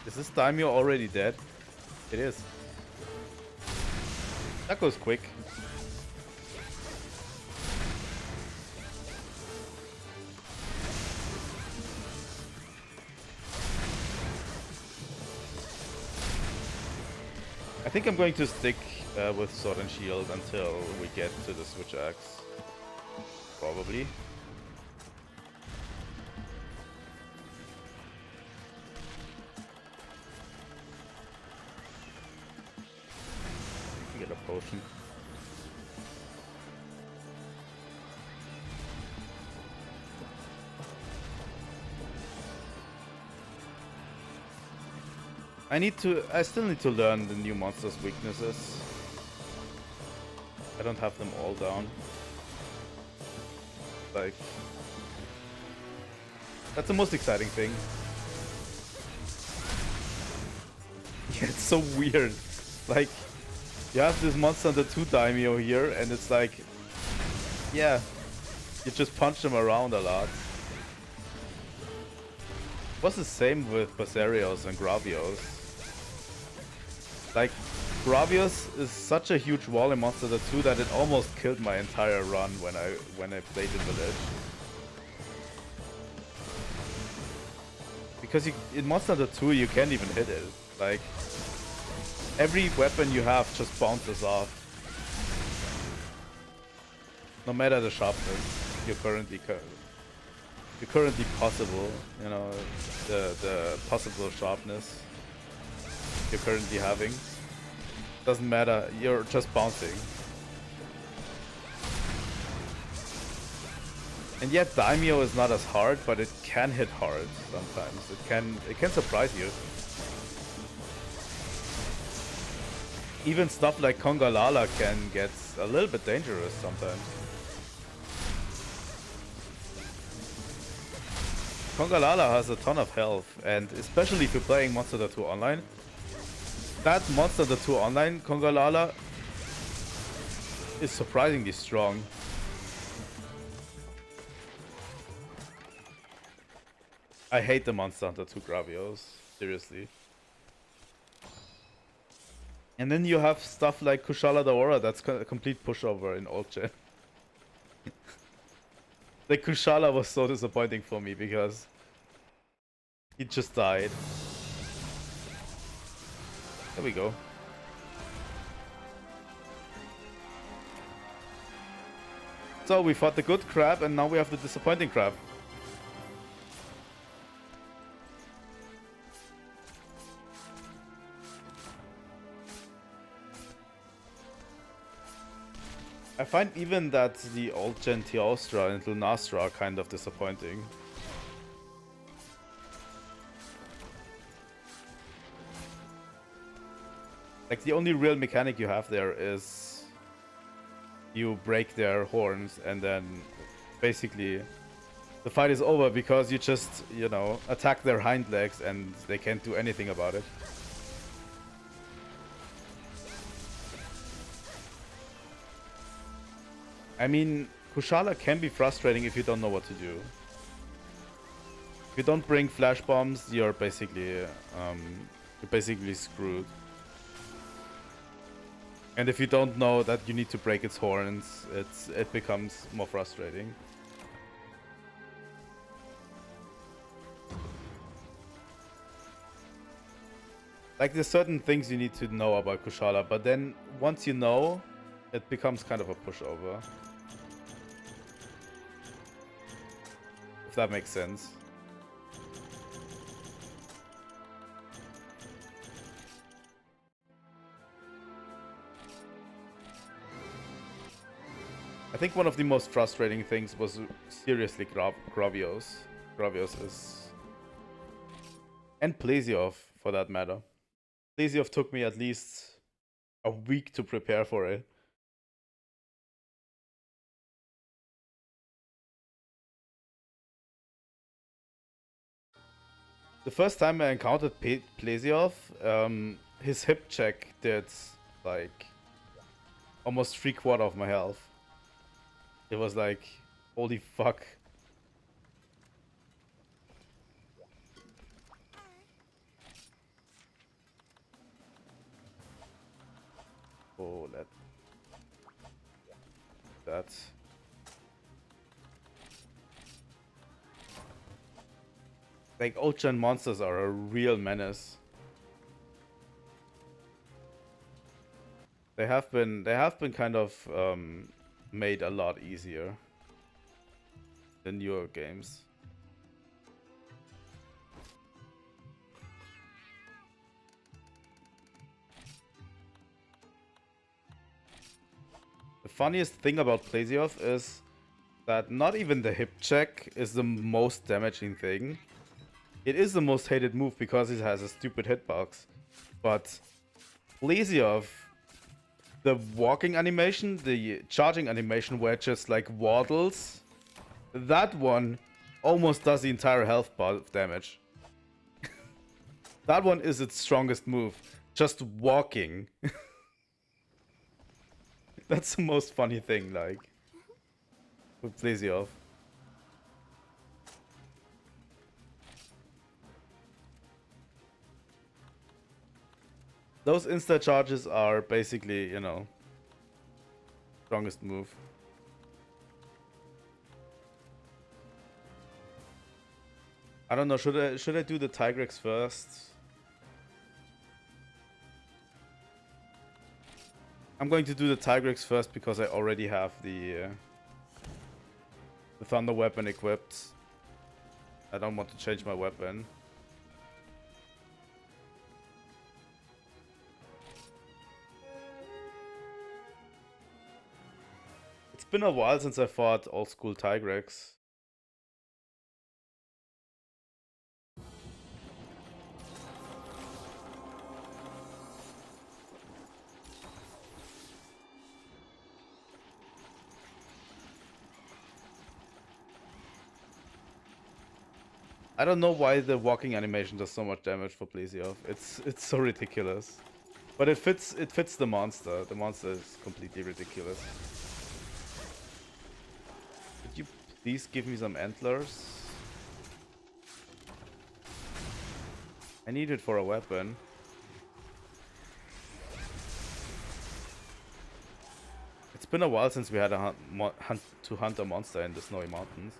Is this daimyo already dead? It is. That goes quick. I think I'm going to stick with Sword and Shield until we get to the Switch Axe. Probably. Get a potion. I still need to learn the new monster's weaknesses. I don't have them all down. Like, that's the most exciting thing. Yeah, it's so weird. Like, you have this Monster Hunter 2 daimyo here, and it's like, yeah, you just punch them around a lot. Was the same with Basarios and Gravios. Like, Gravios is such a huge wall in Monster Hunter 2 that it almost killed my entire run when I played the village. Because in Monster Hunter 2 you can't even hit it. Like, every weapon you have just bounces off. No matter the sharpness you're currently possible, you know, the possible sharpness you're currently having. Doesn't matter, you're just bouncing. And yet daimyo is not as hard, but it can hit hard sometimes. It can surprise you. Even stuff like Kongalala can get a little bit dangerous sometimes. Kongalala has a ton of health, and especially if you're playing Monster Hunter 2 Online, that Monster Hunter 2 Online Kongalala is surprisingly strong. I hate the Monster Hunter 2 Gravios, seriously. And then you have stuff like Kushala Daora that's a complete pushover in old gen. The Kushala was so disappointing for me because he just died. There we go. So we fought the good crab and now we have the disappointing crab. I find even that the old gen Teostra and Lunastra are kind of disappointing. Like, the only real mechanic you have there is you break their horns and then basically the fight is over because you just, you know, attack their hind legs and they can't do anything about it. I mean, Kushala can be frustrating if you don't know what to do. If you don't bring flash bombs, you're basically screwed. And if you don't know that you need to break its horns, it becomes more frustrating. Like, there's certain things you need to know about Kushala, but then once you know, it becomes kind of a pushover. If that makes sense. I think one of the most frustrating things was seriously Gravios. Gravios is... And Plesiov, for that matter. Plesiov took me at least a week to prepare for it. The first time I encountered Plesiov, his hip check did like almost 3/4 of my health. It was like, holy fuck. Oh, let that. Like, old gen monsters are a real menace. They have been kind of made a lot easier than newer games. The funniest thing about Plesioth is that not even the hip check is the most damaging thing. It is the most hated move because it has a stupid hitbox. But Plesioth, the walking animation, the charging animation where it just like waddles, that one almost does the entire health bar of damage. That one is its strongest move. Just walking. That's the most funny thing, like, with Plesioth. Those insta charges are basically, you know, strongest move. I don't know, should I do the Tigrex first? I'm going to do the Tigrex first because I already have the Thunder weapon equipped. I don't want to change my weapon. It's been a while since I fought old school Tigrex. I don't know why the walking animation does so much damage for Plesioth. It's so ridiculous. But it fits the monster. The monster is completely ridiculous. Could you please give me some antlers? I need it for a weapon. It's been a while since we had a hunt a monster in the Snowy Mountains.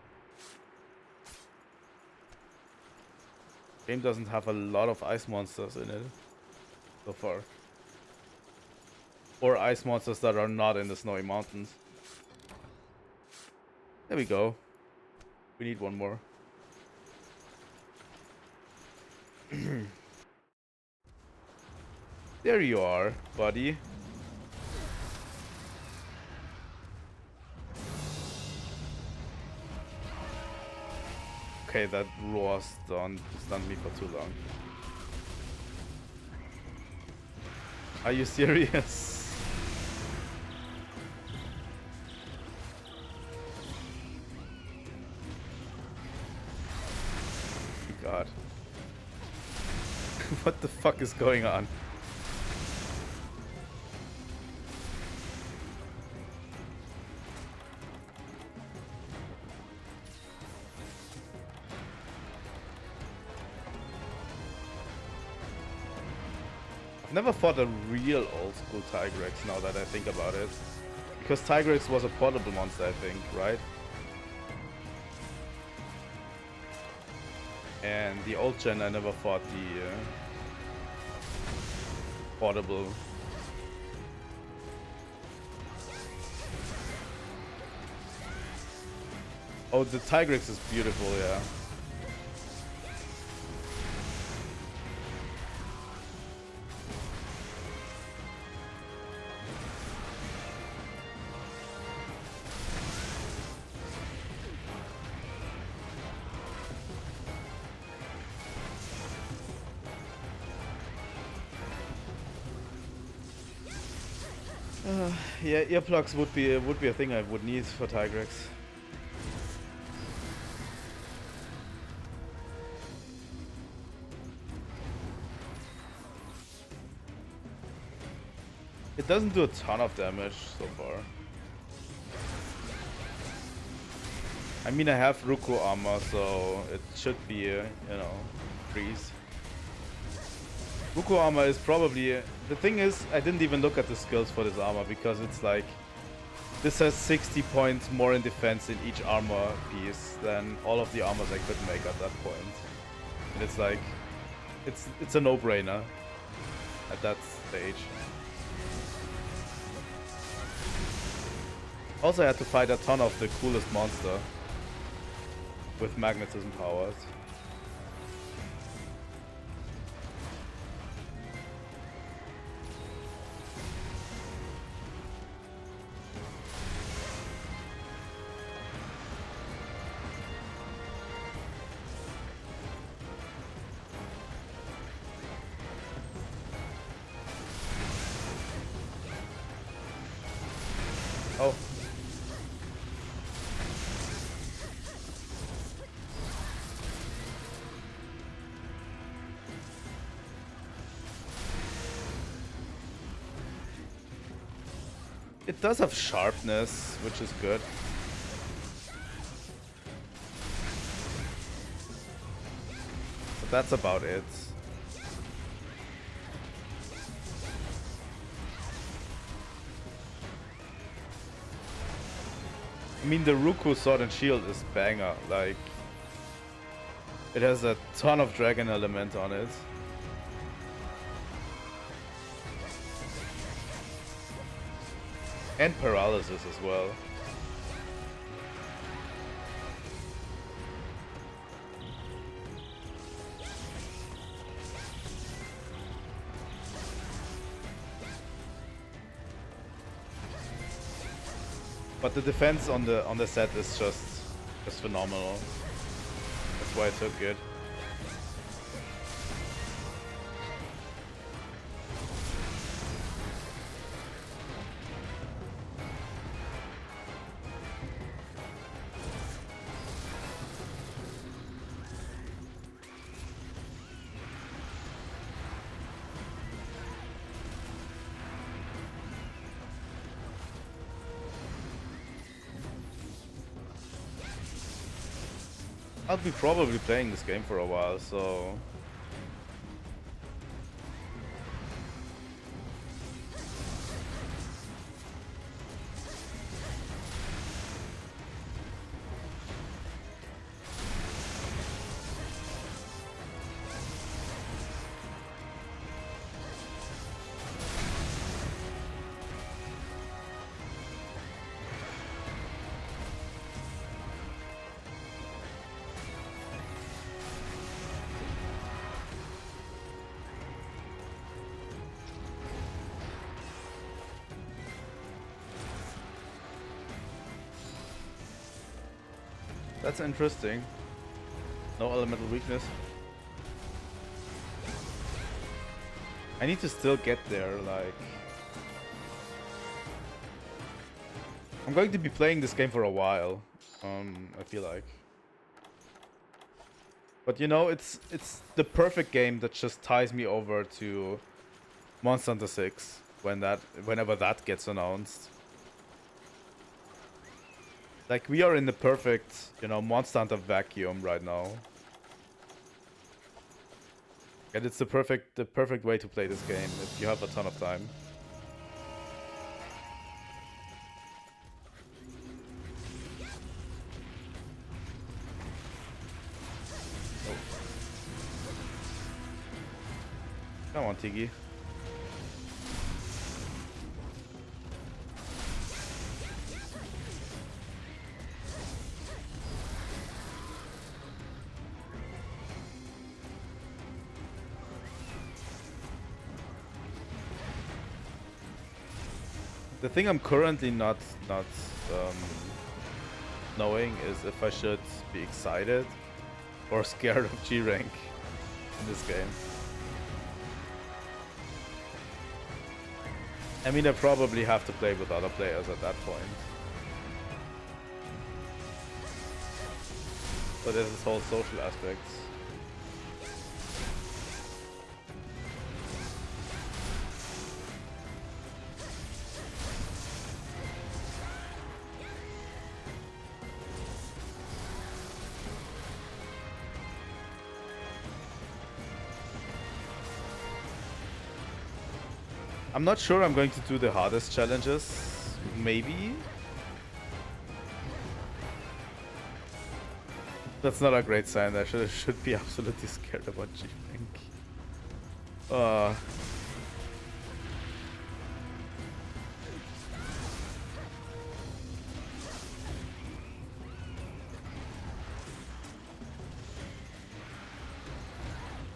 Game doesn't have a lot of ice monsters in it so far. Or ice monsters that are not in the Snowy Mountains. There we go. We need one more. There you are, buddy. Okay, that roar stunned me for too long. Are you serious? God. What the fuck is going on? Never fought a real old school Tigrex now that I think about it. Because Tigrex was a portable monster, I think, right? And the old gen I never fought the portable. Oh, the Tigrex is beautiful, yeah. Yeah, earplugs would be a thing I would need for Tigrex. It doesn't do a ton of damage so far. I mean, I have Ruku armor, so it should be, you know, freeze. Ruku armor is probably The thing is, I didn't even look at the skills for this armor because it's like this has 60 points more in defense in each armor piece than all of the armors I could make at that point. And it's like it's a no-brainer at that stage. Also, I had to fight a ton of the coolest monster with magnetism powers. Oh. It does have sharpness, which is good. But that's about it. I mean, the Ruku Sword and Shield is banger. Like, it has a ton of dragon element on it. And paralysis as well. But the defense on the set is just phenomenal. That's why I took it. I'll be probably playing this game for a while, so... That's interesting. No elemental weakness. I need to still get there, like... I'm going to be playing this game for a while, I feel like. But you know, it's the perfect game that just ties me over to Monster Hunter 6 whenever that gets announced. Like, we are in the perfect, you know, Monster Hunter vacuum right now. And it's the perfect way to play this game if you have a ton of time. Oh. Come on, Tiggy. The thing I'm currently not knowing is if I should be excited or scared of G rank in this game. I mean, I probably have to play with other players at that point. But there's this whole social aspect. I'm not sure I'm going to do the hardest challenges. Maybe. That's not a great sign. I should be absolutely scared about G-Link.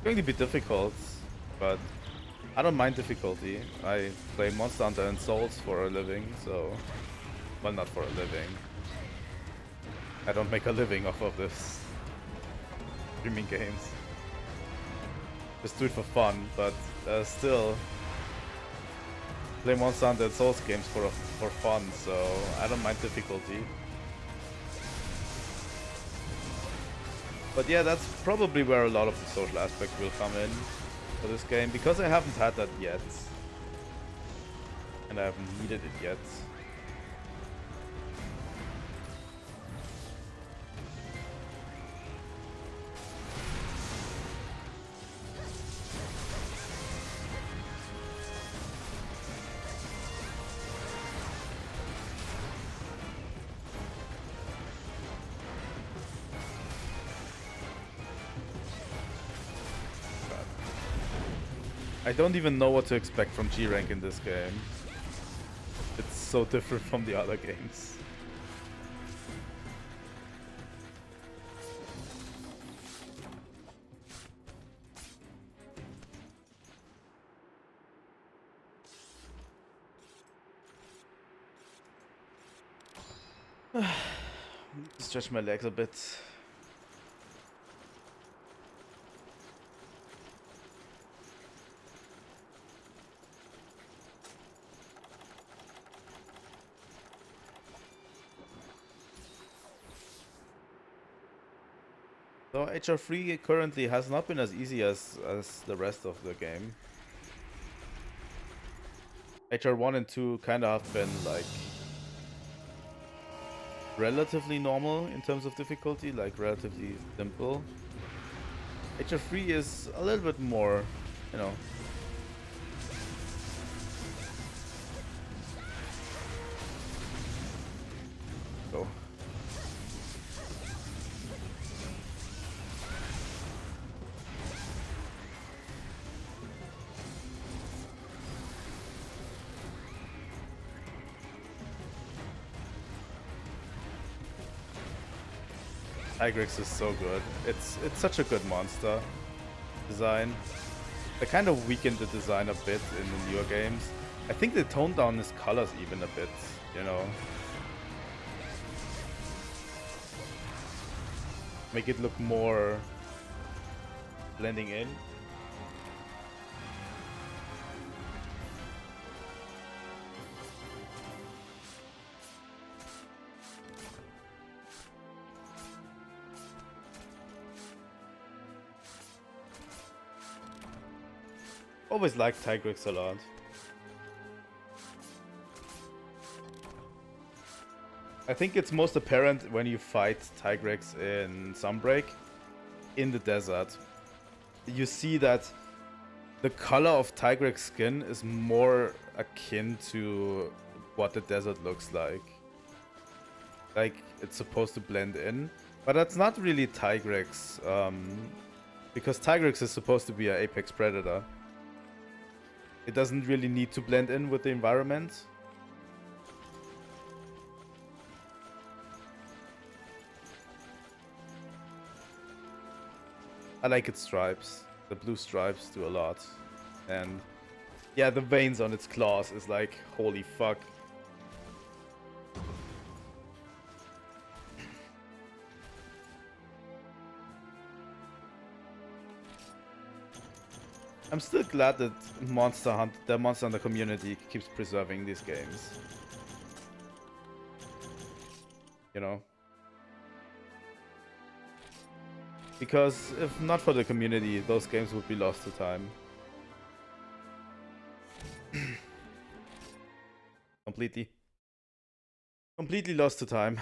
Going to be difficult, but I don't mind difficulty. I play Monster Hunter and Souls for a living, so... Well, not for a living. I don't make a living off of this. Streaming games. Just do it for fun, but still... Play Monster Hunter and Souls games for fun, so I don't mind difficulty. But yeah, that's probably where a lot of the social aspect will come in for this game, because I haven't had that yet. And I haven't needed it yet. I don't even know what to expect from G-Rank in this game. It's so different from the other games. Stretch my legs a bit. So HR3 currently has not been as easy as the rest of the game. HR1 and 2 kind of have been like relatively normal in terms of difficulty, like relatively simple. HR3 is a little bit more, you know. Go. Tigrex is so good. It's such a good monster design. They kind of weakened the design a bit in the newer games. I think they toned down his colors even a bit, you know. Make it look more blending in. Always liked Tigrex a lot. I think it's most apparent when you fight Tigrex in Sunbreak in the desert. You see that the color of Tigrex skin is more akin to what the desert looks like. Like it's supposed to blend in, but that's not really Tigrex, because Tigrex is supposed to be an apex predator. It doesn't really need to blend in with the environment. I like its stripes. The blue stripes do a lot. And yeah, the veins on its claws is like, holy fuck. I'm still glad that the Monster Hunter community keeps preserving these games. You know? Because if not for the community, those games would be lost to time. Completely lost to time.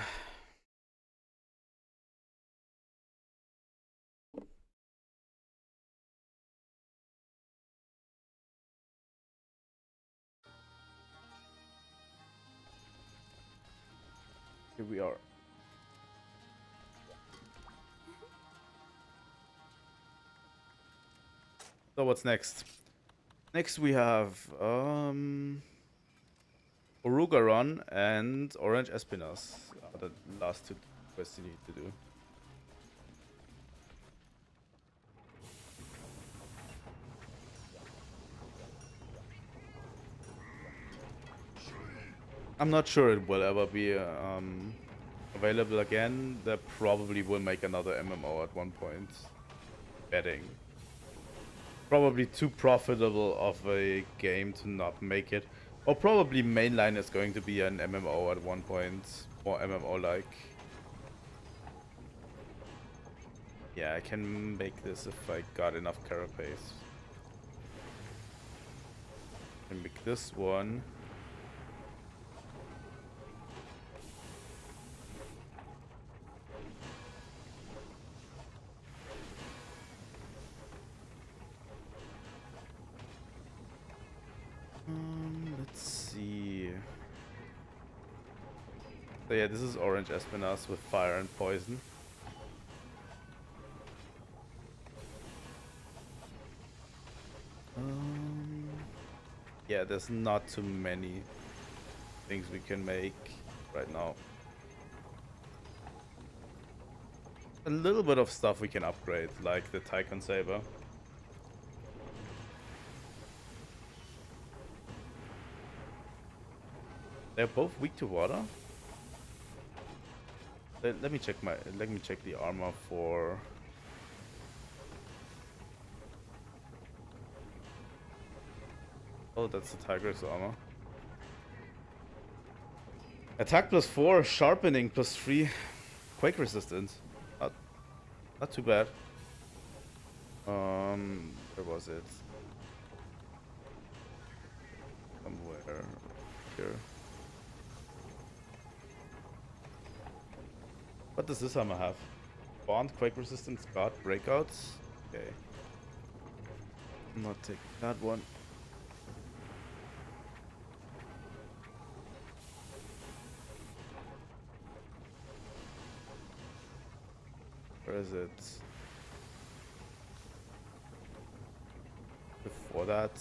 Here we are. So what's next? Next we have Orugaron and Orange Espinas are the last two quests you need to do. I'm not sure it will ever be available again. They probably will make another MMO at one point. Betting. Probably too profitable of a game to not make it. Or probably mainline is going to be an MMO at one point. More MMO-like. Yeah, I can make this if I got enough carapace. I can make this one. Let's see. So yeah, this is Orange Espinas with fire and poison. Yeah, there's not too many things we can make right now. A little bit of stuff we can upgrade, like the Tycoon Saber. They're both weak to water. Let me check the armor for. Oh, that's the Tiger's armor. Attack +4, sharpening +3, quake resistance. Not too bad. Where was it? Somewhere here. What does this armor have? Bond, quake resistance, guard, breakouts. Okay. I'm not taking that one. Where is it? Before that.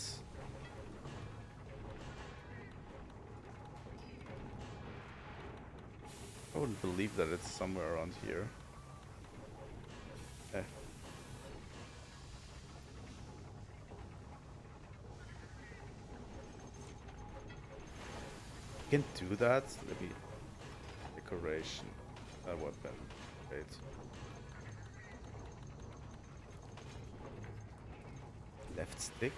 I wouldn't believe that it's somewhere around here. Eh. You can do that? Let me... Decoration. Weapon. Wait. Left stick?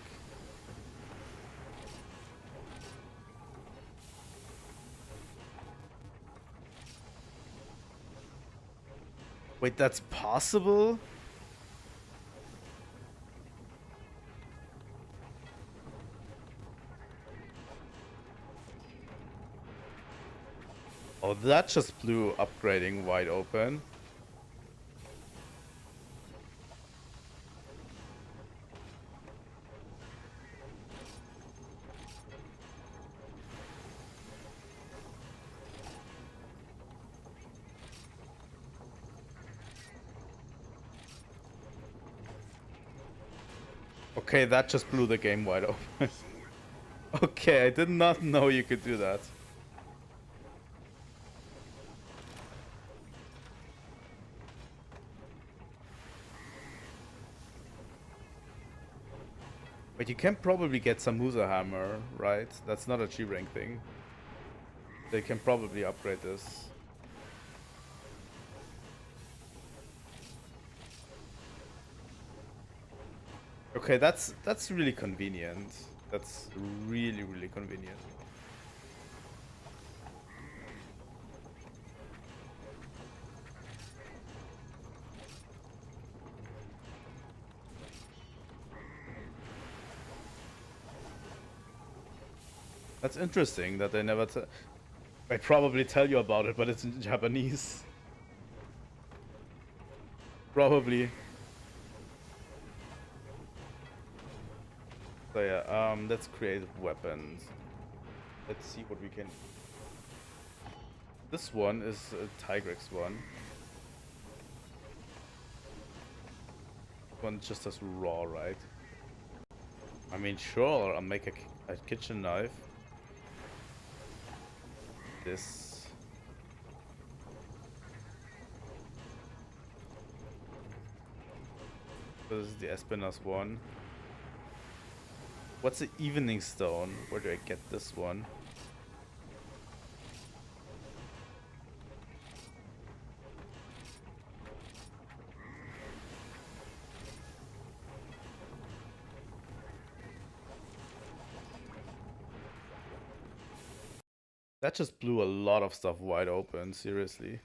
Wait, that's possible? Oh, that just blew upgrading wide open. Okay, that just blew the game wide open. Okay, I did not know you could do that. But you can probably get some Musa Hammer, right? That's not a G-rank thing. They can probably upgrade this. Okay, that's really convenient. That's really convenient. That's interesting that they never I probably tell you about it, but it's in Japanese. Probably. So yeah, let's create weapons. Let's see what we can... This one is a Tigrex one. One just as raw, right? I mean, sure, I'll make a kitchen knife. This. This is the Espinas one. What's the Evening Stone? Where do I get this one? That just blew a lot of stuff wide open, seriously.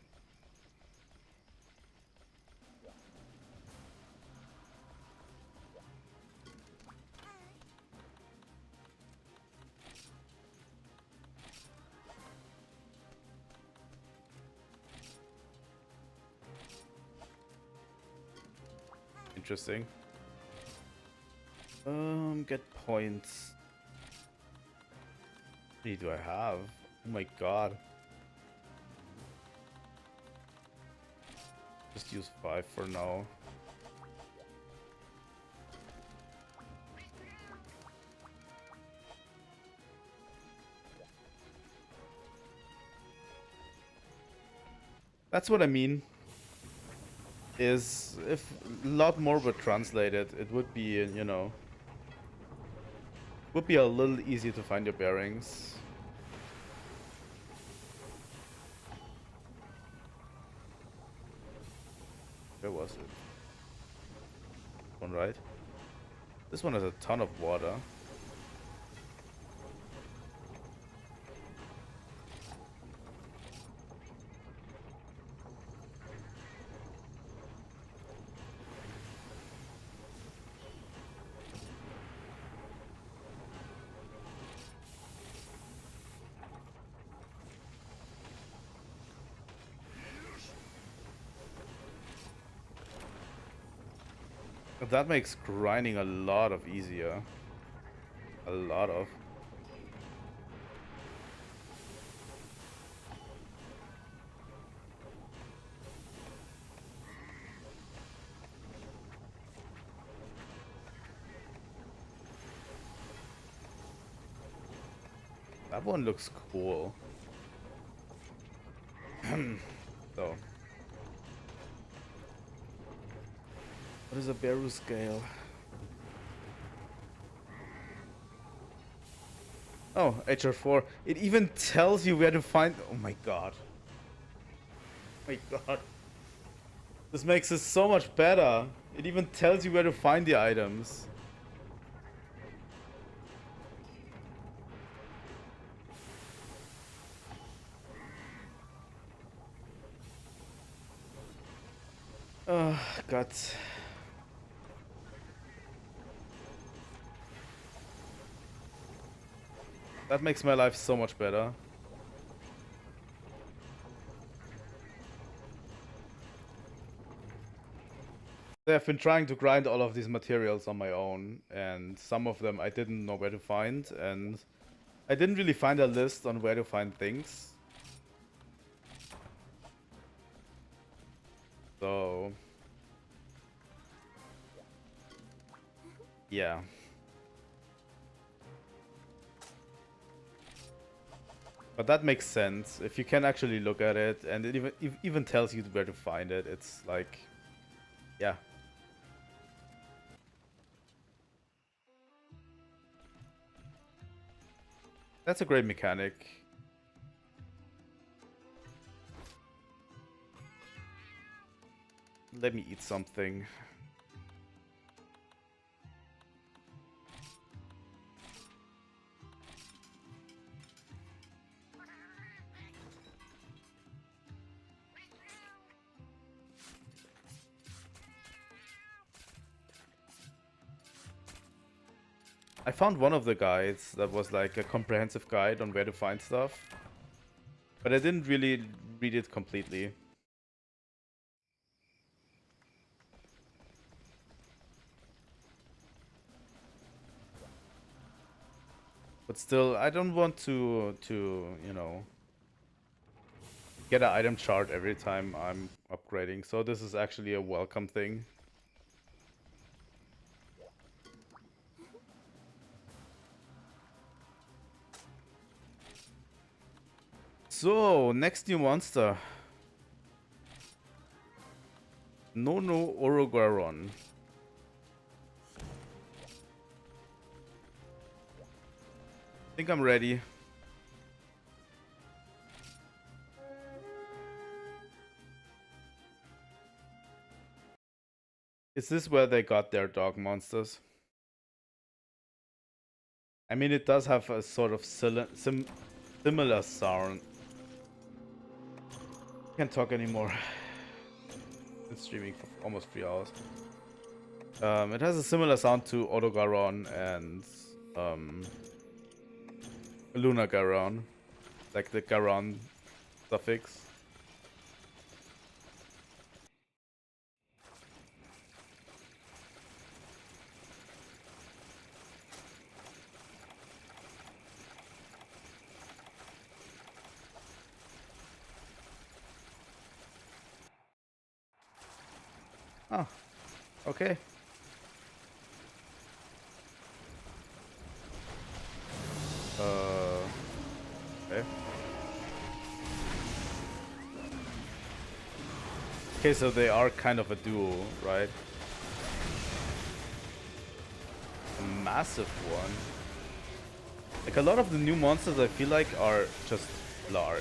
Interesting. Get points. How many do I have? Oh my god. Just use 5 for now. That's what I mean. Is if a lot more were translated, it would be, you know, would be a little easier to find your bearings. Where was it? One, right? This one has a ton of water. That makes grinding a lot of easier. A lot of. That one looks cool. So. What is a Beru scale? Oh, HR4. It even tells you where to find. Oh my god. Oh my god. This makes it so much better. It even tells you where to find the items. Oh, God. That makes my life so much better. I've been trying to grind all of these materials on my own, and some of them I didn't know where to find, and I didn't really find a list on where to find things. So... yeah. But that makes sense. If you can actually look at it, and it even tells you where to find it, it's like... yeah. That's a great mechanic. Let me eat something. I found one of the guides that was like a comprehensive guide on where to find stuff, but I didn't really read it completely. But still, I don't want to, you know, get an item chart every time I'm upgrading, so this is actually a welcome thing. So, next new monster. No Orogaron. I think I'm ready. Is this where they got their dog monsters? I mean, it does have a sort of similar sound. Can't talk anymore. Been streaming for almost 3 hours. It has a similar sound to Odogaron and Luna Garon, like the Garon suffix. Oh, okay. Okay. Okay, so they are kind of a duo, right? A massive one. Like a lot of the new monsters I feel like are just large.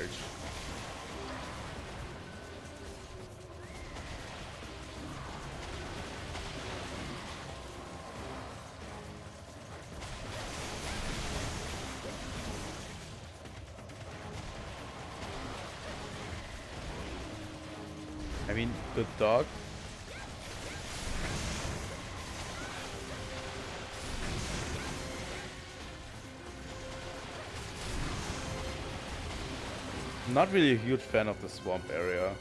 I mean, good dog. Not really a huge fan of the swamp area.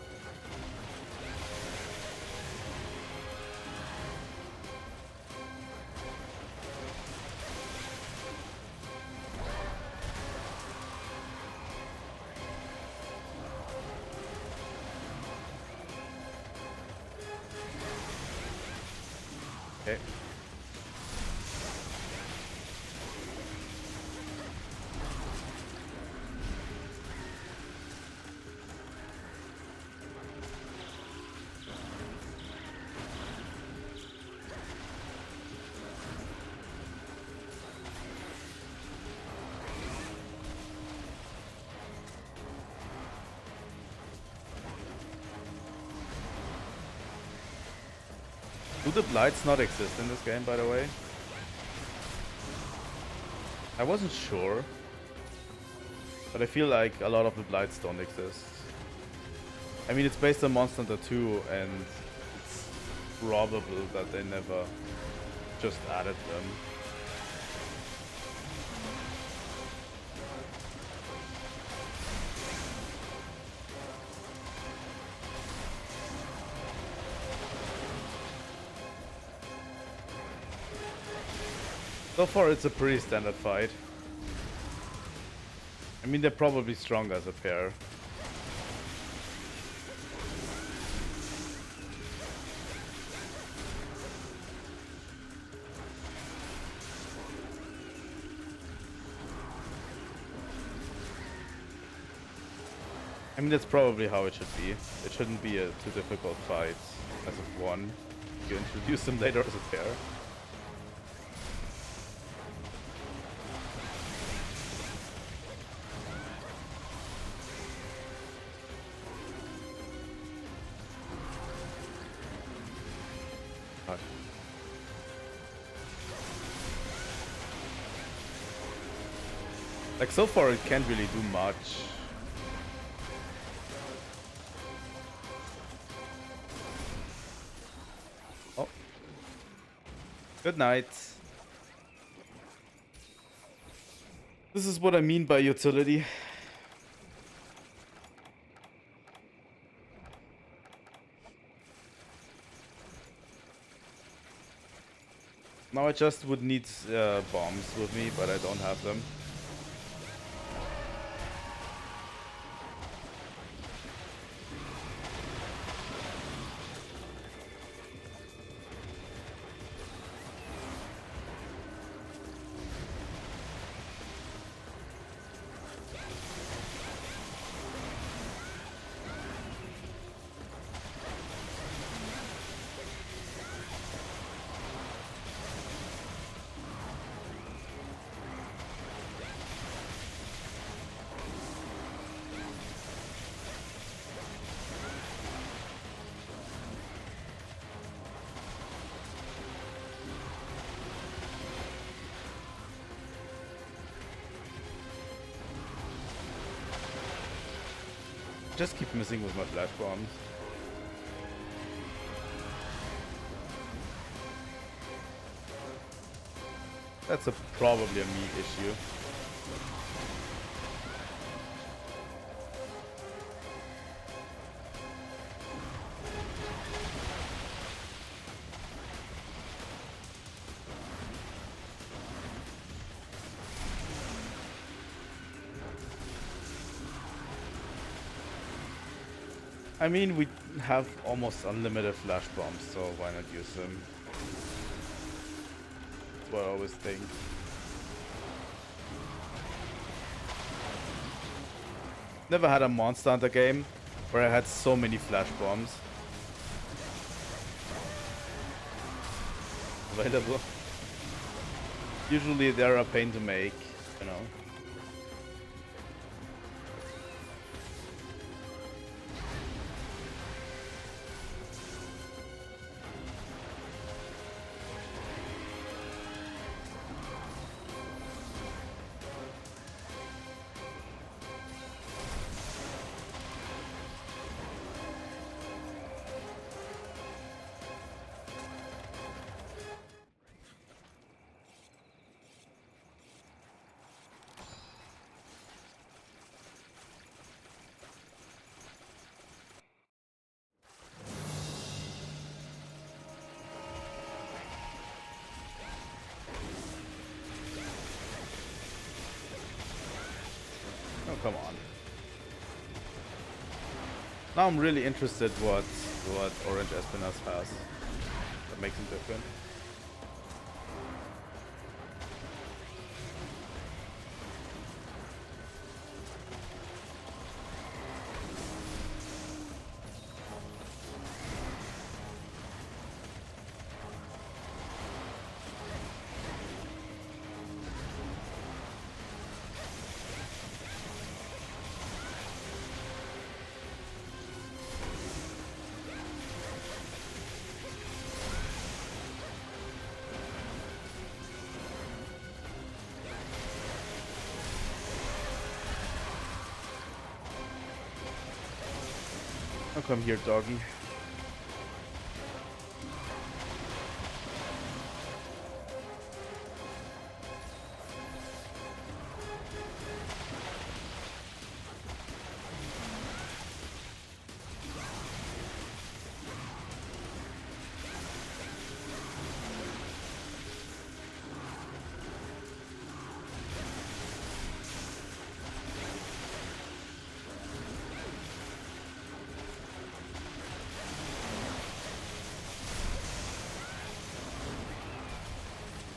Okay. Do the blights not exist in this game, by the way? I wasn't sure. But I feel like a lot of the blights don't exist. I mean, it's based on Monster Hunter 2, and it's probable that they never just added them. So far, it's a pretty standard fight. I mean, they're probably stronger as a pair. I mean, that's probably how it should be. It shouldn't be a too difficult fight as of one. You introduce them later as a pair. Fuck. Like, so far it can't really do much. Oh. Good night. This is what I mean by utility. Now I just would need bombs with me, but I don't have them. just keep missing with my flash bombs. That's probably a me issue. I mean, we have almost unlimited flash bombs, so why not use them? That's what I always think. Never had a Monster Hunter game where I had so many flash bombs available. Usually they're a pain to make, you know. Oh, come on. Now I'm really interested what Orange Espinas has that makes him different. Oh, come here, doggy.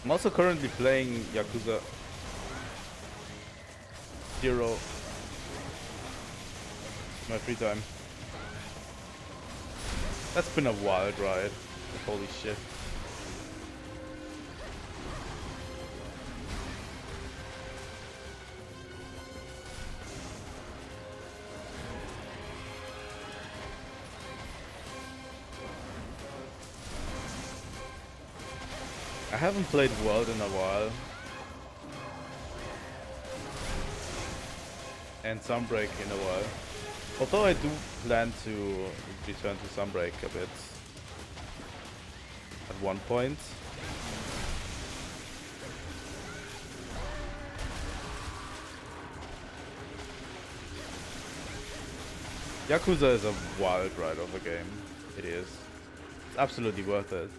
I'm also currently playing Yakuza 0 in my free time. That's been a wild ride. Holy shit. I haven't played World in a while. And Sunbreak in a while. Although I do plan to return to Sunbreak a bit at one point. Yakuza is a wild ride of a game. It is. It's absolutely worth it.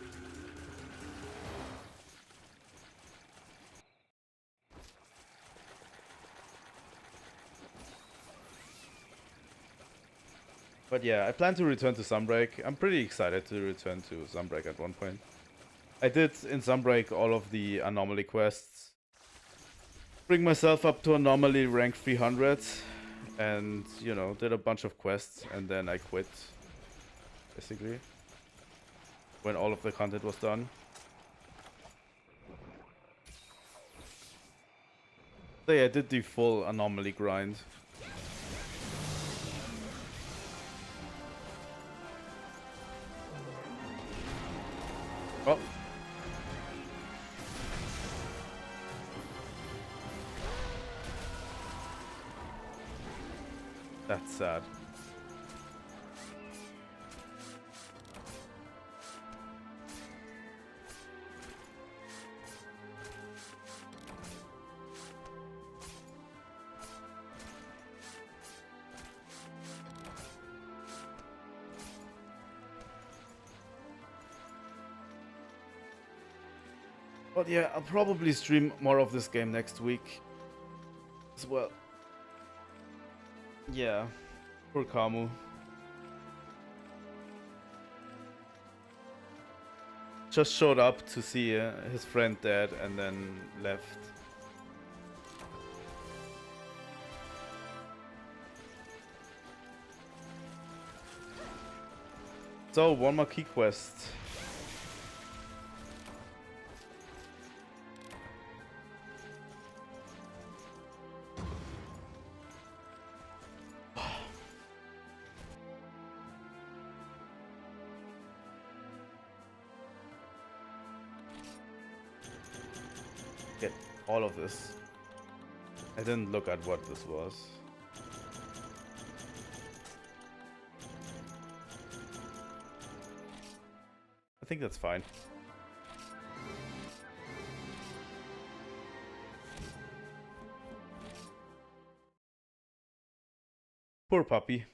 But yeah, I plan to return to Sunbreak. I'm pretty excited to return to Sunbreak at one point. I did in Sunbreak all of the anomaly quests. Bring myself up to anomaly rank 300. And, you know, did a bunch of quests. And then I quit. Basically. When all of the content was done. So yeah, I did the full anomaly grind. Oh. That's sad. But yeah, I'll probably stream more of this game next week as well. Yeah, poor Kamu. Just showed up to see his friend dead and then left. So, one more key quest. Get all of this. I didn't look at what this was. I think that's fine. Poor puppy.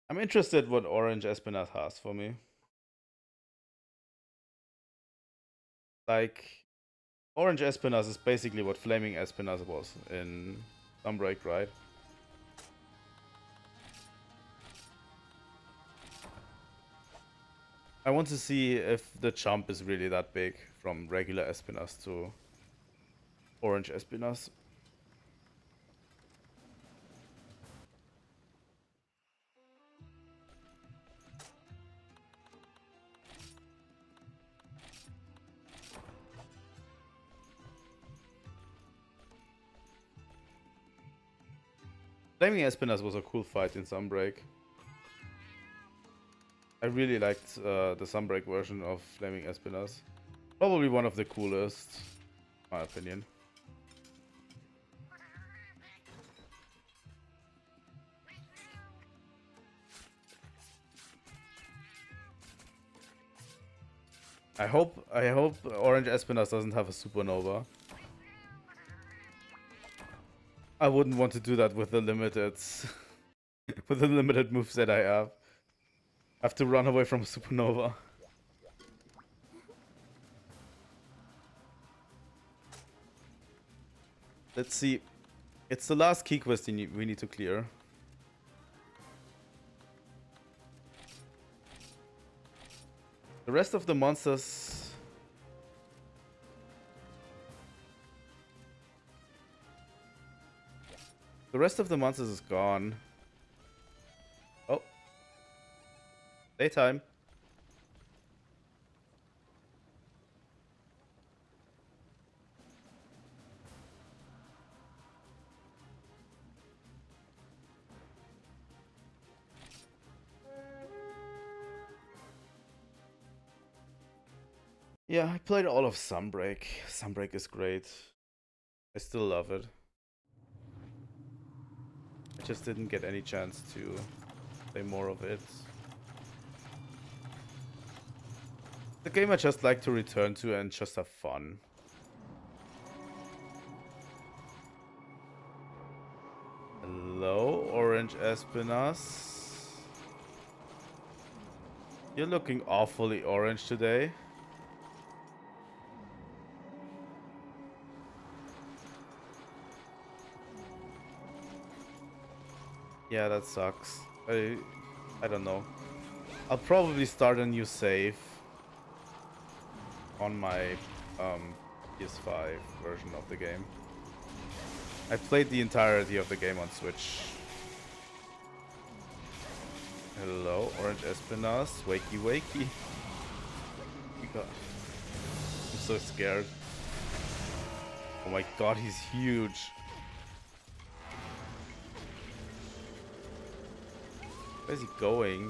I'm interested what Orange Espinath has for me. Like, Orange Espinath is basically what Flaming Espinath was in Sunbreak, right? I want to see if the jump is really that big from regular Espinath to Orange Espinath. Flaming Espinath was a cool fight in Sunbreak. I really liked the Sunbreak version of Flaming Espinath. Probably one of the coolest, in my opinion. I hope Orange Espinath doesn't have a supernova. I wouldn't want to do that with the limited with the limited moves that I have. I have to run away from supernova. Let's see. It's the last key quest we need to clear. The rest of the monsters... The rest of the monsters is gone. Oh. Daytime. Yeah, I played all of Sunbreak. Sunbreak is great. I still love it. I just didn't get any chance to play more of it. The game I just like to return to and just have fun. Hello, Orange Espinath. You're looking awfully orange today. Yeah, that sucks. I don't know. I'll probably start a new save on my PS5 version of the game. I played the entirety of the game on Switch. Hello, Orange Espinath. Wakey, wakey. God. I'm so scared. Oh my god, he's huge. Where's he going?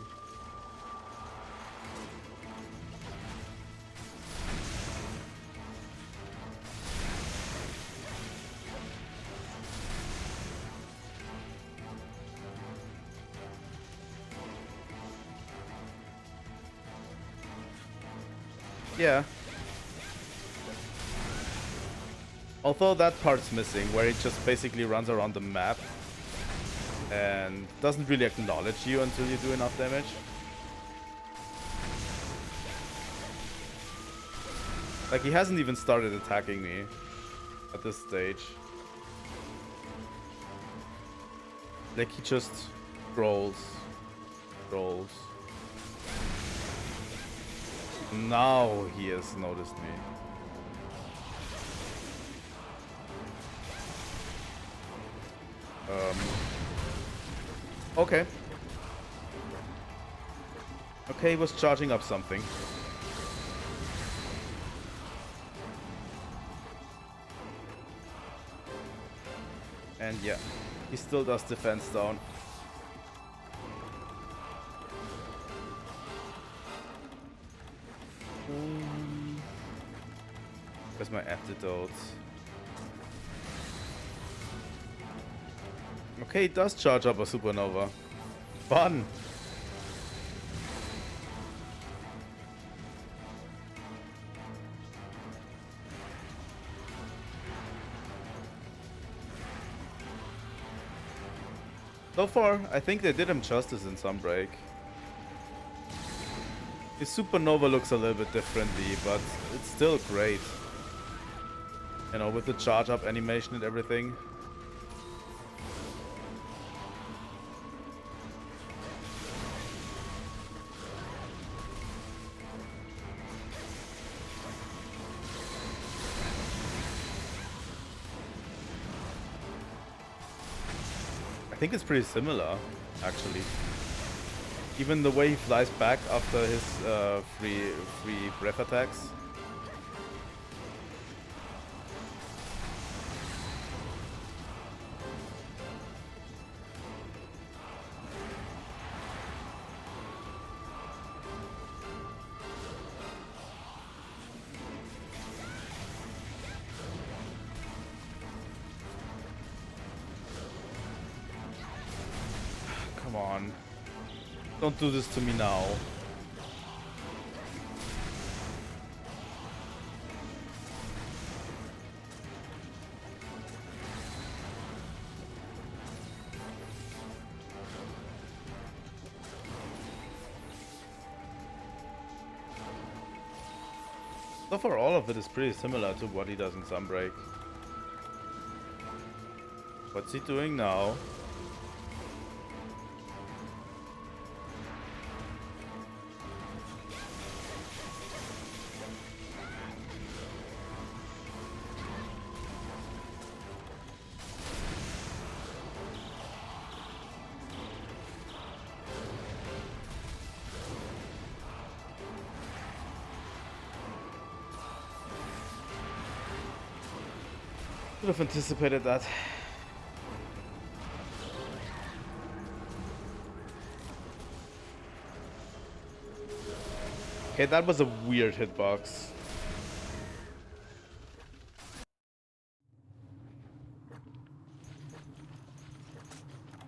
Yeah. Although that part's missing, where it just basically runs around the map and doesn't really acknowledge you until you do enough damage. Like, he hasn't even started attacking me at this stage. Like, he just rolls. Rolls. Now he has noticed me. Okay. Okay, he was charging up something. And yeah, he still does defense down. Where's my antidote? Okay, he does charge up a supernova. Fun! So far, I think they did him justice in Sunbreak. His supernova looks a little bit differently, but it's still great. You know, with the charge up animation and everything. I think it's pretty similar, actually. Even the way he flies back after his free breath attacks. Come on. Don't do this to me now. So far, all of it is pretty similar to what he does in Sunbreak. What's he doing now? Could have anticipated that. Okay, that was a weird hitbox.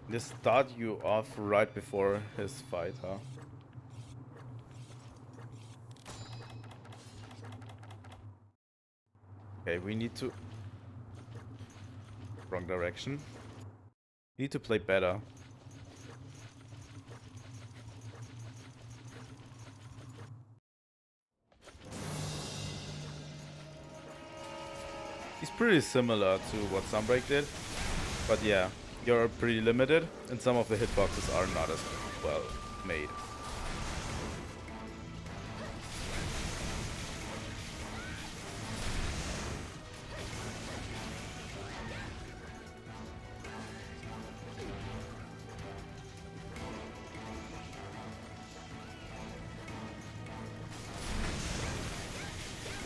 They start you off right before his fight, huh? Okay, we need to... Wrong direction. Need to play better. He's pretty similar to what Sunbreak did, but yeah, you're pretty limited, and some of the hitboxes are not as well made.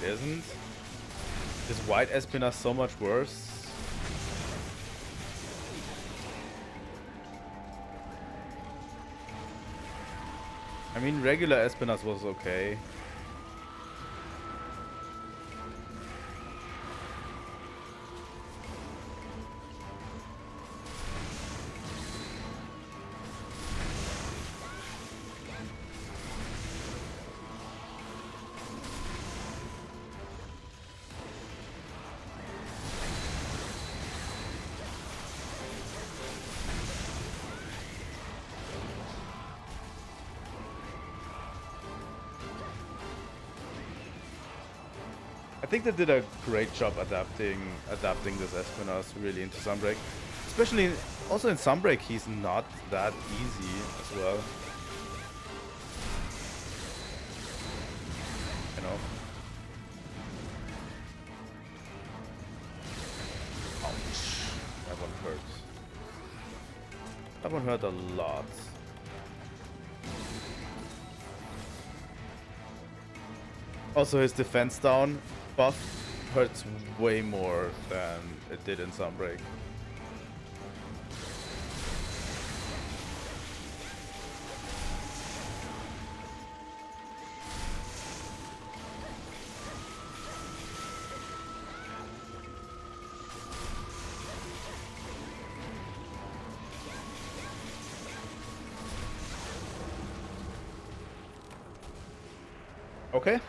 Isn't? Is White Espina so much worse? I mean, regular Espinas was okay. I think they did a great job adapting this Espinas really into Sunbreak. Especially also in Sunbreak, he's not that easy as well. You know. Ouch. That one hurt. That one hurt a lot. Also, his defense down buff hurts way more than it did in Sunbreak. Okay.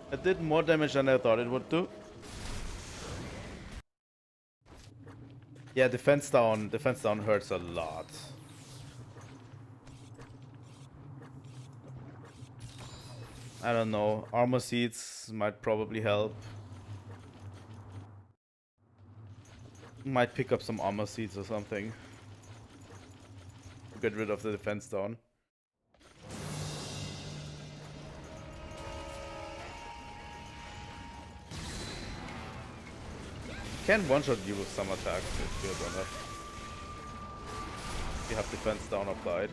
It did more damage than I thought it would do. Yeah, defense down hurts a lot. I don't know. Armor seeds might probably help. Might pick up some armor seeds or something. Get rid of the defense down. Can one-shot you with some attacks if you're gonna. You have defense down applied.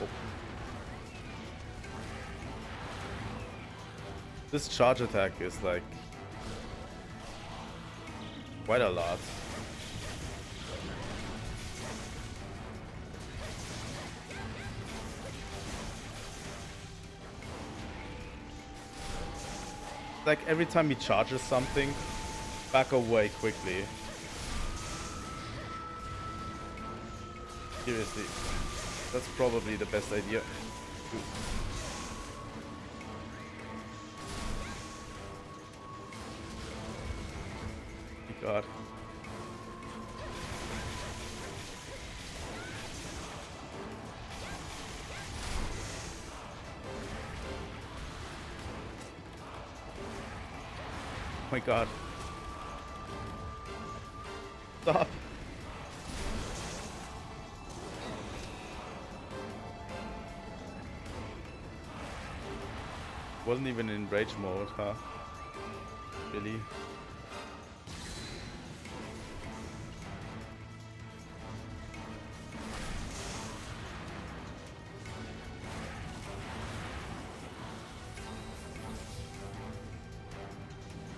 Oh. This charge attack is like quite a lot. Like every time he charges something, back away quickly. Seriously, that's probably the best idea. God. Oh my god. Stop. Wasn't even in rage mode, huh? Really?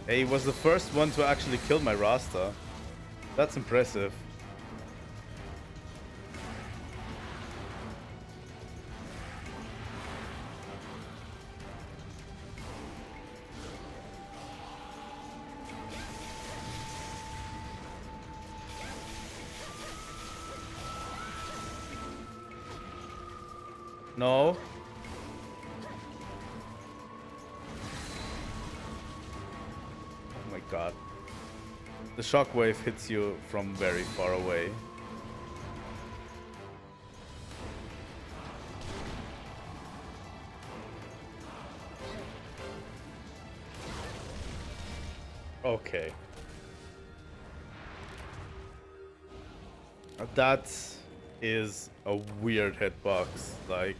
Hey, he was the first one to actually kill my Rasta. That's impressive. No. Oh my god. The shockwave hits you from very far away. Okay. That is a weird hitbox, like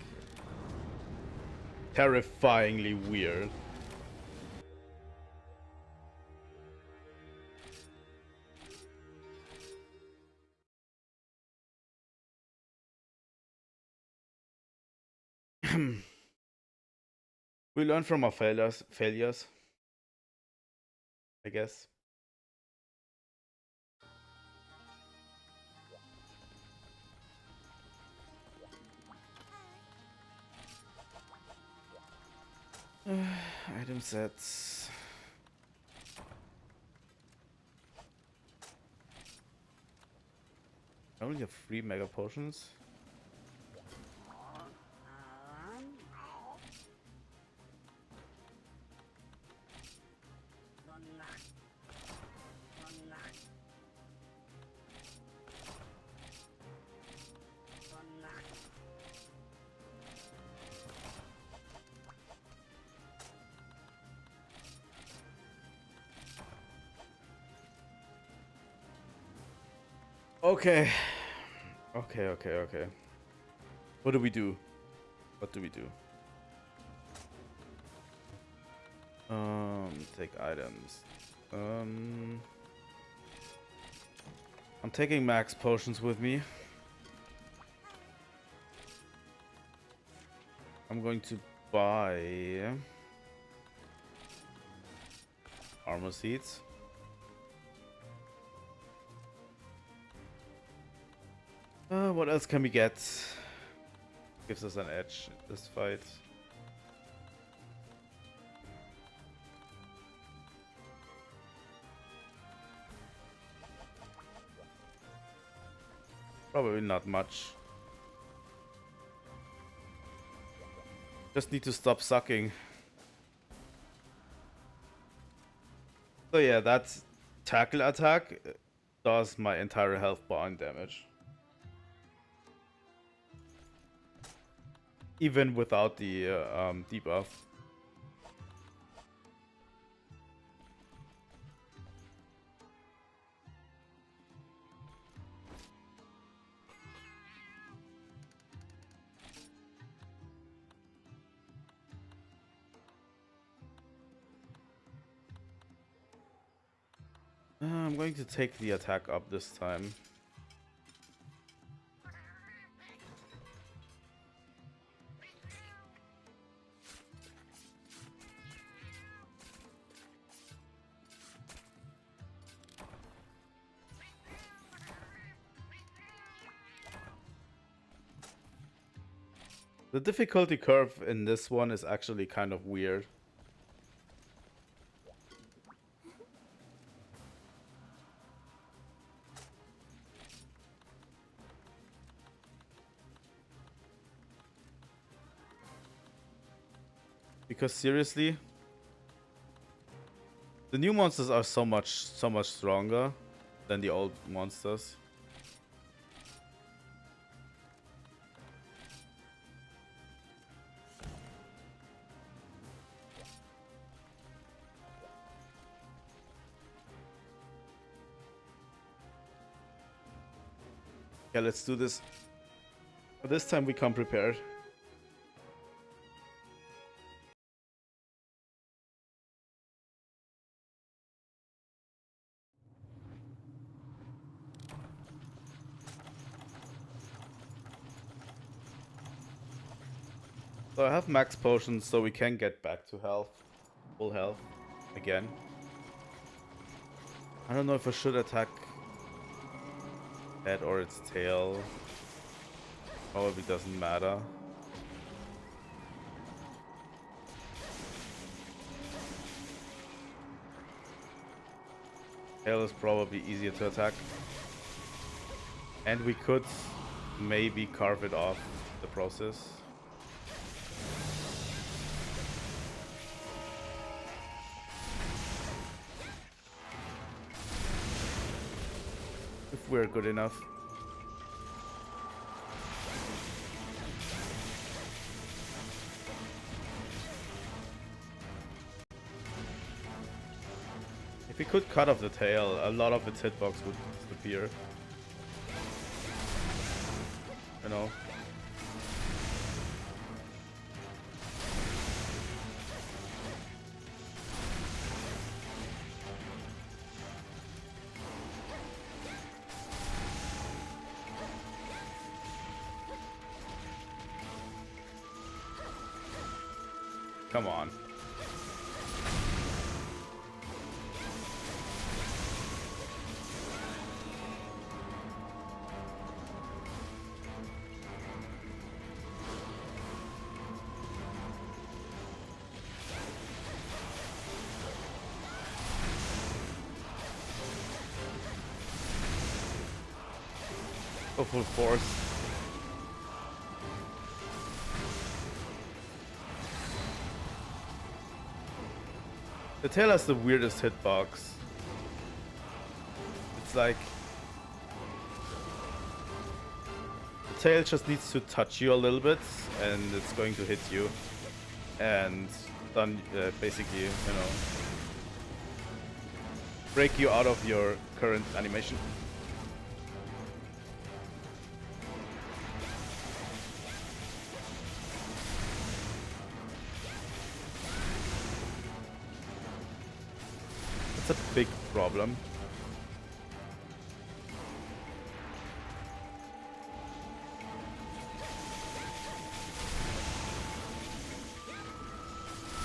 terrifyingly weird. We learn from our failures, I guess. Item sets. I only have 3 mega potions. Okay. Okay. What do we do? What do we do? Take items. I'm taking max potions with me. I'm going to buy armor seeds. What else can we get? Gives us an edge in this fight. Probably not much. Just need to stop sucking. So yeah, that tackle attack does my entire health bar in damage. Even without the debuff. I'm going to take the attack up this time. The difficulty curve in this one is actually kind of weird. Because seriously, the new monsters are so much stronger than the old monsters. Yeah, let's do this. But this time we come prepared. So I have max potions, so we can get back to health. Full health. Again. I don't know if I should attack head or its tail. Probably doesn't matter. Tail is probably easier to attack. And we could maybe carve it off the process. If we're good enough. If we could cut off the tail, a lot of its hitbox would disappear. You know? Come on. Go full force. The tail has the weirdest hitbox. It's like the tail just needs to touch you a little bit, and it's going to hit you, and then basically, you know, break you out of your current animation. That's a big problem.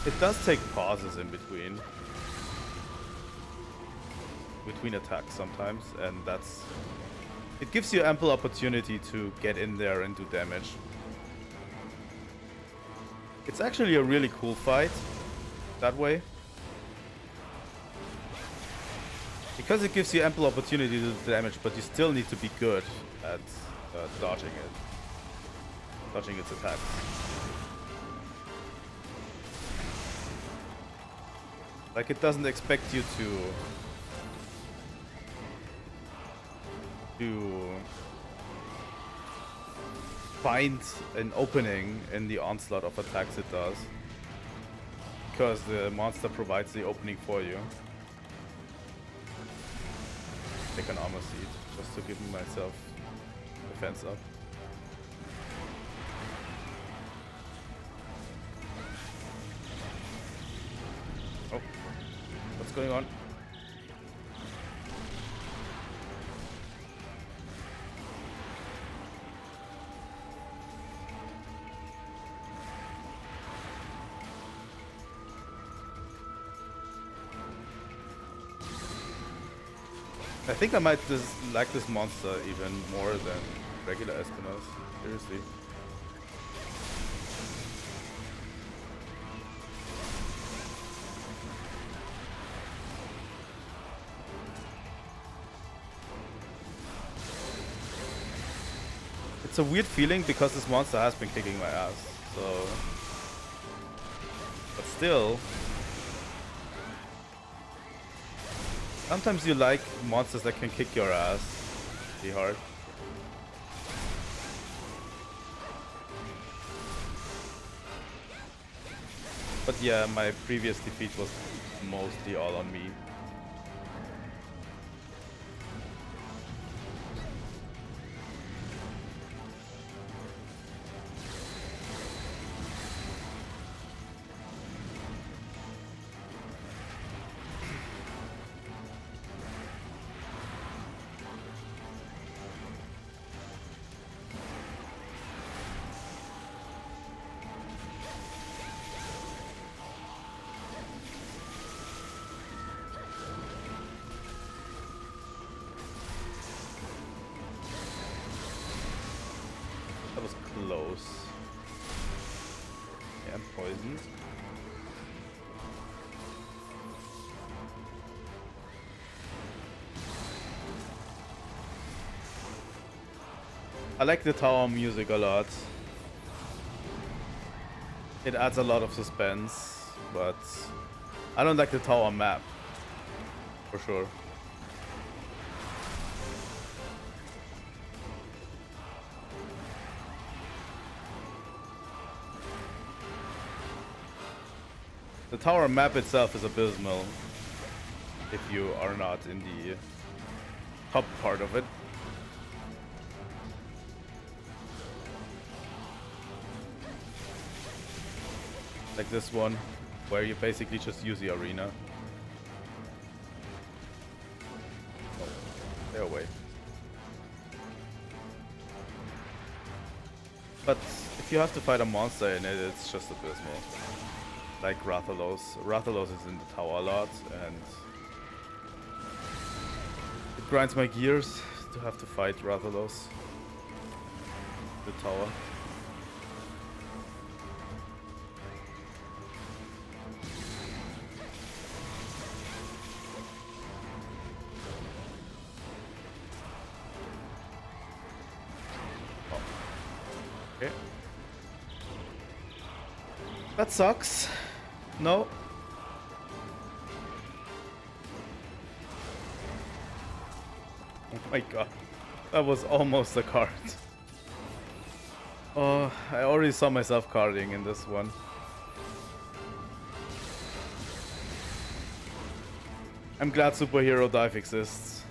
It does take pauses in between attacks sometimes, and it gives you ample opportunity to get in there and do damage. It's actually a really cool fight that way, because it gives you ample opportunity to do damage, but you still need to be good at dodging its attacks. Like, it doesn't expect you to find an opening in the onslaught of attacks it does, because the monster provides the opening for you. Take an armor seed just to give myself defense up. Oh, what's going on? I think I might just like this monster even more than regular Espinals. Seriously. It's a weird feeling because this monster has been kicking my ass, so... But still... Sometimes you like monsters that can kick your ass pretty hard. But yeah, my previous defeat was mostly all on me. That was close. Yeah, I'm poisoned. I like the tower music a lot. It adds a lot of suspense, but I don't like the tower map, for sure. The tower map itself is abysmal if you are not in the top part of it. Like this one, where you basically just use the arena. Oh, they're away. But if you have to fight a monster in it, it's just abysmal. Like Rathalos. Rathalos is in the tower a lot, and it grinds my gears to have to fight Rathalos. The tower. Oh. Okay. That sucks. No. Oh my god. That was almost a card. Oh, I already saw myself carding in this one. I'm glad superhero dive exists.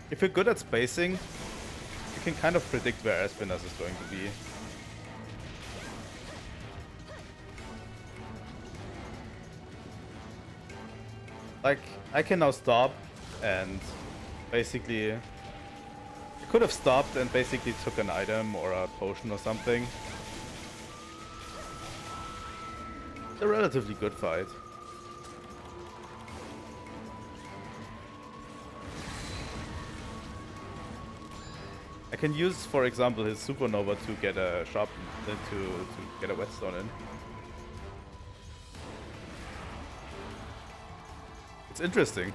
If you're good at spacing, you can kind of predict where Espinas is going to be. Like, I can now stop and basically... I could have stopped and basically took an item or a potion or something. It's a relatively good fight. I can use, for example, his supernova to get a sharp to get a whetstone in. It's interesting.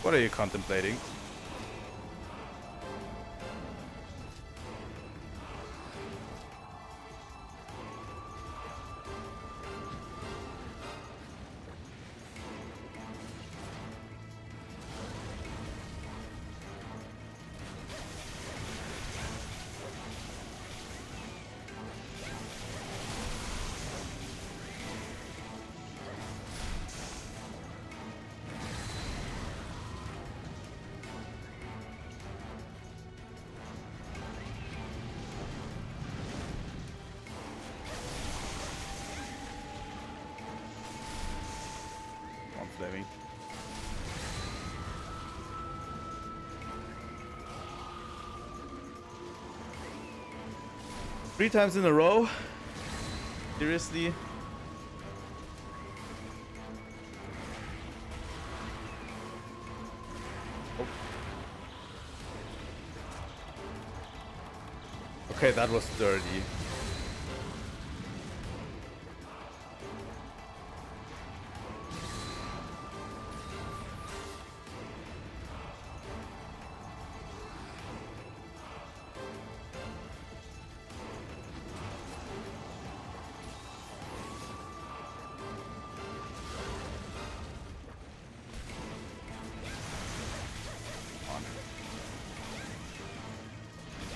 What are you contemplating? Flaming. Three times in a row? Seriously? Oh. Okay, that was dirty.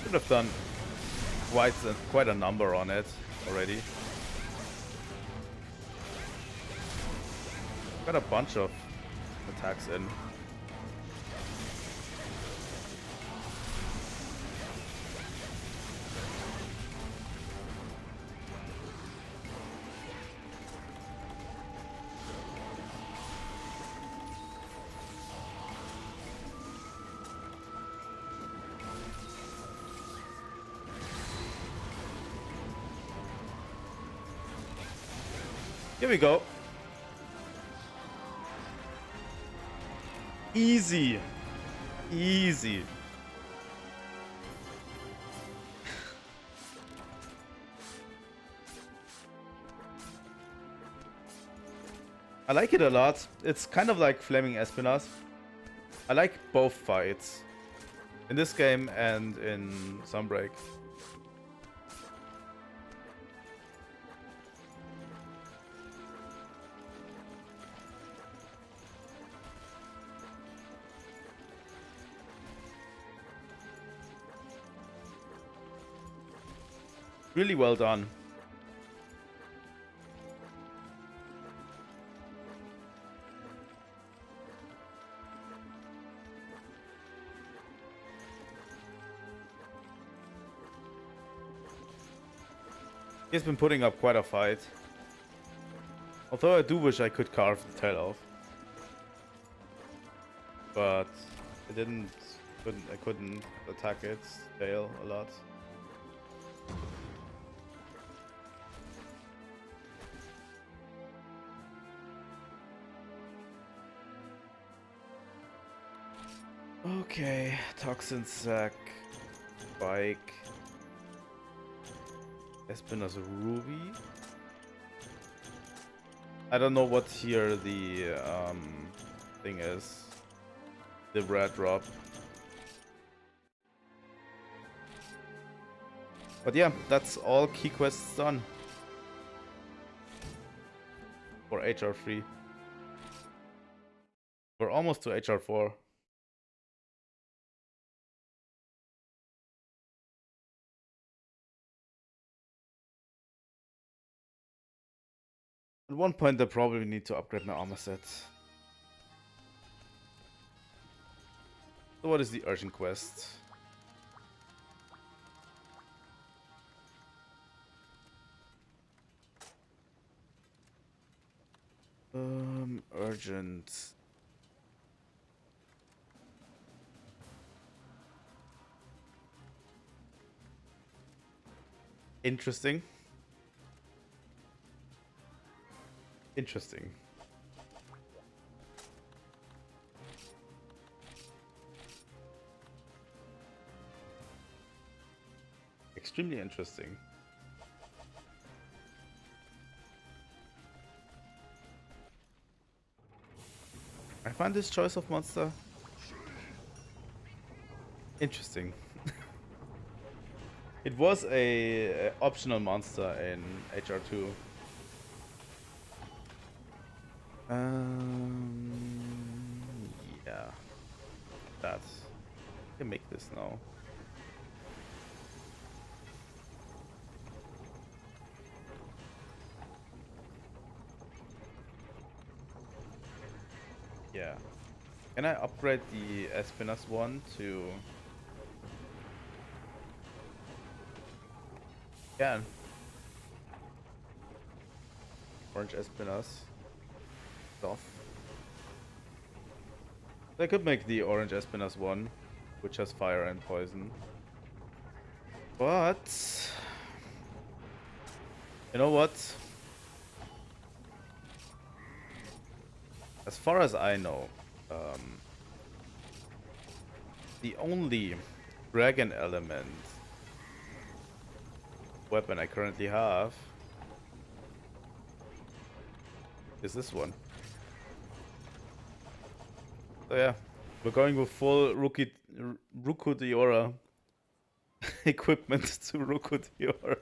Could have done quite a number on it already. Got a bunch of attacks in. Here we go. Easy. Easy. I like it a lot. It's kind of like Flaming Espinas. I like both fights. In this game and in Sunbreak. Really well done. He's been putting up quite a fight. Although I do wish I could carve the tail off. But I couldn't attack its tail a lot. Okay, Toxin Sack, Bike, Espina's Ruby. I don't know what here the thing is. The red drop. But yeah, that's all key quests done. For HR3. We're almost to HR4. At one point I probably need to upgrade my armor set. So what is the urgent quest? urgent. Interesting. Interesting. Extremely interesting. I find this choice of monster interesting. It was a optional monster in HR2. Yeah. That. I can make this now. Yeah. Can I upgrade the Espinas one to... Can. Orange Espinas. Off. I could make the orange Espinas one, which has fire and poison. But... You know what? As far as I know, the only dragon element weapon I currently have is this one. So yeah, we're going with full Ruku Diora equipment to Ruku Diora.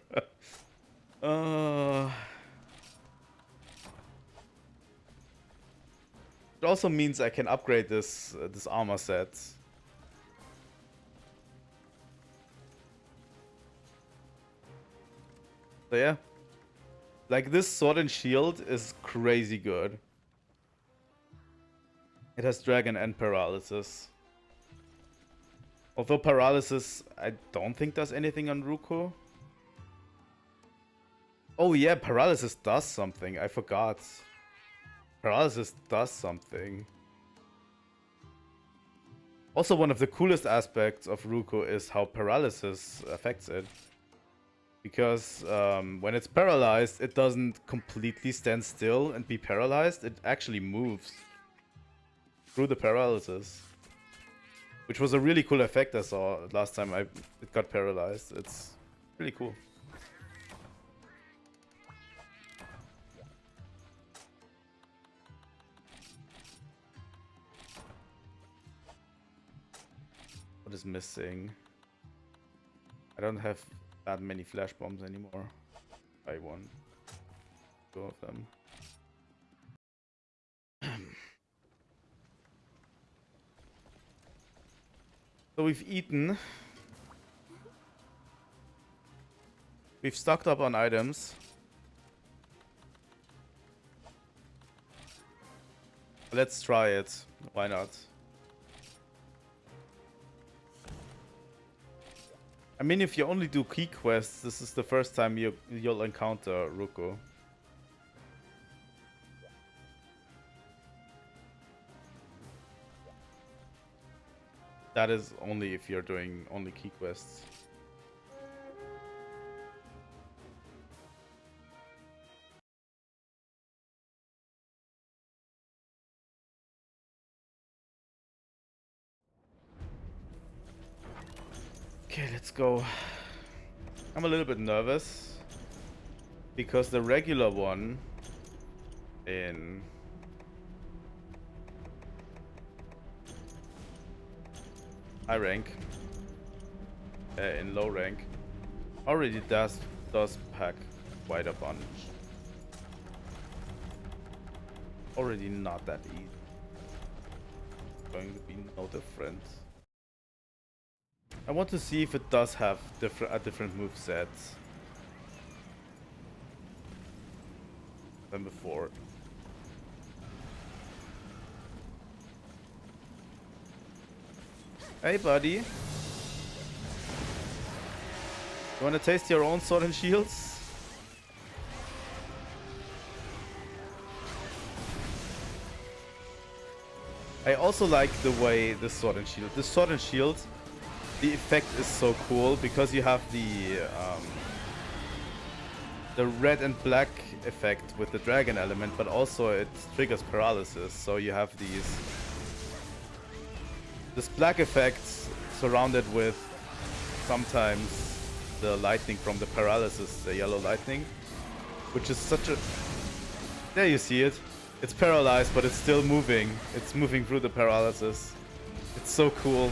It also means I can upgrade this this armor set. So yeah, like this sword and shield is crazy good. It has dragon and paralysis. Although paralysis, I don't think does anything on Ruko. Oh yeah, paralysis does something. I forgot. Paralysis does something. Also, one of the coolest aspects of Ruko is how paralysis affects it. Because when it's paralyzed, it doesn't completely stand still and be paralyzed. It actually moves through the paralysis. Which was a really cool effect I saw last time it got paralyzed. It's really cool. What is missing? I don't have that many flash bombs anymore. I won. Two of them. So we've eaten. We've stocked up on items. Let's try it. Why not? I mean, if you only do key quests, this is the first time you'll encounter Ruko. That is only if you're doing only key quests. Okay, let's go. I'm a little bit nervous because the regular one in high rank, in low rank, already does pack quite a bunch. Already not that easy. Going to be no different. I want to see if it does have a different moveset than before. Hey, buddy. You want to taste your own sword and shields? I also like the way the sword and shield. The sword and shield, the effect is so cool because you have the red and black effect with the dragon element, but also it triggers paralysis. So you have this black effect surrounded with sometimes the lightning from the paralysis, the yellow lightning, which is such a... There you see it. It's paralyzed, but it's still moving. It's moving through the paralysis. It's so cool.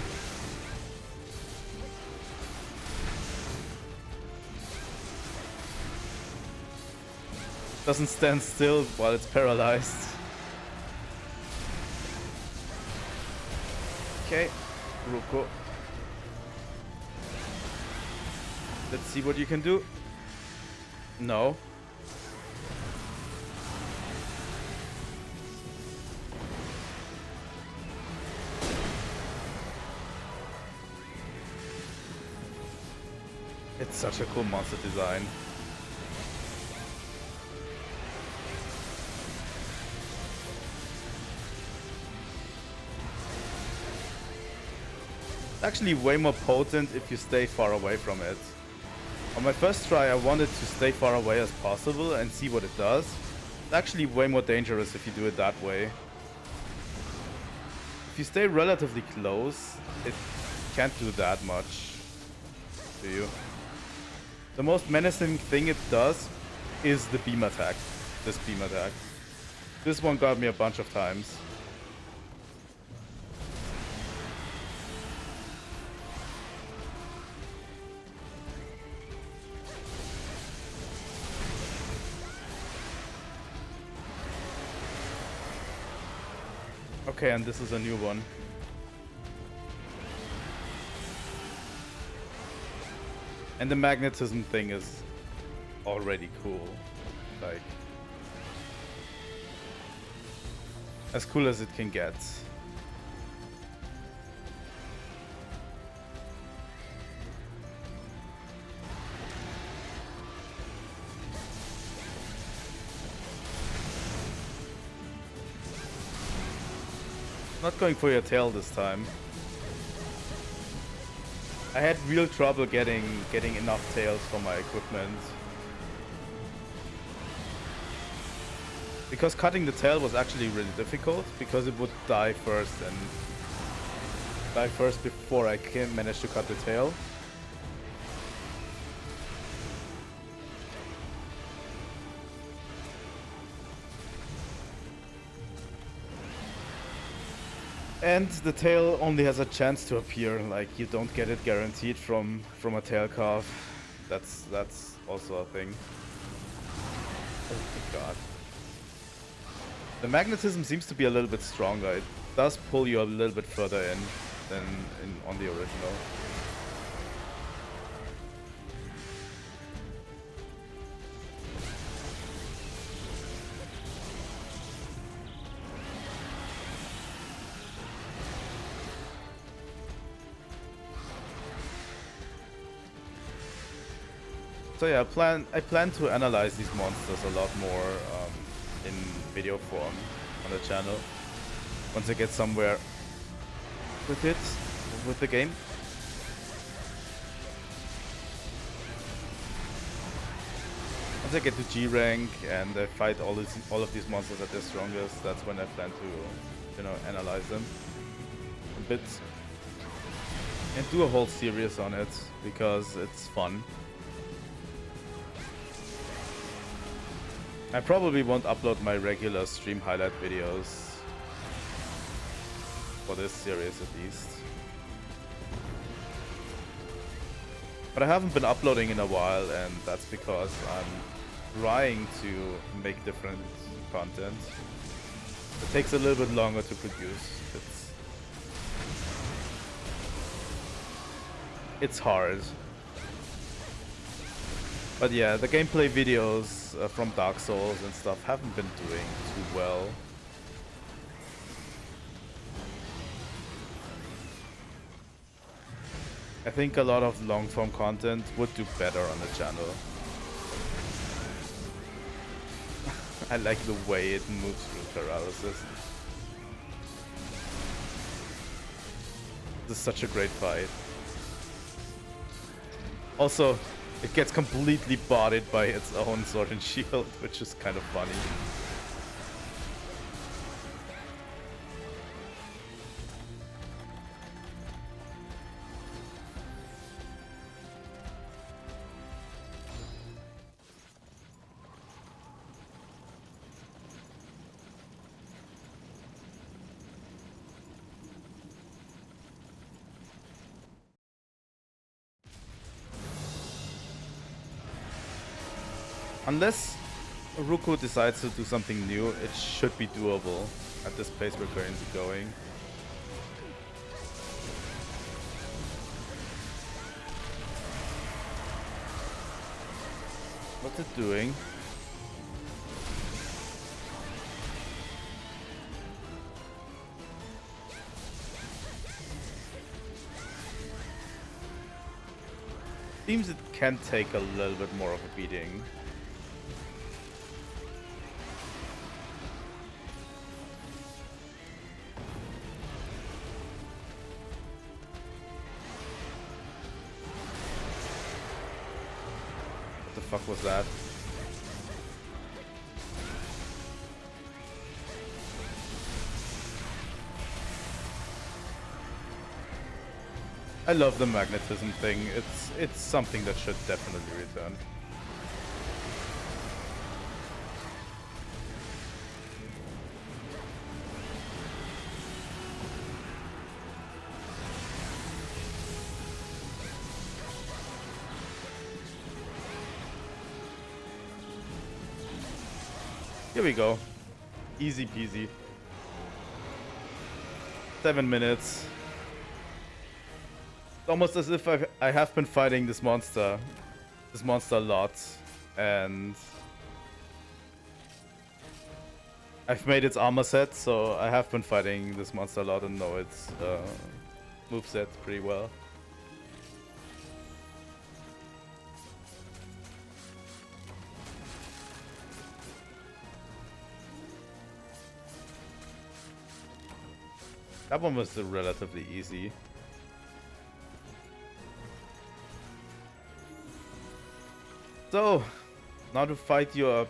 Doesn't stand still while it's paralyzed. Okay, Ruko. Let's see what you can do. No. It's such a cool monster design. Actually way more potent if you stay far away from it. On my first try I wanted to stay far away as possible and see what it does. It's actually way more dangerous if you do it that way. If you stay relatively close, it can't do that much to you. The most menacing thing it does is the beam attack. This beam attack. This one got me a bunch of times. Okay, and this is a new one. And the magnetism thing is already cool. Like, as cool as it can get. Not going for your tail this time. I had real trouble getting enough tails for my equipment. Because cutting the tail was actually really difficult, because it would die first before I can manage to cut the tail. And the tail only has a chance to appear, like you don't get it guaranteed from a tail carve. That's also a thing. Oh my god. The magnetism seems to be a little bit stronger. It does pull you a little bit further in than on the original. So yeah, I plan to analyze these monsters a lot more in video form on the channel once I get somewhere with the game. Once I get to G rank and I fight all of these monsters at their strongest, that's when I plan to, analyze them a bit and do a whole series on it because it's fun. I probably won't upload my regular stream highlight videos for this series at least. But I haven't been uploading in a while, and that's because I'm trying to make different content. It takes a little bit longer to produce. It's hard. But yeah, the gameplay videos from Dark Souls and stuff haven't been doing too well. I think a lot of long-form content would do better on the channel. I like the way it moves through paralysis. This is such a great fight. Also, it gets completely bodied by its own sword and shield, which is kind of funny. Unless Ruku decides to do something new, it should be doable at this pace we're currently going. What's it doing? Seems it can take a little bit more of a beating. What the fuck was that? I love the magnetism thing. It's something that should definitely return. Here we go. Easy peasy. 7 minutes. It's almost as if I have been fighting this monster a lot, and I've made its armor set, so I have been fighting this monster a lot and know its moveset pretty well. That one was relatively easy. So, now to fight you a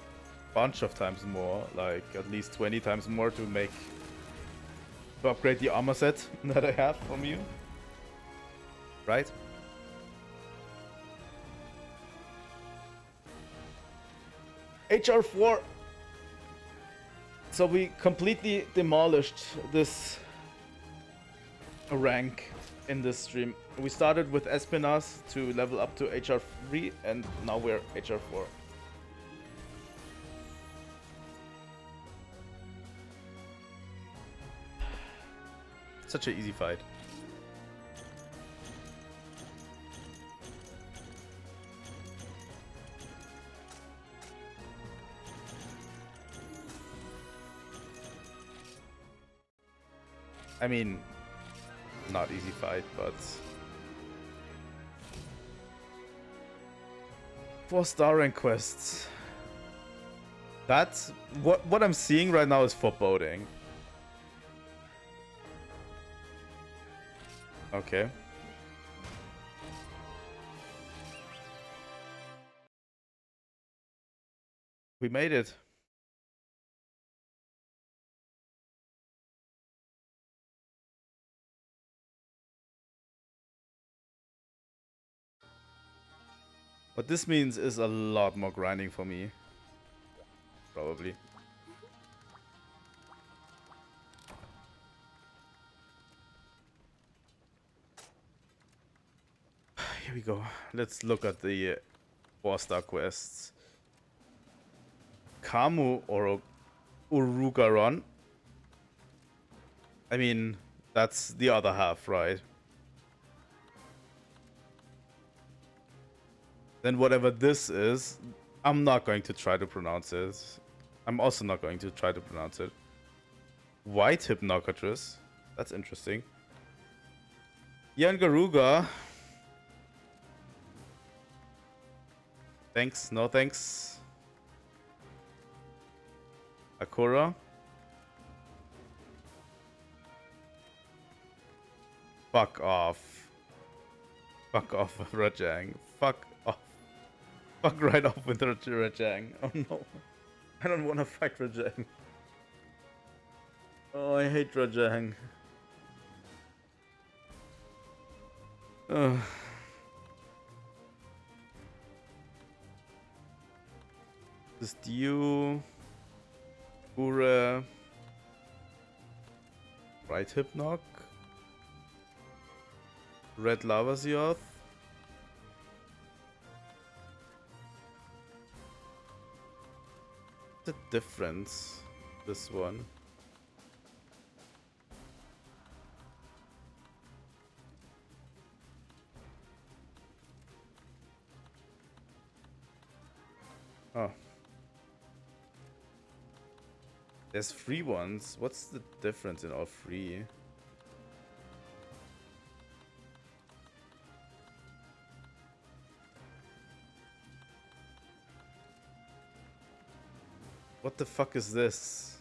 bunch of times more, like at least 20 times more to upgrade the armor set that I have from you. Right? HR4! So we completely demolished this rank in this stream. We started with Espinas to level up to HR3 and now we're HR4. Such an easy fight. I mean, not easy fight, but 4-star rank quests. That's what I'm seeing right now is foreboding. Okay. We made it. What this means is a lot more grinding for me. Probably. Here we go. Let's look at the 4-star quests. Kamu or Urugaron. I mean, that's the other half, right? Then whatever this is, I'm not going to try to pronounce it. I'm also not going to try to pronounce it. White Hypnocatress. That's interesting. Yangaruga. Thanks, no thanks. Akura. Fuck off. Fuck off, Rajang. Fuck off. Fuck right off with Rajang. Oh no. I don't want to fight Rajang. Oh, I hate Rajang. Ugh. This you. Ura. Right hip knock. Red lava Zioth. The difference. This one. Oh. There's free ones. What's the difference in all three? What the fuck is this?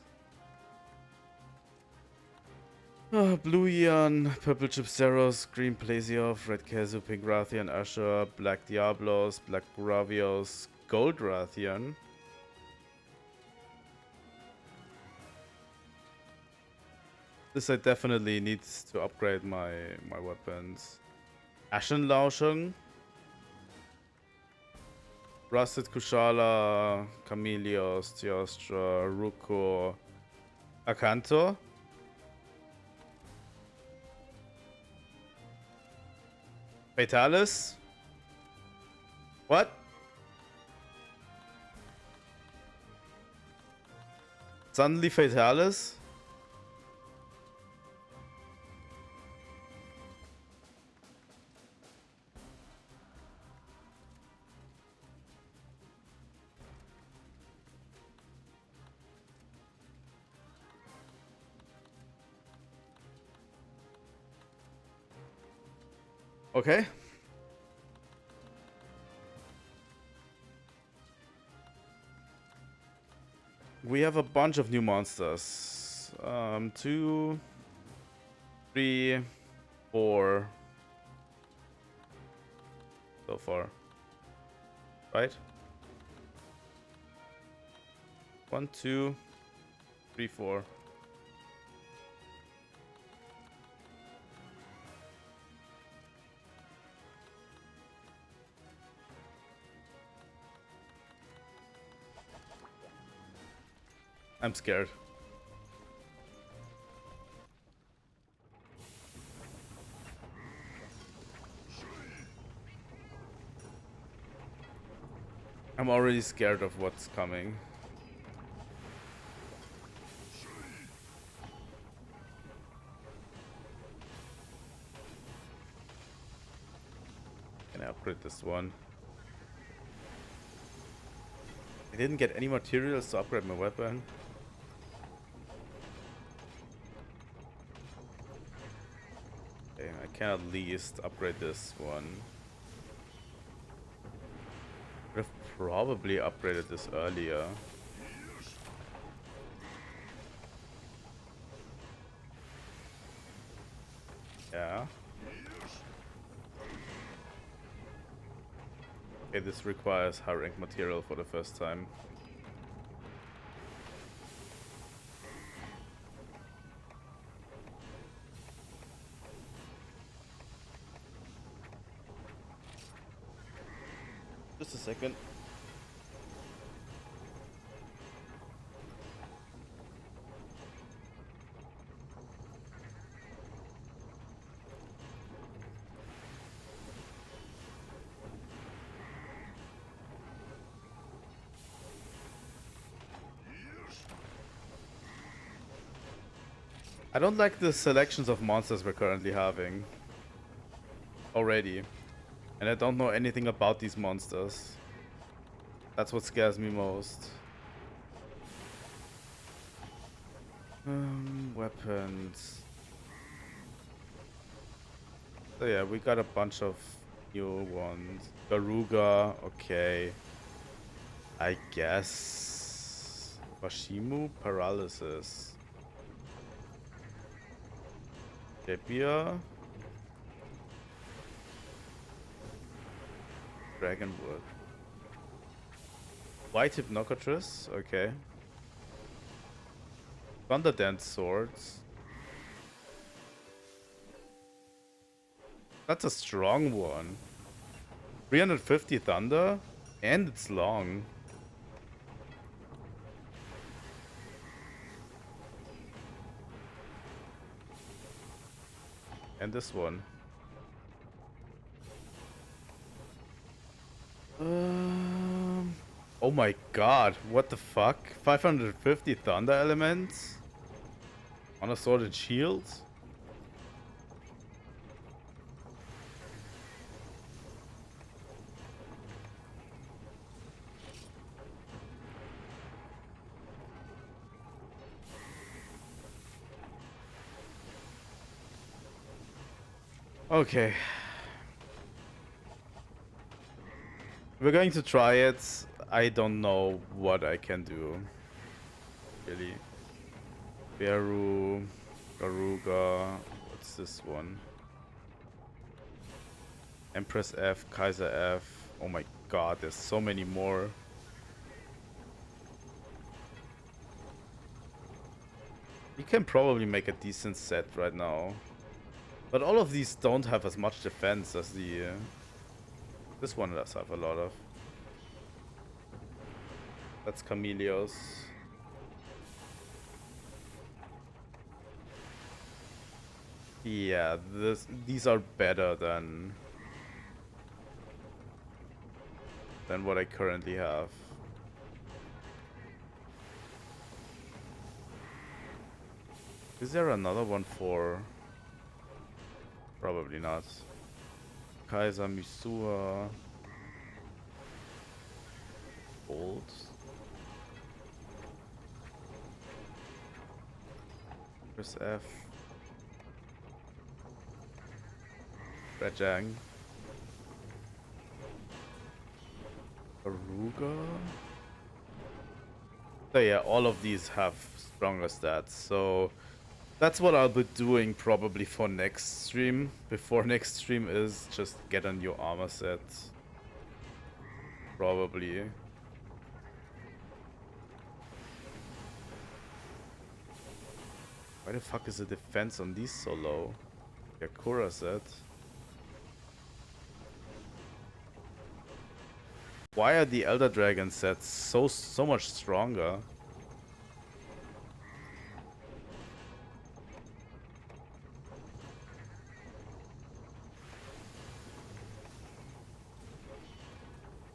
Oh, blue Eon, purple Gypceros, green Plesiov, red Kezu, pink Rathian, Asher, black Diablos, black Gravios, gold Rathian. This I definitely need to upgrade my weapons. Ashen Lauschung. Rusted Kushala, Camelios, Teostra, Ruko, Akanto. Fatalis? What? Suddenly Fatalis? Okay. We have a bunch of new monsters. 2, 3, 4 so far. Right? 1, 2, 3, 4. I'm scared. I'm already scared of what's coming. Can I upgrade this one? I didn't get any materials to upgrade my weapon. Okay, I can at least upgrade this one. Would have probably upgraded this earlier. Yeah. Okay, this requires high rank material for the first time. Just a second. I don't like the selections of monsters we're currently having already. And I don't know anything about these monsters. That's what scares me most. Weapons. So yeah, we got a bunch of new ones. Garuga, okay. I guess. Washimu, paralysis. Debia. Dragonwood. White Hypnocatress, okay. Thunder Dance Swords. That's a strong one. 350 Thunder, and it's long. And this one. Oh my god, what the fuck? 550 Thunder Elements? On a Sworded Shield? Okay. We're going to try it. I don't know what I can do. Really. Beru, Garuga. What's this one? Empress F, Kaiser F. Oh my god, there's so many more. You can probably make a decent set right now. But all of these don't have as much defense as the... this one does have a lot of. That's Chameleos. Yeah, these are better than what I currently have. Is there another one for... probably not. Kaiser Misua. Gold. Chris F. Rajang. Aruga. So yeah, all of these have stronger stats, so that's what I'll be doing probably for next stream. Before next stream is just get a new armor set. Probably. Why the fuck is the defense on these so low? Yakura set. Why are the Elder Dragon sets so much stronger?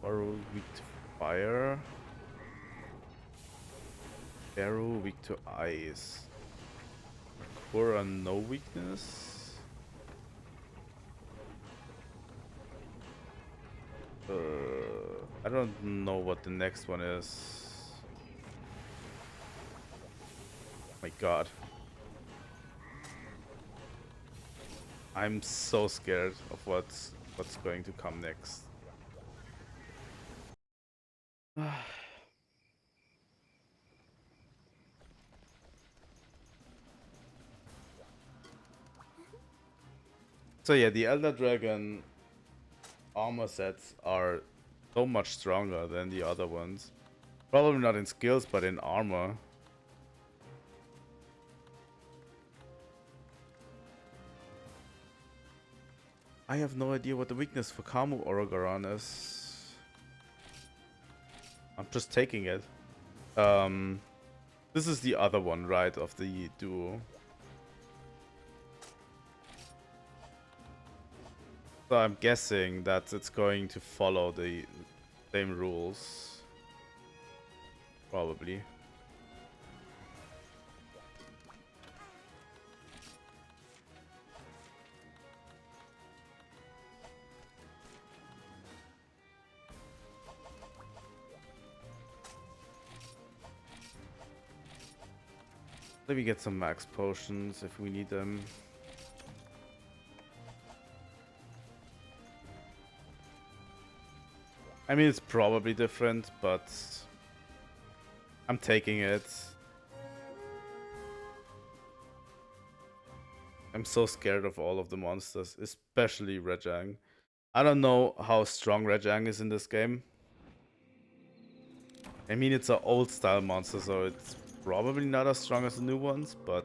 Baru weak to fire. Baru weak to ice. Yakura no weakness. I don't know what the next one is. My god. I'm so scared of what's going to come next. So yeah, the Elder Dragon armor sets are so much stronger than the other ones. Probably not in skills, but in armor. I have no idea what the weakness for Kamu Orogaron is. I'm just taking it. This is the other one, right, of the duo. So I'm guessing that it's going to follow the same rules. Probably. Let me get some max potions if we need them. I mean, it's probably different, but I'm taking it. I'm so scared of all of the monsters, especially Rajang. I don't know how strong Rajang is in this game. I mean, it's an old style monster, so it's probably not as strong as the new ones, but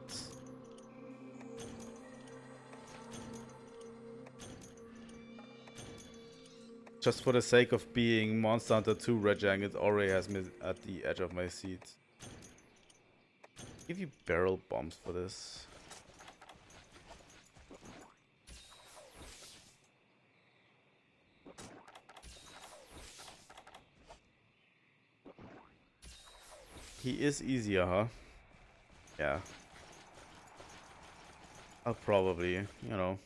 just for the sake of being Monster Hunter 2 Rajang, it already has me at the edge of my seat. Give you barrel bombs for this. He is easier, huh? Yeah. I'll probably, you know.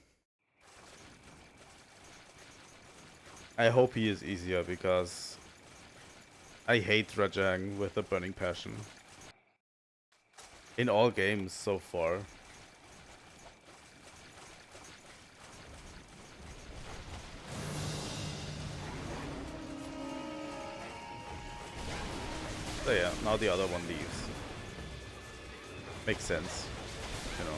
I hope he is easier because I hate Rajang with a burning passion. In all games so far. So yeah, now the other one leaves. Makes sense, you know.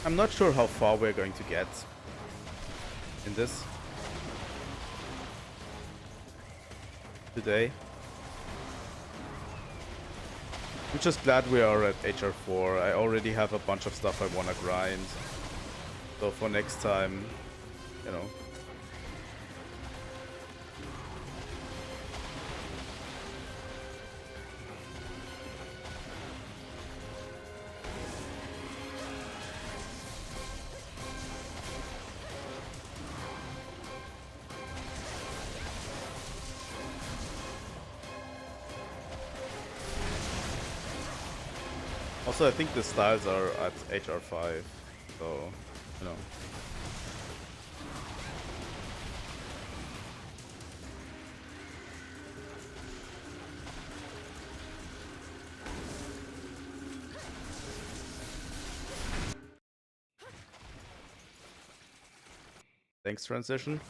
I'm not sure how far we're going to get in this today. I'm just glad we are at HR4. I already have a bunch of stuff I want to grind. So for next time, you know. Also, I think the styles are at HR5, so, you know. Thanks, transition.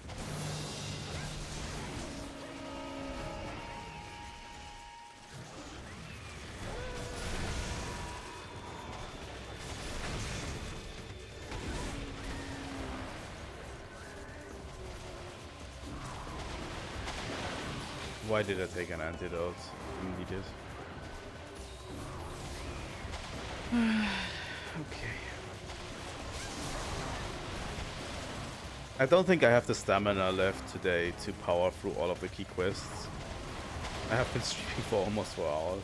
Why did I take an antidote? Didn't need it. Okay. I don't think I have the stamina left today to power through all of the key quests. I have been streaming for almost 4 hours.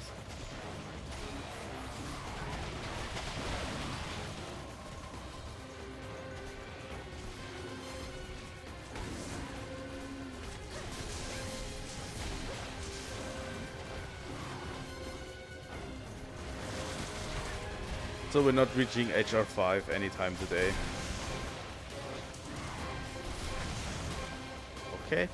So we're not reaching HR5 anytime today. Okay.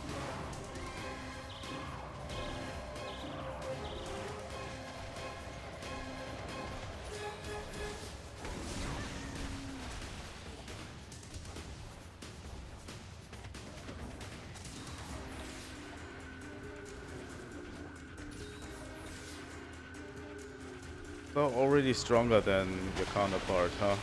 So already stronger than your counterpart, huh?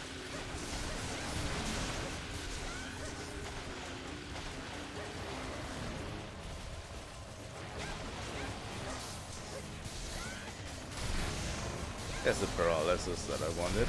There's the paralysis that I wanted.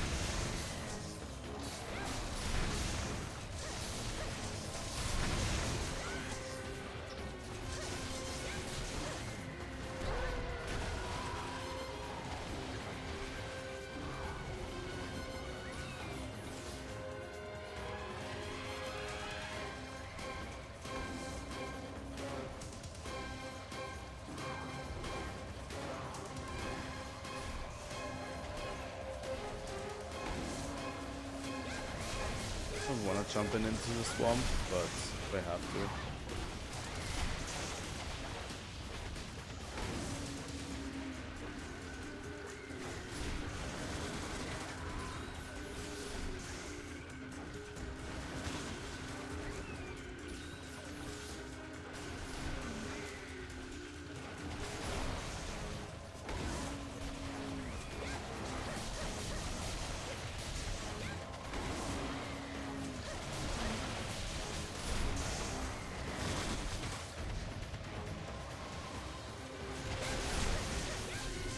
I want to jump into the swamp, but we have to.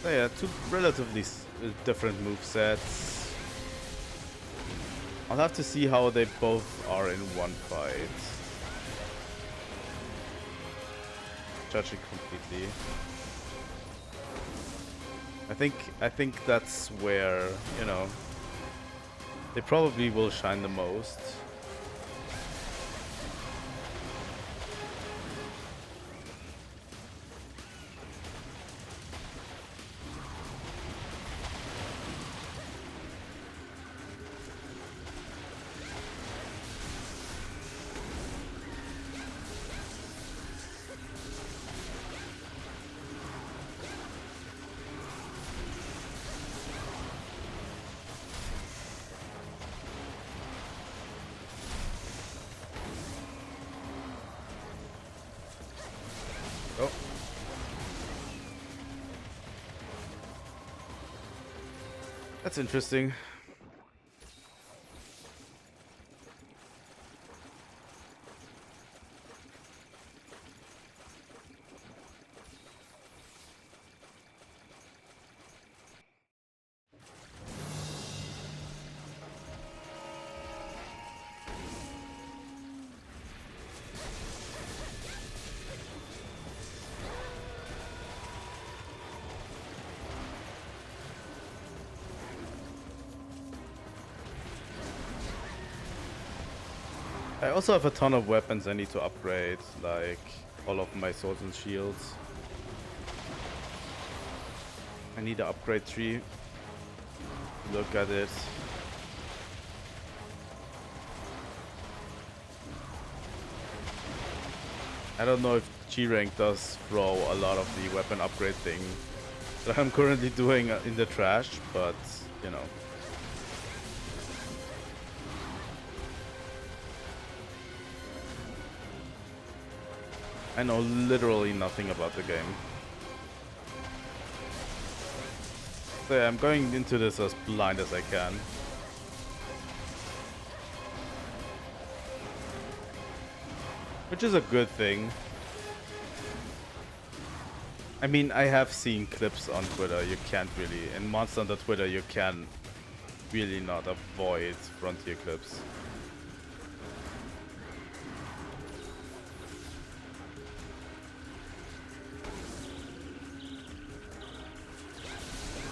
So yeah, two relatively different move sets. I'll have to see how they both are in one fight. Judge it completely. I think that's where, you know, they probably will shine the most. Oh. That's interesting. I also have a ton of weapons I need to upgrade, like all of my swords and shields. I need an upgrade tree. Look at it. I don't know if G rank does throw a lot of the weapon upgrade thing that I'm currently doing in the trash, but you know. I know literally nothing about the game. So yeah, I'm going into this as blind as I can. Which is a good thing. I mean, I have seen clips on Twitter, you can't really, in Monster Hunter Twitter, you can really not avoid frontier clips.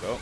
Go.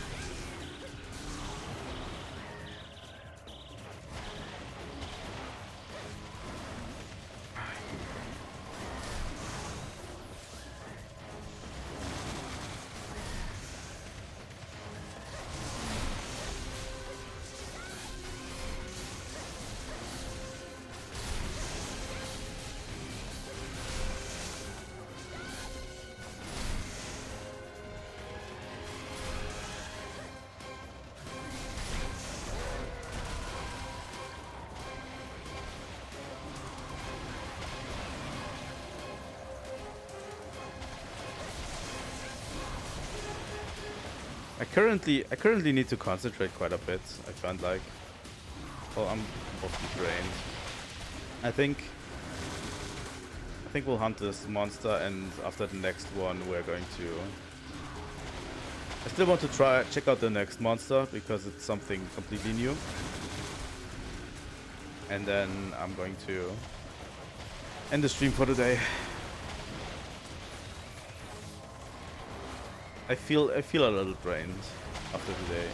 I currently need to concentrate quite a bit. I find like, well, I'm mostly drained. I think we'll hunt this monster, and after the next one, we're going to. I still want to check out the next monster because it's something completely new. And then I'm going to end the stream for today. I feel a little drained after today.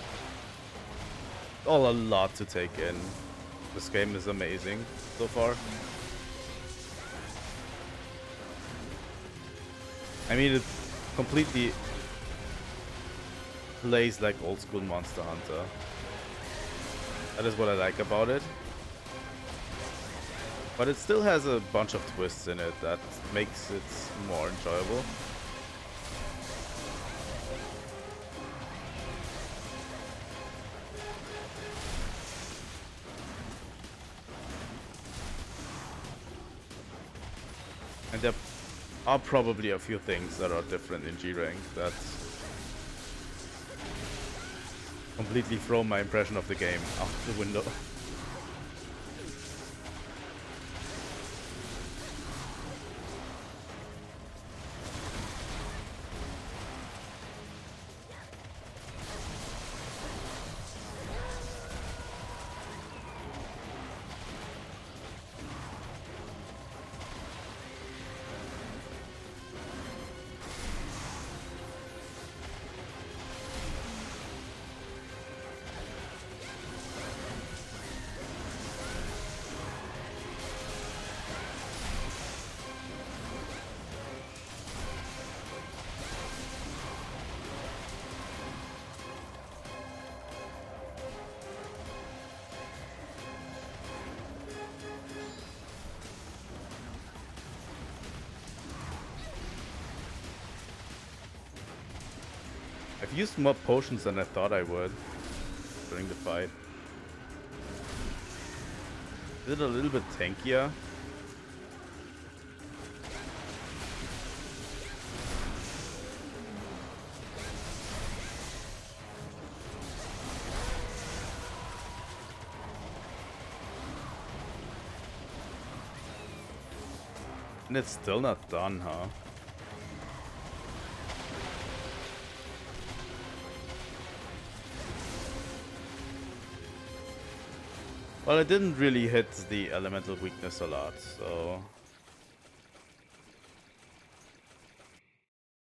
All a lot to take in. This game is amazing so far. I mean, it completely plays like old school Monster Hunter. That is what I like about it. But it still has a bunch of twists in it that makes it more enjoyable. And there are probably a few things that are different in G-Rank that completely throw my impression of the game out the window. I've used more potions than I thought I would during the fight. Is it a little bit tankier? And it's still not done, huh? Well, it didn't really hit the elemental weakness a lot, so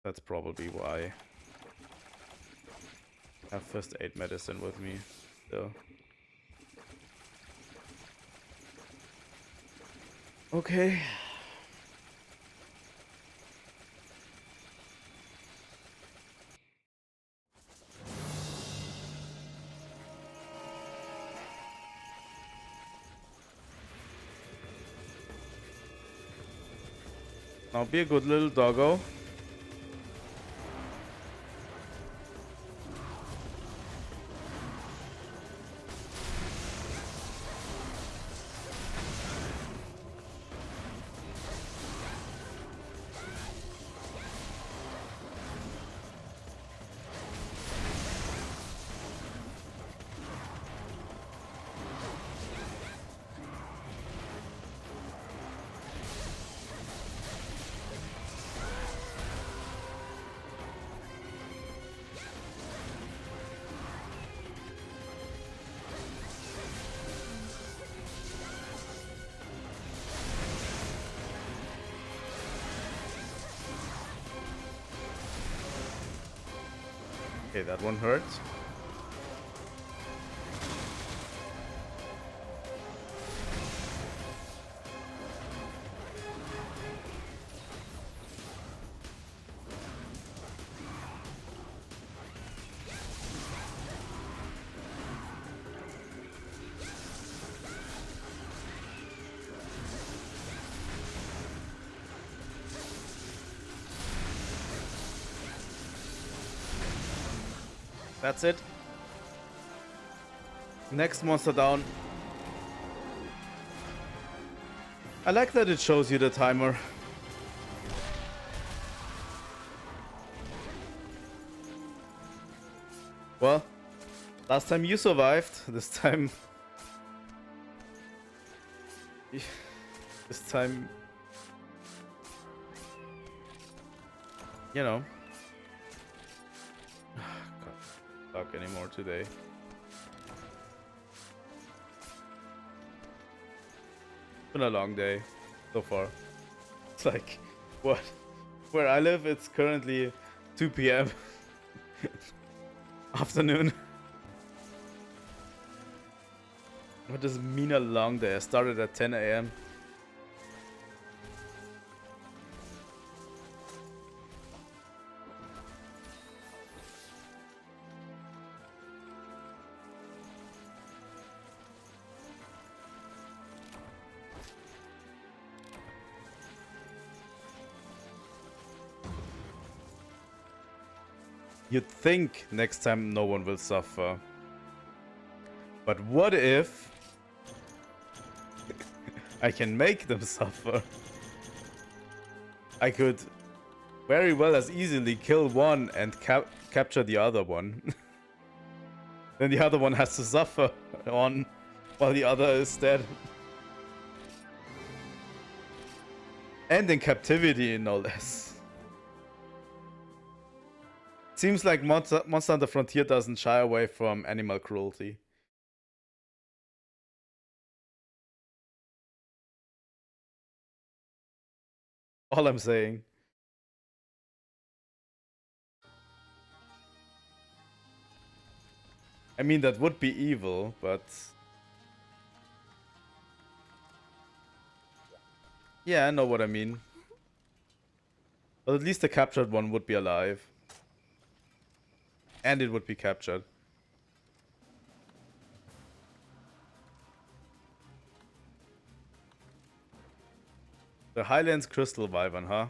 that's probably why. I have first aid medicine with me still. Okay. Now be a good little doggo. Okay, that one hurt. That's it. Next monster down. I like that it shows you the timer. Well, last time you survived. This time... This time... You know. Can't talk anymore today. Been a long day so far. It's like, what? Where I live, it's currently 2 p.m. afternoon. What does it mean a long day? I started at 10 a.m. You'd think next time no one will suffer. But what if I can make them suffer? I could very well as easily kill one and capture the other one. Then the other one has to suffer on while the other is dead. And in captivity, no less. Seems like Monster Hunter Frontier doesn't shy away from animal cruelty. All I'm saying. I mean, that would be evil, but... Yeah, I know what I mean. But at least the captured one would be alive. And it would be captured. The Highlands Crystal Wyvern, huh?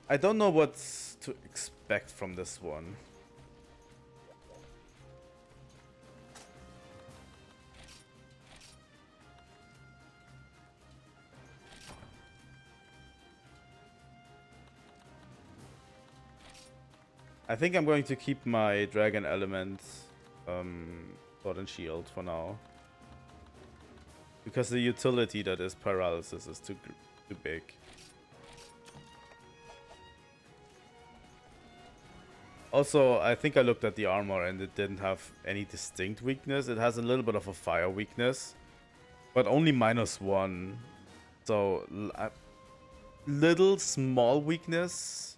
I don't know what to expect from this one. I think I'm going to keep my dragon element sword and shield for now. Because the utility that is paralysis is too big. Also, I think I looked at the armor and it didn't have any distinct weakness. It has a little bit of a fire weakness, but only -1. So, a little small weakness.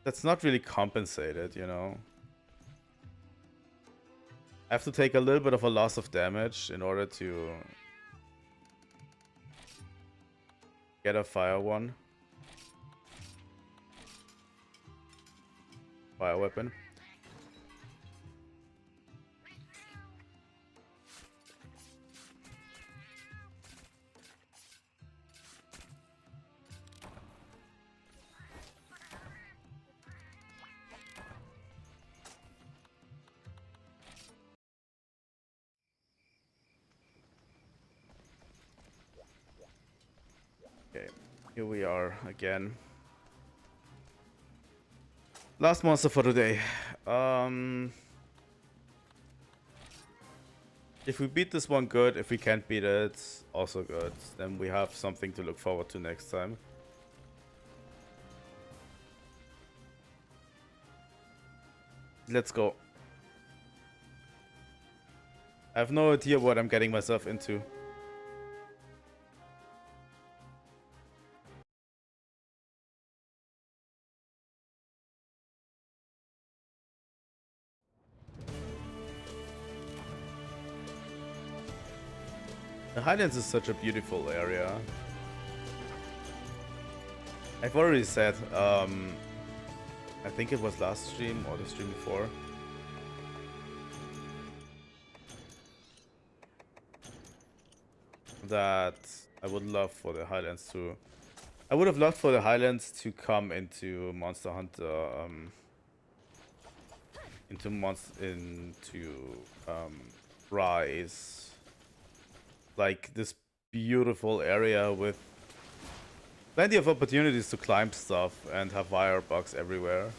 That's not really compensated, you know. I have to take a little bit of a loss of damage in order to get a fire one. Fire weapon. Okay, here we are again. Last monster for today. If we beat this one, good. If we can't beat it, also good. Then we have something to look forward to next time. Let's go. I have no idea what I'm getting myself into. The Highlands is such a beautiful area. I've already said, I think it was last stream or the stream before. That I would love for the Highlands to... I would have loved for the Highlands to come into Monster Hunter, Rise. Like this beautiful area with plenty of opportunities to climb stuff and have firebugs everywhere.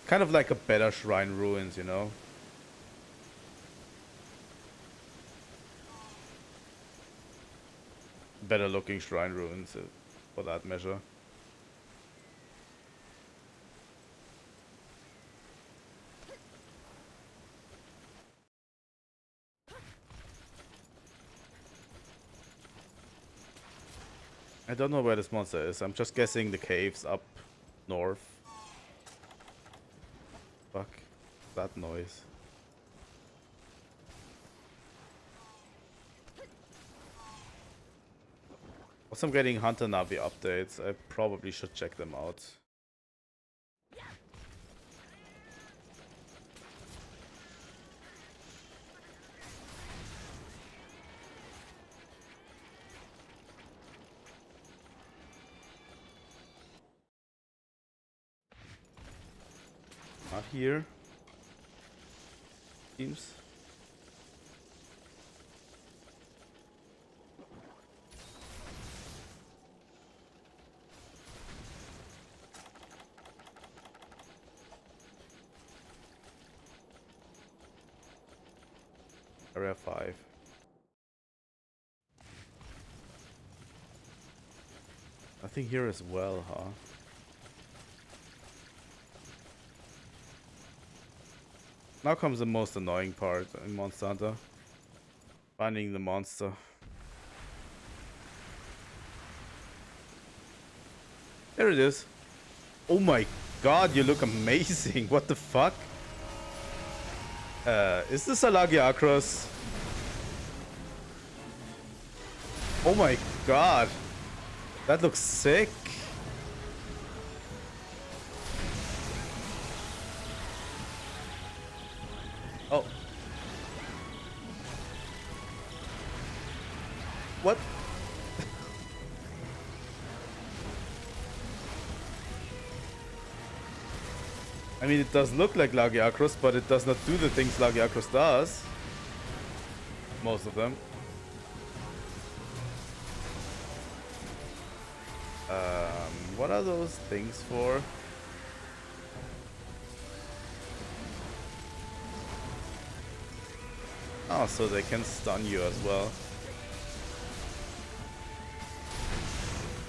Kind of like a better Shrine Ruins, you know? Better looking Shrine Ruins for that measure. I don't know where this monster is. I'm just guessing the caves up north. Fuck that noise. Also, I'm getting Hunter Navi updates. I probably should check them out. Not here. Seems. Area 5. Nothing here as well, huh? Now comes the most annoying part in Monster Hunter. Finding the monster. There it is. Oh my god, you look amazing. What the fuck? Is this a Lagiacros? Oh my god. That looks sick. Oh. What? I mean, it does look like Lagiacrus, but it does not do the things Lagiacrus does. Most of them. What are those things for? Oh, so they can stun you as well.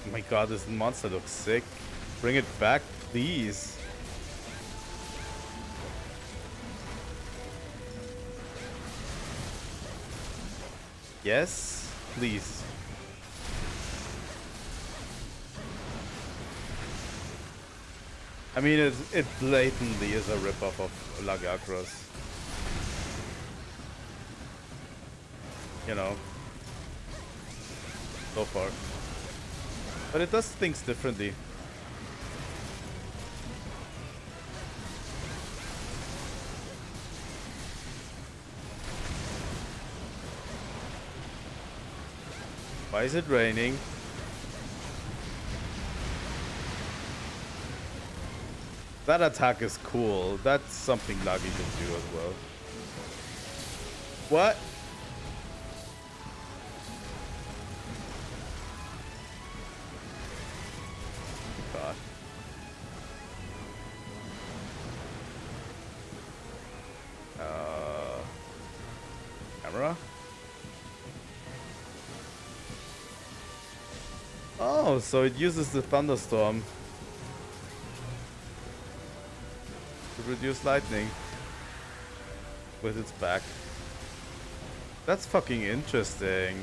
Oh my god, this monster looks sick. Bring it back, please. Yes, please. I mean, it blatantly is a ripoff of Lagiacrus. You know. So far. But it does things differently. Why is it raining? That attack is cool. That's something Lagi should do as well. What? God. Camera? Oh, so it uses the thunderstorm to reduce lightning with its back. That's fucking interesting.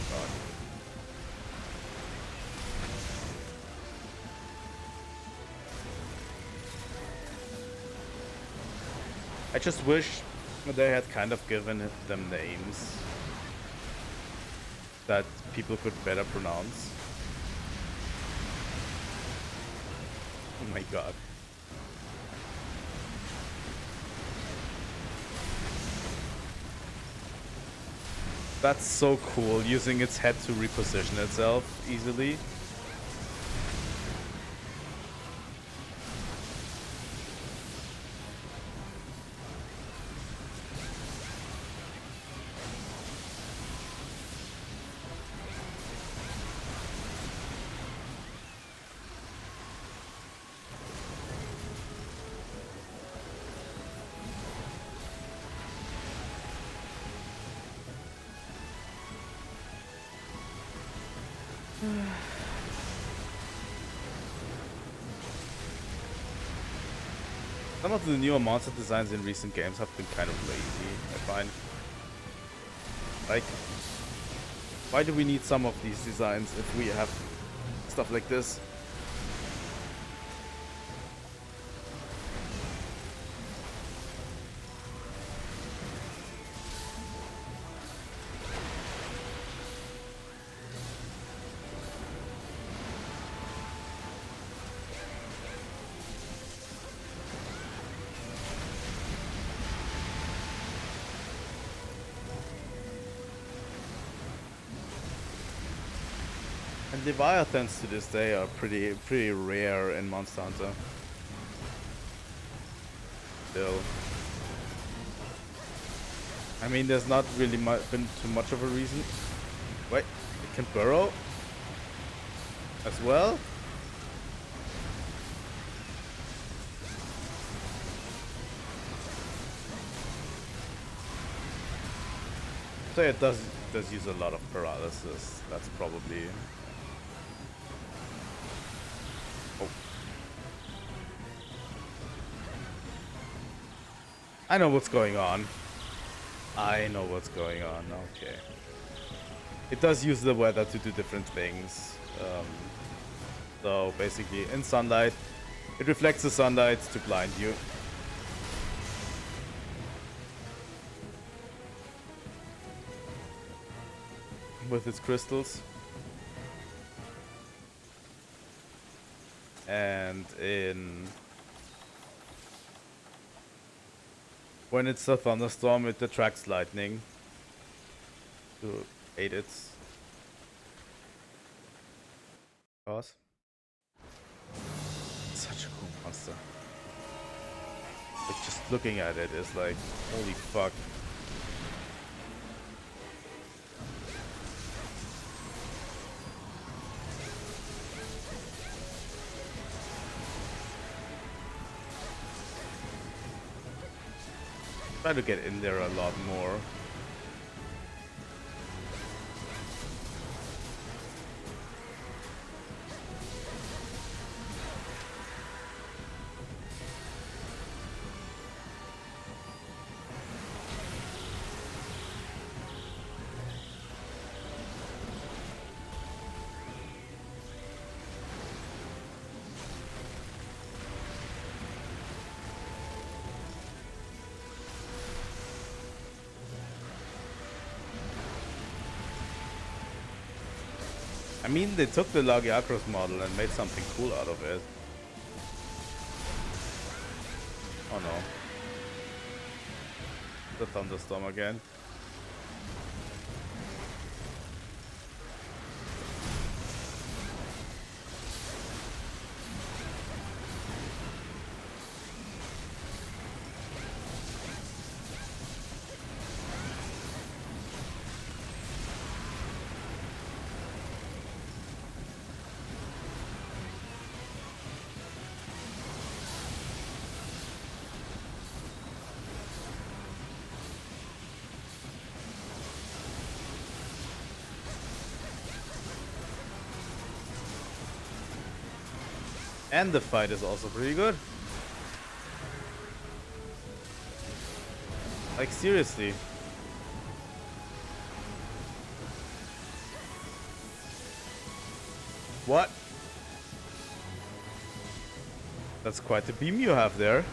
God. I just wish they had kind of given them names that people could better pronounce. Oh my god. That's so cool, using its head to reposition itself easily. Some of the newer monster designs in recent games have been kind of lazy, I find. Like, why do we need some of these designs if we have stuff like this? And Leviathans to this day are pretty rare in Monster Hunter. Still. I mean, there's not really been too much of a reason. Wait, it can burrow? As well? So it does use a lot of paralysis. That's probably... Oh. I know what's going on. I know what's going on. Okay. It does use the weather to do different things. So basically, in sunlight, it reflects the sunlight to blind you. With its crystals. And when it's a thunderstorm, it attracts lightning to hate it. Because it's such a cool monster. Like, just looking at it is like, holy fuck. Try to get in there a lot more. I mean, they took the Lagiacros model and made something cool out of it. Oh no. The thunderstorm again. And the fight is also pretty good. Like, seriously. What? That's quite the beam you have there.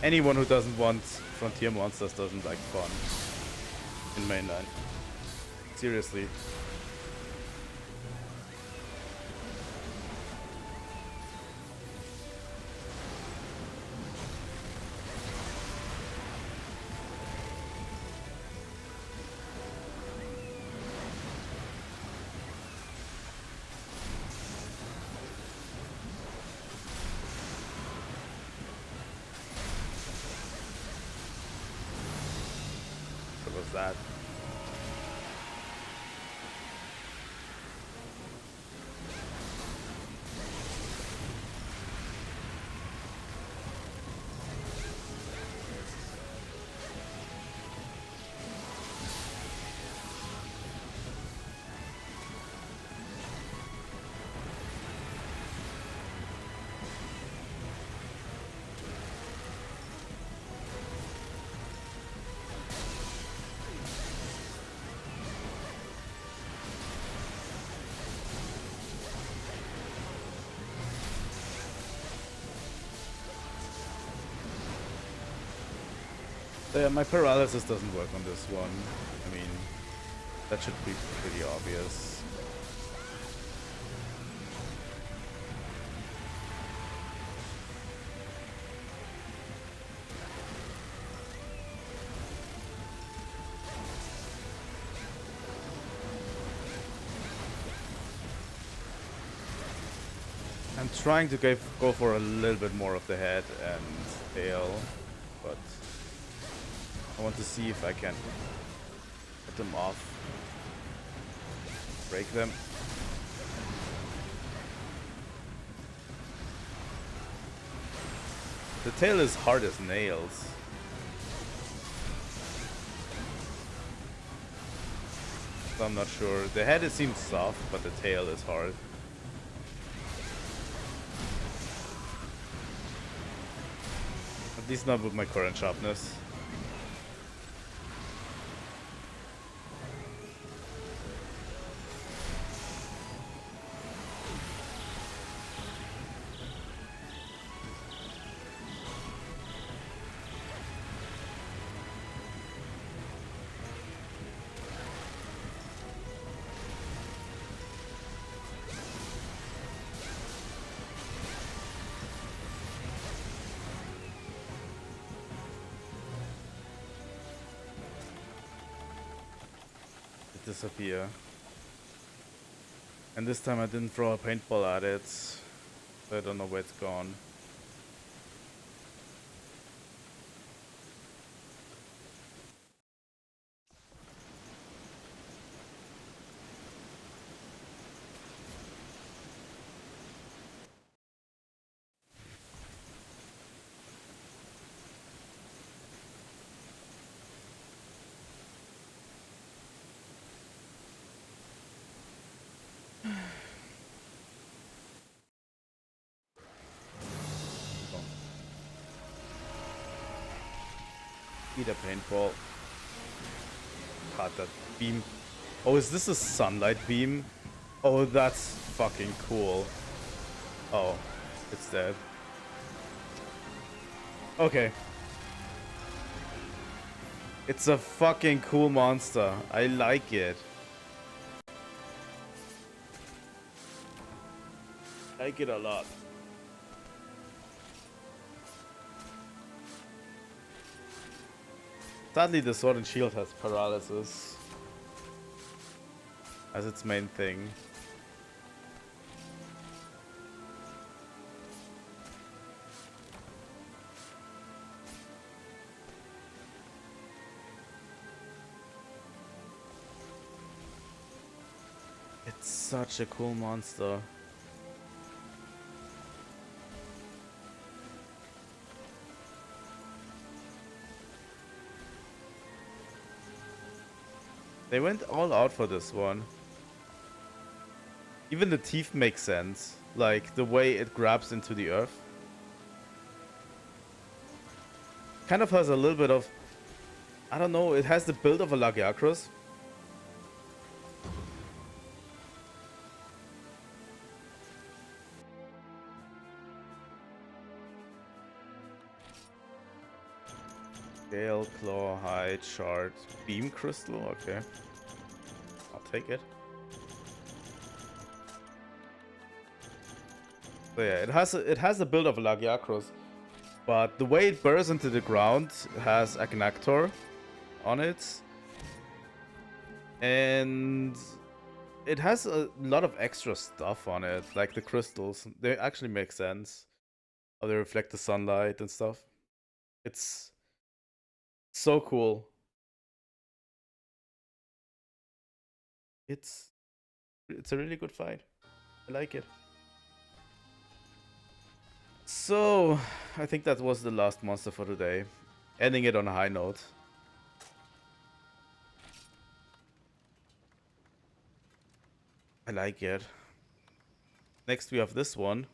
Anyone who doesn't want frontier monsters doesn't like fun in mainline. Seriously. That. Yeah, my paralysis doesn't work on this one. I mean, that should be pretty obvious. I'm trying to go for a little bit more of the head and tail, but I want to see if I can get them off, break them. The tail is hard as nails. So I'm not sure. The head it seems soft, but the tail is hard. At least not with my current sharpness. disappear. And this time I didn't throw a paintball at it. So I don't know where it's gone. Eat a paintball. God, that beam. Oh, is this a sunlight beam? Oh, that's fucking cool. Oh, it's dead. Okay. It's a fucking cool monster. I like it. I like it a lot. Sadly, the sword and shield has paralysis as its main thing. It's such a cool monster. They went all out for this one. Even the teeth make sense. Like, the way it grabs into the earth. Kind of has a little bit of... I don't know, it has the build of a Lagiacrus. Gale, Claw, Hide, Shard, Beam Crystal, okay. I'll take it. So yeah, it has the build of a Lagiacrus, but the way it bursts into the ground has Agnactor on it. And it has a lot of extra stuff on it, like the crystals. They actually make sense. How they reflect the sunlight and stuff. It's so cool. It's a really good fight. I like it. So, I think that was the last monster for today. Ending it on a high note. I like it. Next we have this one.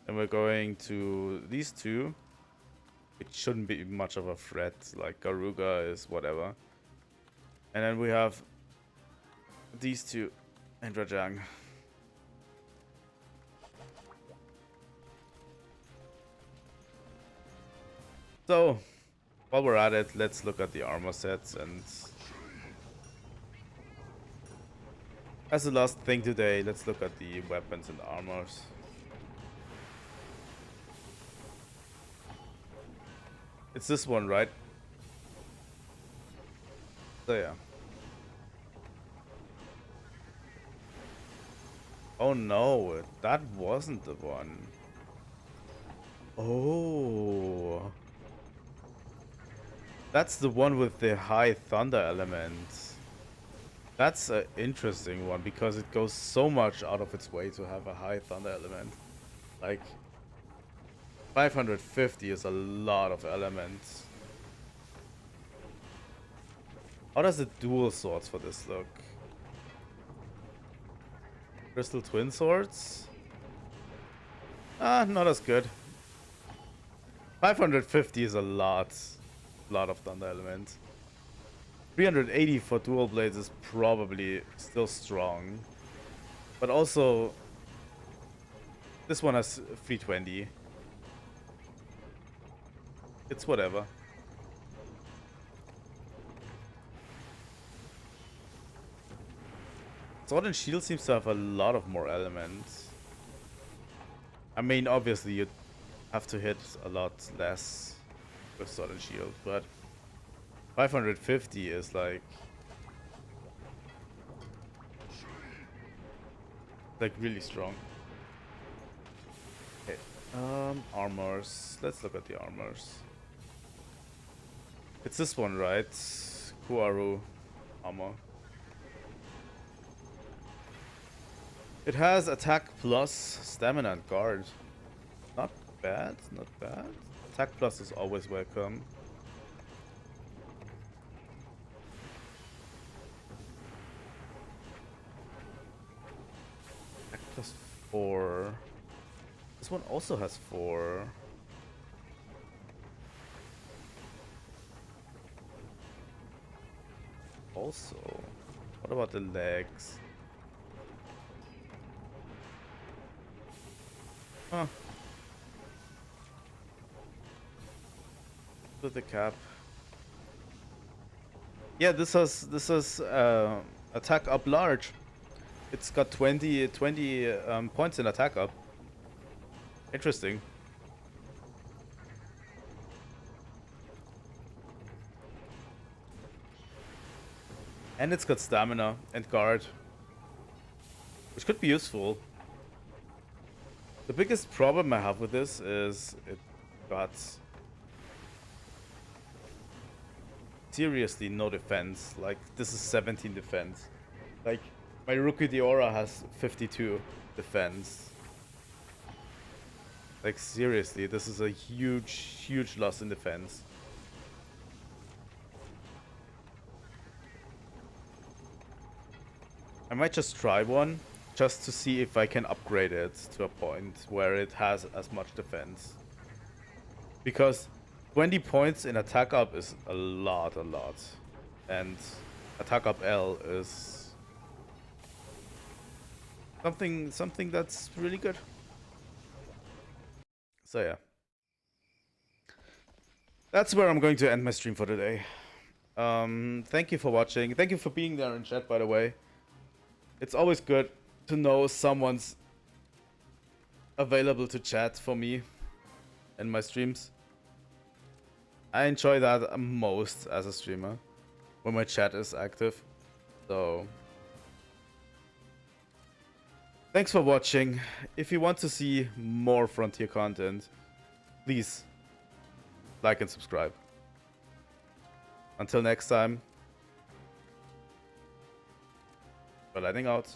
And we're going to these two. It shouldn't be much of a threat, like Garuga is whatever. And then we have these two and Rajang. So, while we're at it, let's look at the armor sets. And as the last thing today, let's look at the weapons and armors. It's this one, right? So yeah. Oh no, that wasn't the one. Oh. That's the one with the high thunder element. That's an interesting one because it goes so much out of its way to have a high thunder element. Like 550 is a lot of elements. How does the dual swords for this look? Crystal twin swords? Ah, not as good. 550 is a lot of thunder element. 380 for dual blades is probably still strong. But also, this one has 320. It's whatever. Sword and Shield seems to have a lot of more elements. I mean, obviously you have to hit a lot less with Sword and Shield, but 550 is like Like really strong. Okay. Armors. Let's look at the armors. It's this one, right? Kuaru armor. It has attack plus stamina and guard. Not bad, not bad. Attack plus is always welcome. Attack plus 4. This one also has 4. Also, what about the legs? Huh. With the cap. Yeah, this has attack up large. It's got 20 points in attack up. Interesting. And it's got stamina and guard, which could be useful. The biggest problem I have with this is it got seriously no defense. Like, this is 17 defense. Like, my Rukudiora has 52 defense. Like, seriously, this is a huge loss in defense. I might just try one, just to see if I can upgrade it to a point where it has as much defense. Because 20 points in attack up is a lot. And attack up L is something that's really good. So yeah. That's where I'm going to end my stream for today. Thank you for watching. Thank you for being there in chat, by the way. It's always good to know someone's available to chat for me in my streams. I enjoy that most as a streamer, when my chat is active. So, thanks for watching. If you want to see more Frontier content, please like and subscribe. Until next time, we're lighting out.